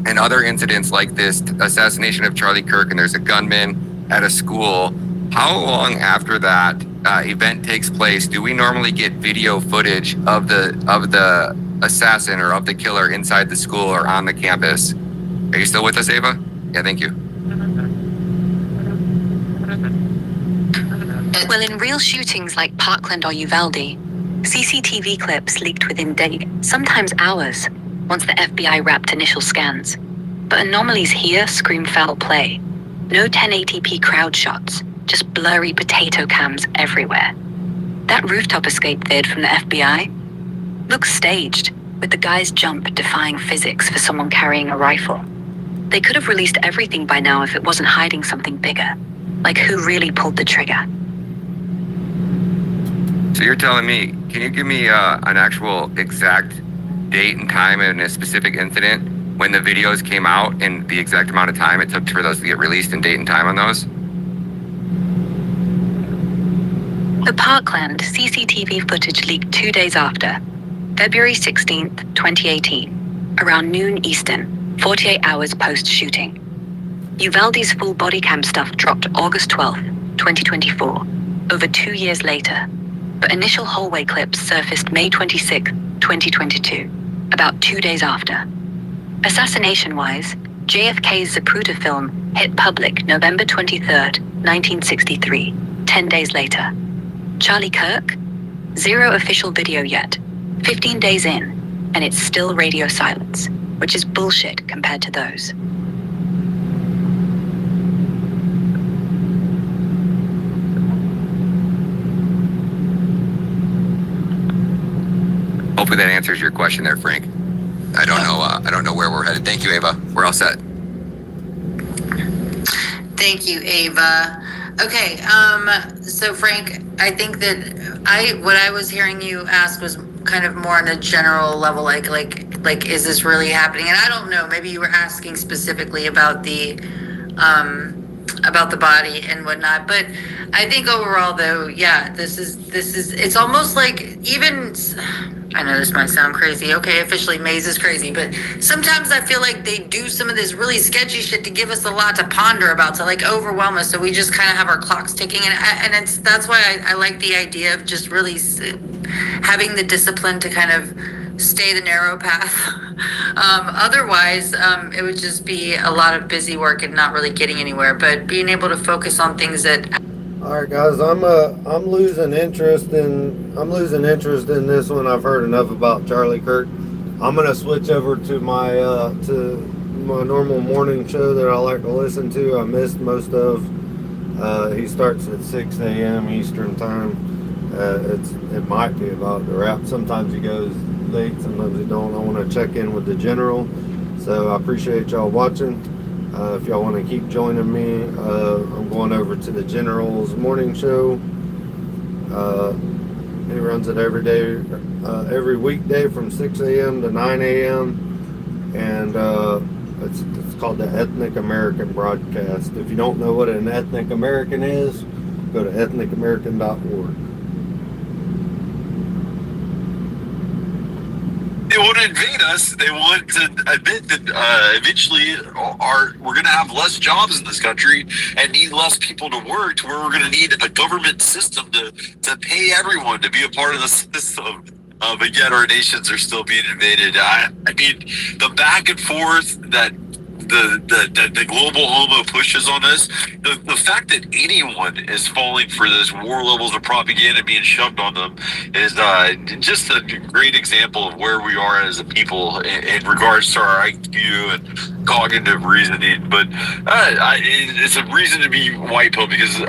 and other incidents like this assassination of Charlie Kirk, and there's a gunman at a school, how long after that event takes place do we normally get video footage of the assassin or of the killer inside the school or on the campus? Are you still with us, Ava? Yeah, thank you. Well, in real shootings like Parkland or Uvalde, CCTV clips leaked within days, sometimes hours, once the FBI wrapped initial scans. But Anomalies here scream foul play. No 1080p crowd shots, just blurry potato cams everywhere. That rooftop escape vid from the FBI looks staged, with the guy's jump defying physics for someone carrying a rifle. They could have released everything by now if it wasn't hiding something bigger, like who really pulled the trigger. So you're telling me, can you give me an actual exact date and time and a specific incident when the videos came out and the exact amount of time it took for those to get released and date and time on those? The Parkland CCTV footage leaked 2 days after, February 16th, 2018, around noon Eastern, 48 hours post-shooting. Uvalde's full body cam stuff dropped August 12th, 2024, over 2 years later, but initial hallway clips surfaced May 26th, 2022, about 2 days after. Assassination-wise, JFK's Zapruder film hit public November 23rd, 1963, 10 days later. Charlie Kirk? Zero official video yet. 15 days in, and it's still radio silence, which is bullshit compared to those. Hopefully that answers your question there, Frank. I don't know where we're headed. Thank you, Ava. We're all set. Thank you, Ava. Okay, so Frank, I think that what I was hearing you ask was kind of more on a general level, like is this really happening? And I don't know, maybe you were asking specifically about the body and whatnot, but I think overall though, yeah, this is it's almost like, even, I know this might sound crazy. Okay, officially Maze is crazy, but sometimes I feel like they do some of this really sketchy shit to give us a lot to ponder about, to like overwhelm us, so we just kind of have our clocks ticking, and that's why I like the idea of just really having the discipline to kind of stay the narrow path. Otherwise, it would just be a lot of busy work and not really getting anywhere, but being able to focus on things that. All right, guys, I'm losing interest in this one. I've heard enough about Charlie Kirk. I'm gonna switch over to my normal morning show that I like to listen to. I missed most of. He starts at 6 a.m. Eastern time. It might be about to wrap. Sometimes he goes late, sometimes he don't. I want to check in with the general. So I appreciate y'all watching. If y'all want to keep joining me, I'm going over to the General's morning show. He runs it every day, every weekday from 6 a.m. to 9 a.m. And it's called the Ethnic American Broadcast. If you don't know what an ethnic American is, go to ethnicamerican.org. They want to invade us. They want to admit that eventually we're going to have less jobs in this country and need less people to work, to where we're going to need a government system to pay everyone to be a part of the system. But yet our nations are still being invaded. I mean, the back and forth that the global homo pushes on us, the fact that anyone is falling for this war levels of propaganda being shoved on them is just a great example of where we are as a people in regards to our IQ and cognitive reasoning. But it's a reason to be white pill, because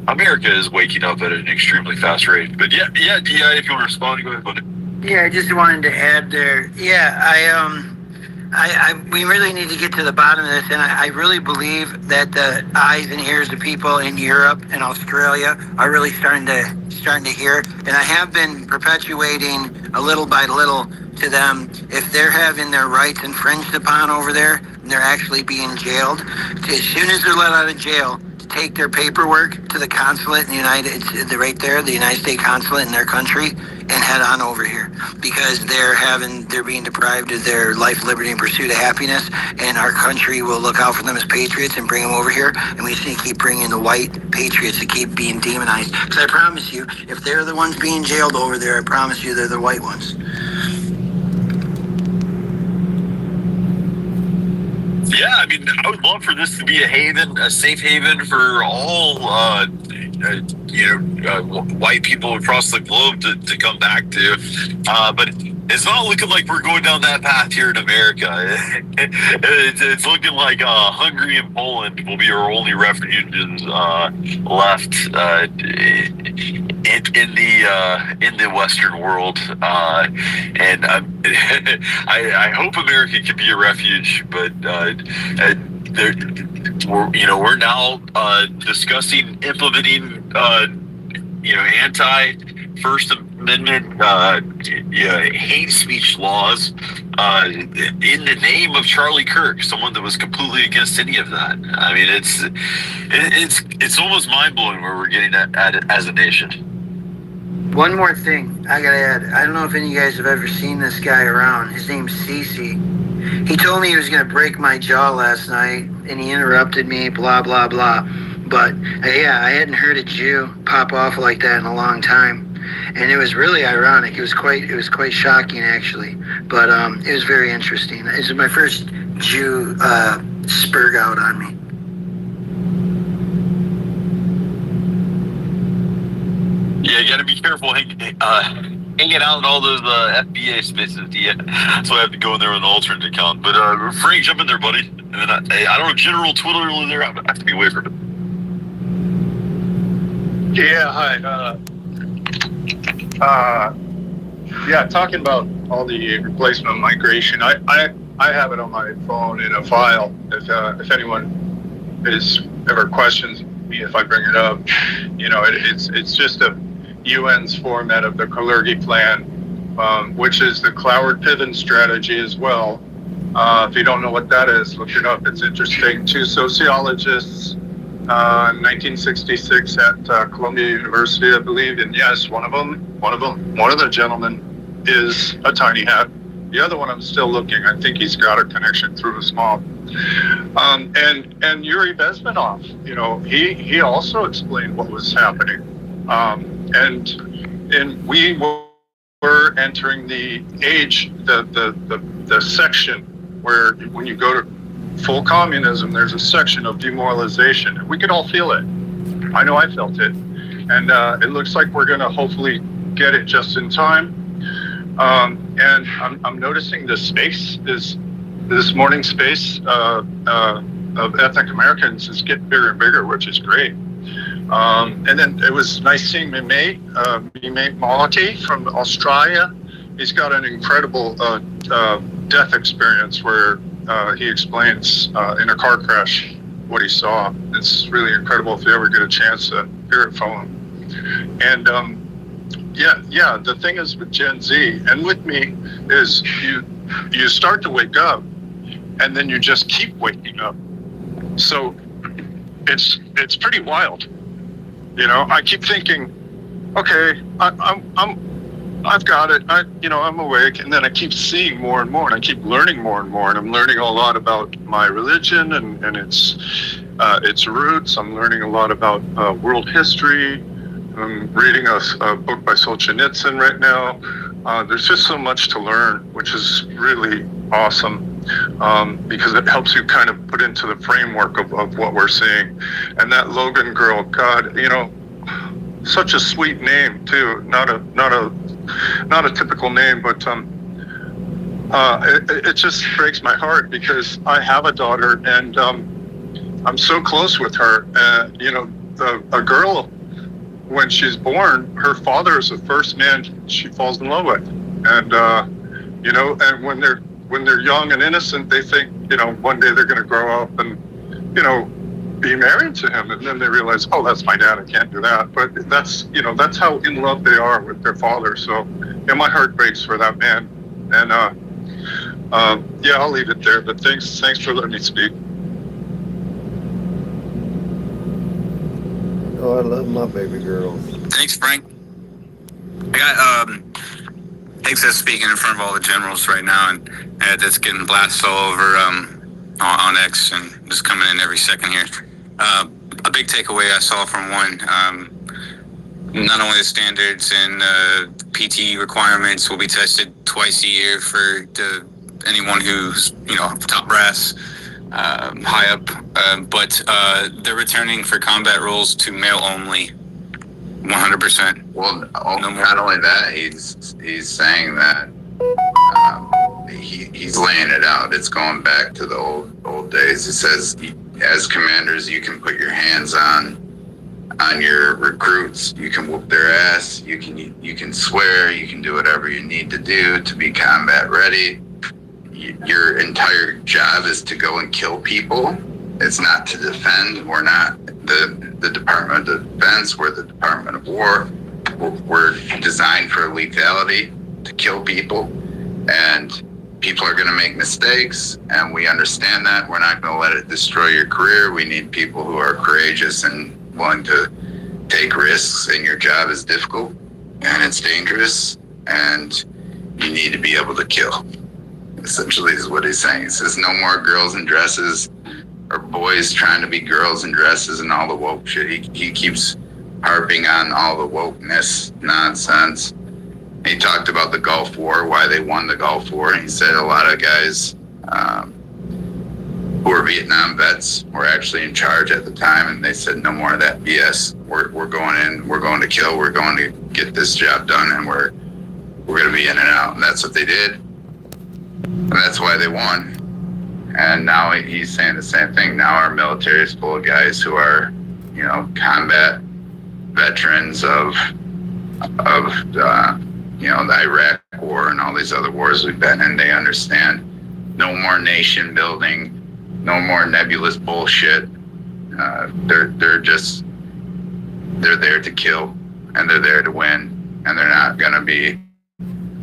America is waking up at an extremely fast rate. But yeah, DI, if you want to respond, go ahead, buddy. Yeah, I just wanted to add there. Yeah, we really need to get to the bottom of this, and I really believe that the eyes and ears of people in Europe and Australia are really starting to hear. And I have been perpetuating a little by little to them, if they're having their rights infringed upon over there, and they're actually being jailed, as soon as they're let out of jail, to take their paperwork to the consulate in the United States consulate in their country, and head on over here, because they're being deprived of their life, liberty, and pursuit of happiness, and our country will look out for them as patriots and bring them over here, and we just need to keep bringing the white patriots to keep being demonized, because I promise you, if they're the ones being jailed over there, I promise you they're the white ones. Yeah, I mean, I would love for this to be a haven, a safe haven for all, white people across the globe to come back to. But It's not looking like we're going down that path here in America. It's looking like Hungary and Poland will be our only refuges left in the Western world, and I hope America can be a refuge, but we're now discussing implementing anti-First Amendment hate speech laws in the name of Charlie Kirk, someone that was completely against any of that. I mean, it's almost mind-blowing where we're getting at it as a nation. One more thing I gotta add. I don't know if any of you guys have ever seen this guy around. His name's Cece. He told me he was gonna break my jaw last night, and he interrupted me, blah, blah, blah. But yeah, I hadn't heard a Jew pop off like that in a long time. And it was really ironic. It was quite shocking, actually. But it was very interesting. This is my first Jew spurg out on me. Yeah, you got to be careful hanging out in all those FBA spaces. Yeah, so I have to go in there with an alternate account. But Frank, jump in there, buddy. And then I don't know, General Twitter over there. I have to be away from it. Yeah, hi. Talking about all the replacement migration, I have it on my phone in a file. If anyone ever questions me if I bring it up, it's just a UN's format of the Kalergi Plan, which is the Cloward-Piven strategy as well. If you don't know what that is, look it up. It's interesting. Two sociologists in 1966 at Columbia University, I believe, and yes, one of the gentlemen is a tiny hat. The other one, I'm still looking. I think he's got a connection through his mom. And Yuri Bezmenov, he also explained what was happening. And we were entering the age, the section where when you go to full communism, there's a section of demoralization. We could all feel it. I know I felt it. And it looks like we're going to hopefully get it just in time. And I'm noticing the space, this morning's space of ethnic Americans is getting bigger and bigger, which is great. And then it was nice seeing Mimei Malaki from Australia. He's got an incredible death experience where he explains in a car crash what he saw. It's really incredible. If you ever get a chance to hear it from him. And the thing is with Gen Z and with me is you start to wake up and then you just keep waking up. So it's pretty wild. I keep thinking, okay, I've got it. I'm awake, and then I keep seeing more and more, and I keep learning more and more, and I'm learning a lot about my religion and its roots. I'm learning a lot about world history. I'm reading a book by Solzhenitsyn right now. There's just so much to learn, which is really awesome. Because it helps you kind of put into the framework of what we're seeing. And that Logan girl, God, such a sweet name too. Not a typical name, but it just breaks my heart because I have a daughter and I'm so close with her. A girl, when she's born, her father is the first man she falls in love with, and and when they're young and innocent, they think, one day they're going to grow up and, be married to him. And then they realize, oh, that's my dad. I can't do that. But that's how in love they are with their father. So, my heart breaks for that man. And, I'll leave it there. But thanks for letting me speak. Oh, I love my baby girl. Thanks, Frank. I got, thanks for speaking in front of all the generals right now, and that's getting blasted all over on X and just coming in every second here. A big takeaway I saw from one, not only the standards and PT requirements will be tested twice a year for anyone who's top brass, high up, but they're returning for combat roles to male only. 100%. Well, not only that, he's saying that He's laying it out. It's going back to the old days. He says, as commanders, you can put your hands on your recruits. You can whoop their ass. You can swear. You can do whatever you need to do to be combat ready. Your entire job is to go and kill people. It's not to defend. We're not the Department of Defense. We're the Department of War. We're designed for lethality, to kill people, and people are going to make mistakes, and we understand that. We're not going to let it destroy your career. We need people who are courageous and willing to take risks, and your job is difficult and it's dangerous, and you need to be able to kill. Essentially is what he's saying. He says no more girls in dresses or boys trying to be girls in dresses and all the woke shit. He keeps harping on all the wokeness nonsense. He talked about the Gulf War, why they won the Gulf War. And he said a lot of guys who were Vietnam vets were actually in charge at the time, and they said no more of that BS. We're going in, we're going to kill, we're going to get this job done, and we're going to be in and out. And that's what they did. And that's why they won. And now he's saying the same thing. Now our military is full of guys who are, combat veterans of the Iraq War and all these other wars we've been in. They understand no more nation building, no more nebulous bullshit. They're there to kill, and they're there to win, and they're not going to be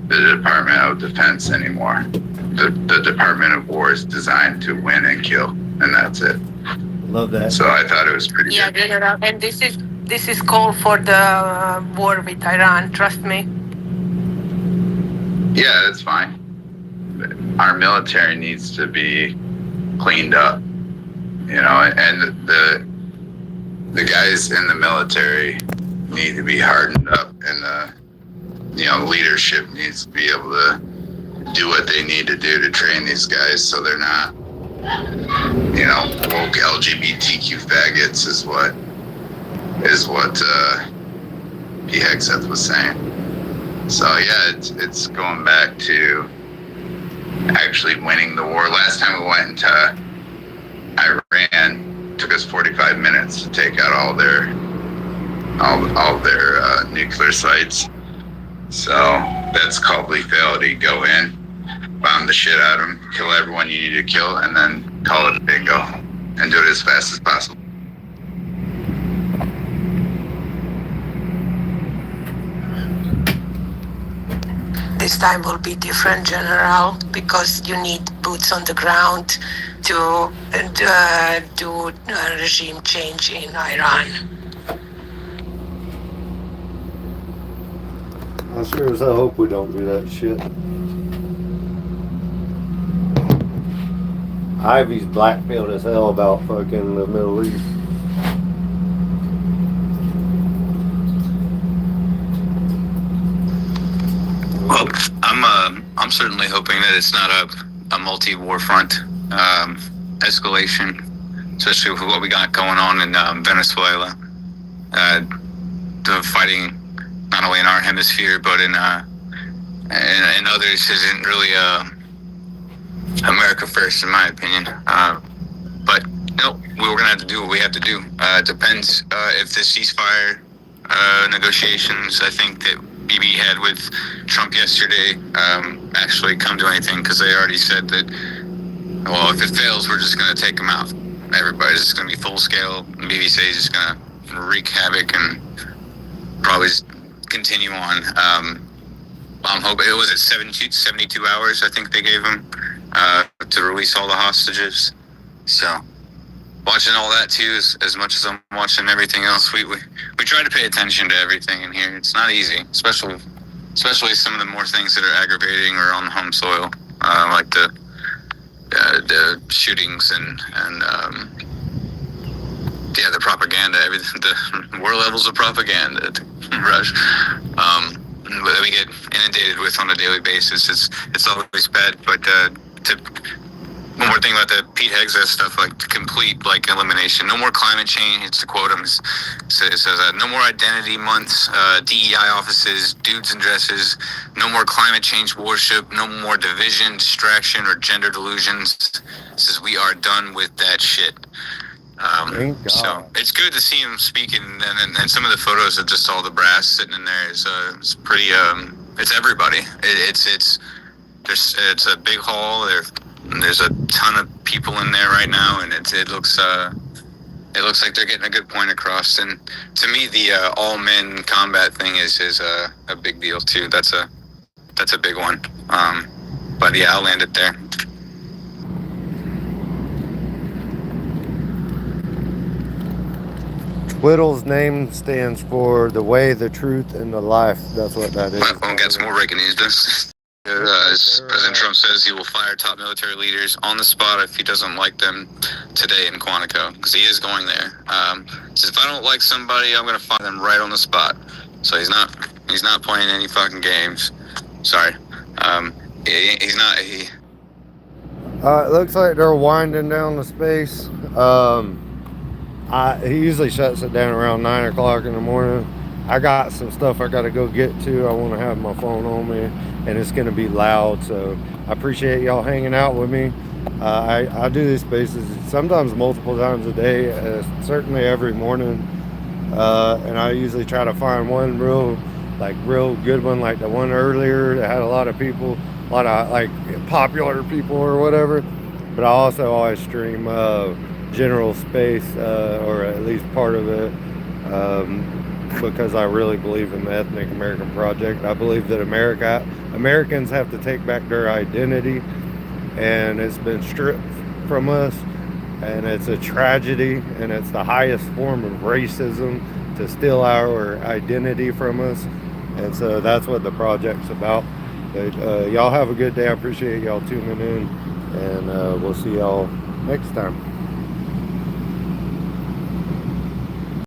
the Department of Defense anymore. The Department of War is designed to win and kill, and that's it. Love that. So I thought it was pretty good. General, and this is call for the war with Iran. Trust me. Yeah, that's fine. Our military needs to be cleaned up, and the guys in the military need to be hardened up, and the leadership needs to be able to do what they need to do to train these guys so they're not, woke LGBTQ faggots is what P. Hegseth was saying. So yeah, it's going back to actually winning the war. Last time we went into Iran, it took us 45 minutes to take out all their nuclear sites. So that's called lethality. Go in, bomb the shit out of them, kill everyone you need to kill, and then call it a bingo, and do it as fast as possible. This time will be different, General, because you need boots on the ground to do a regime change in Iran. I sure as hell hope we don't do that shit. Ivy's black-pilled as hell about fucking the Middle East. Well, I'm certainly hoping that it's not a multi-war front escalation, especially with what we got going on in Venezuela. The fighting, not only in our hemisphere but in others, isn't really America first, in my opinion. But no, we're gonna have to do what we have to do. It depends if the ceasefire negotiations, I think that BB had with Trump yesterday, actually come to anything, because they already said that, well, if it fails, we're just going to take them out. Everybody's just going to be full scale. BB says he's just going to wreak havoc and probably just continue on. I'm hoping, it was at 72 hours, I think they gave him, to release all the hostages. So watching all that too, as much as I'm watching everything else, we try to pay attention to everything in here. It's not easy, especially some of the more things that are aggravating or on the home soil, like the shootings and the propaganda, everything, the war levels of propaganda rush that we get inundated with on a daily basis. It's always bad, but one more thing about the Pete Hegseth stuff, like complete like elimination. No more climate change. It's to quote him. It says no more identity months, DEI offices, dudes in dresses. No more climate change worship. No more division, distraction, or gender delusions. It says we are done with that shit. So it's good to see him speaking, and some of the photos of just all the brass sitting in there is it's pretty. It's everybody. It's a big hall. There's a ton of people in there right now, and it looks like they're getting a good point across. And to me, the all men combat thing is a big deal too. That's a big one. But yeah, I'll land it there. Whittle's name stands for the way, the truth, and the life. That's what that is. Platform got some more breaking news. President Trump says he will fire top military leaders on the spot if he doesn't like them today in Quantico, because he is going there. Says if I don't like somebody, I'm going to fire them right on the spot. So he's not playing any fucking games. Sorry, he's not. It looks like they're winding down the space. He usually shuts it down around 9 o'clock in the morning. I got some stuff I got to go get to. I want to have my phone on me, and it's going to be loud. So I appreciate y'all hanging out with me. I do these spaces sometimes multiple times a day, certainly every morning. And I usually try to find one real good one, like the one earlier that had a lot of people, a lot of like popular people or whatever. But I also always stream general space, or at least part of it, because I really believe in the ethnic American project. I believe that Americans have to take back their identity, and it's been stripped from us, and it's a tragedy, and it's the highest form of racism to steal our identity from us. And so that's what the project's about. But, y'all have a good day. I appreciate y'all tuning in, and we'll see y'all next time.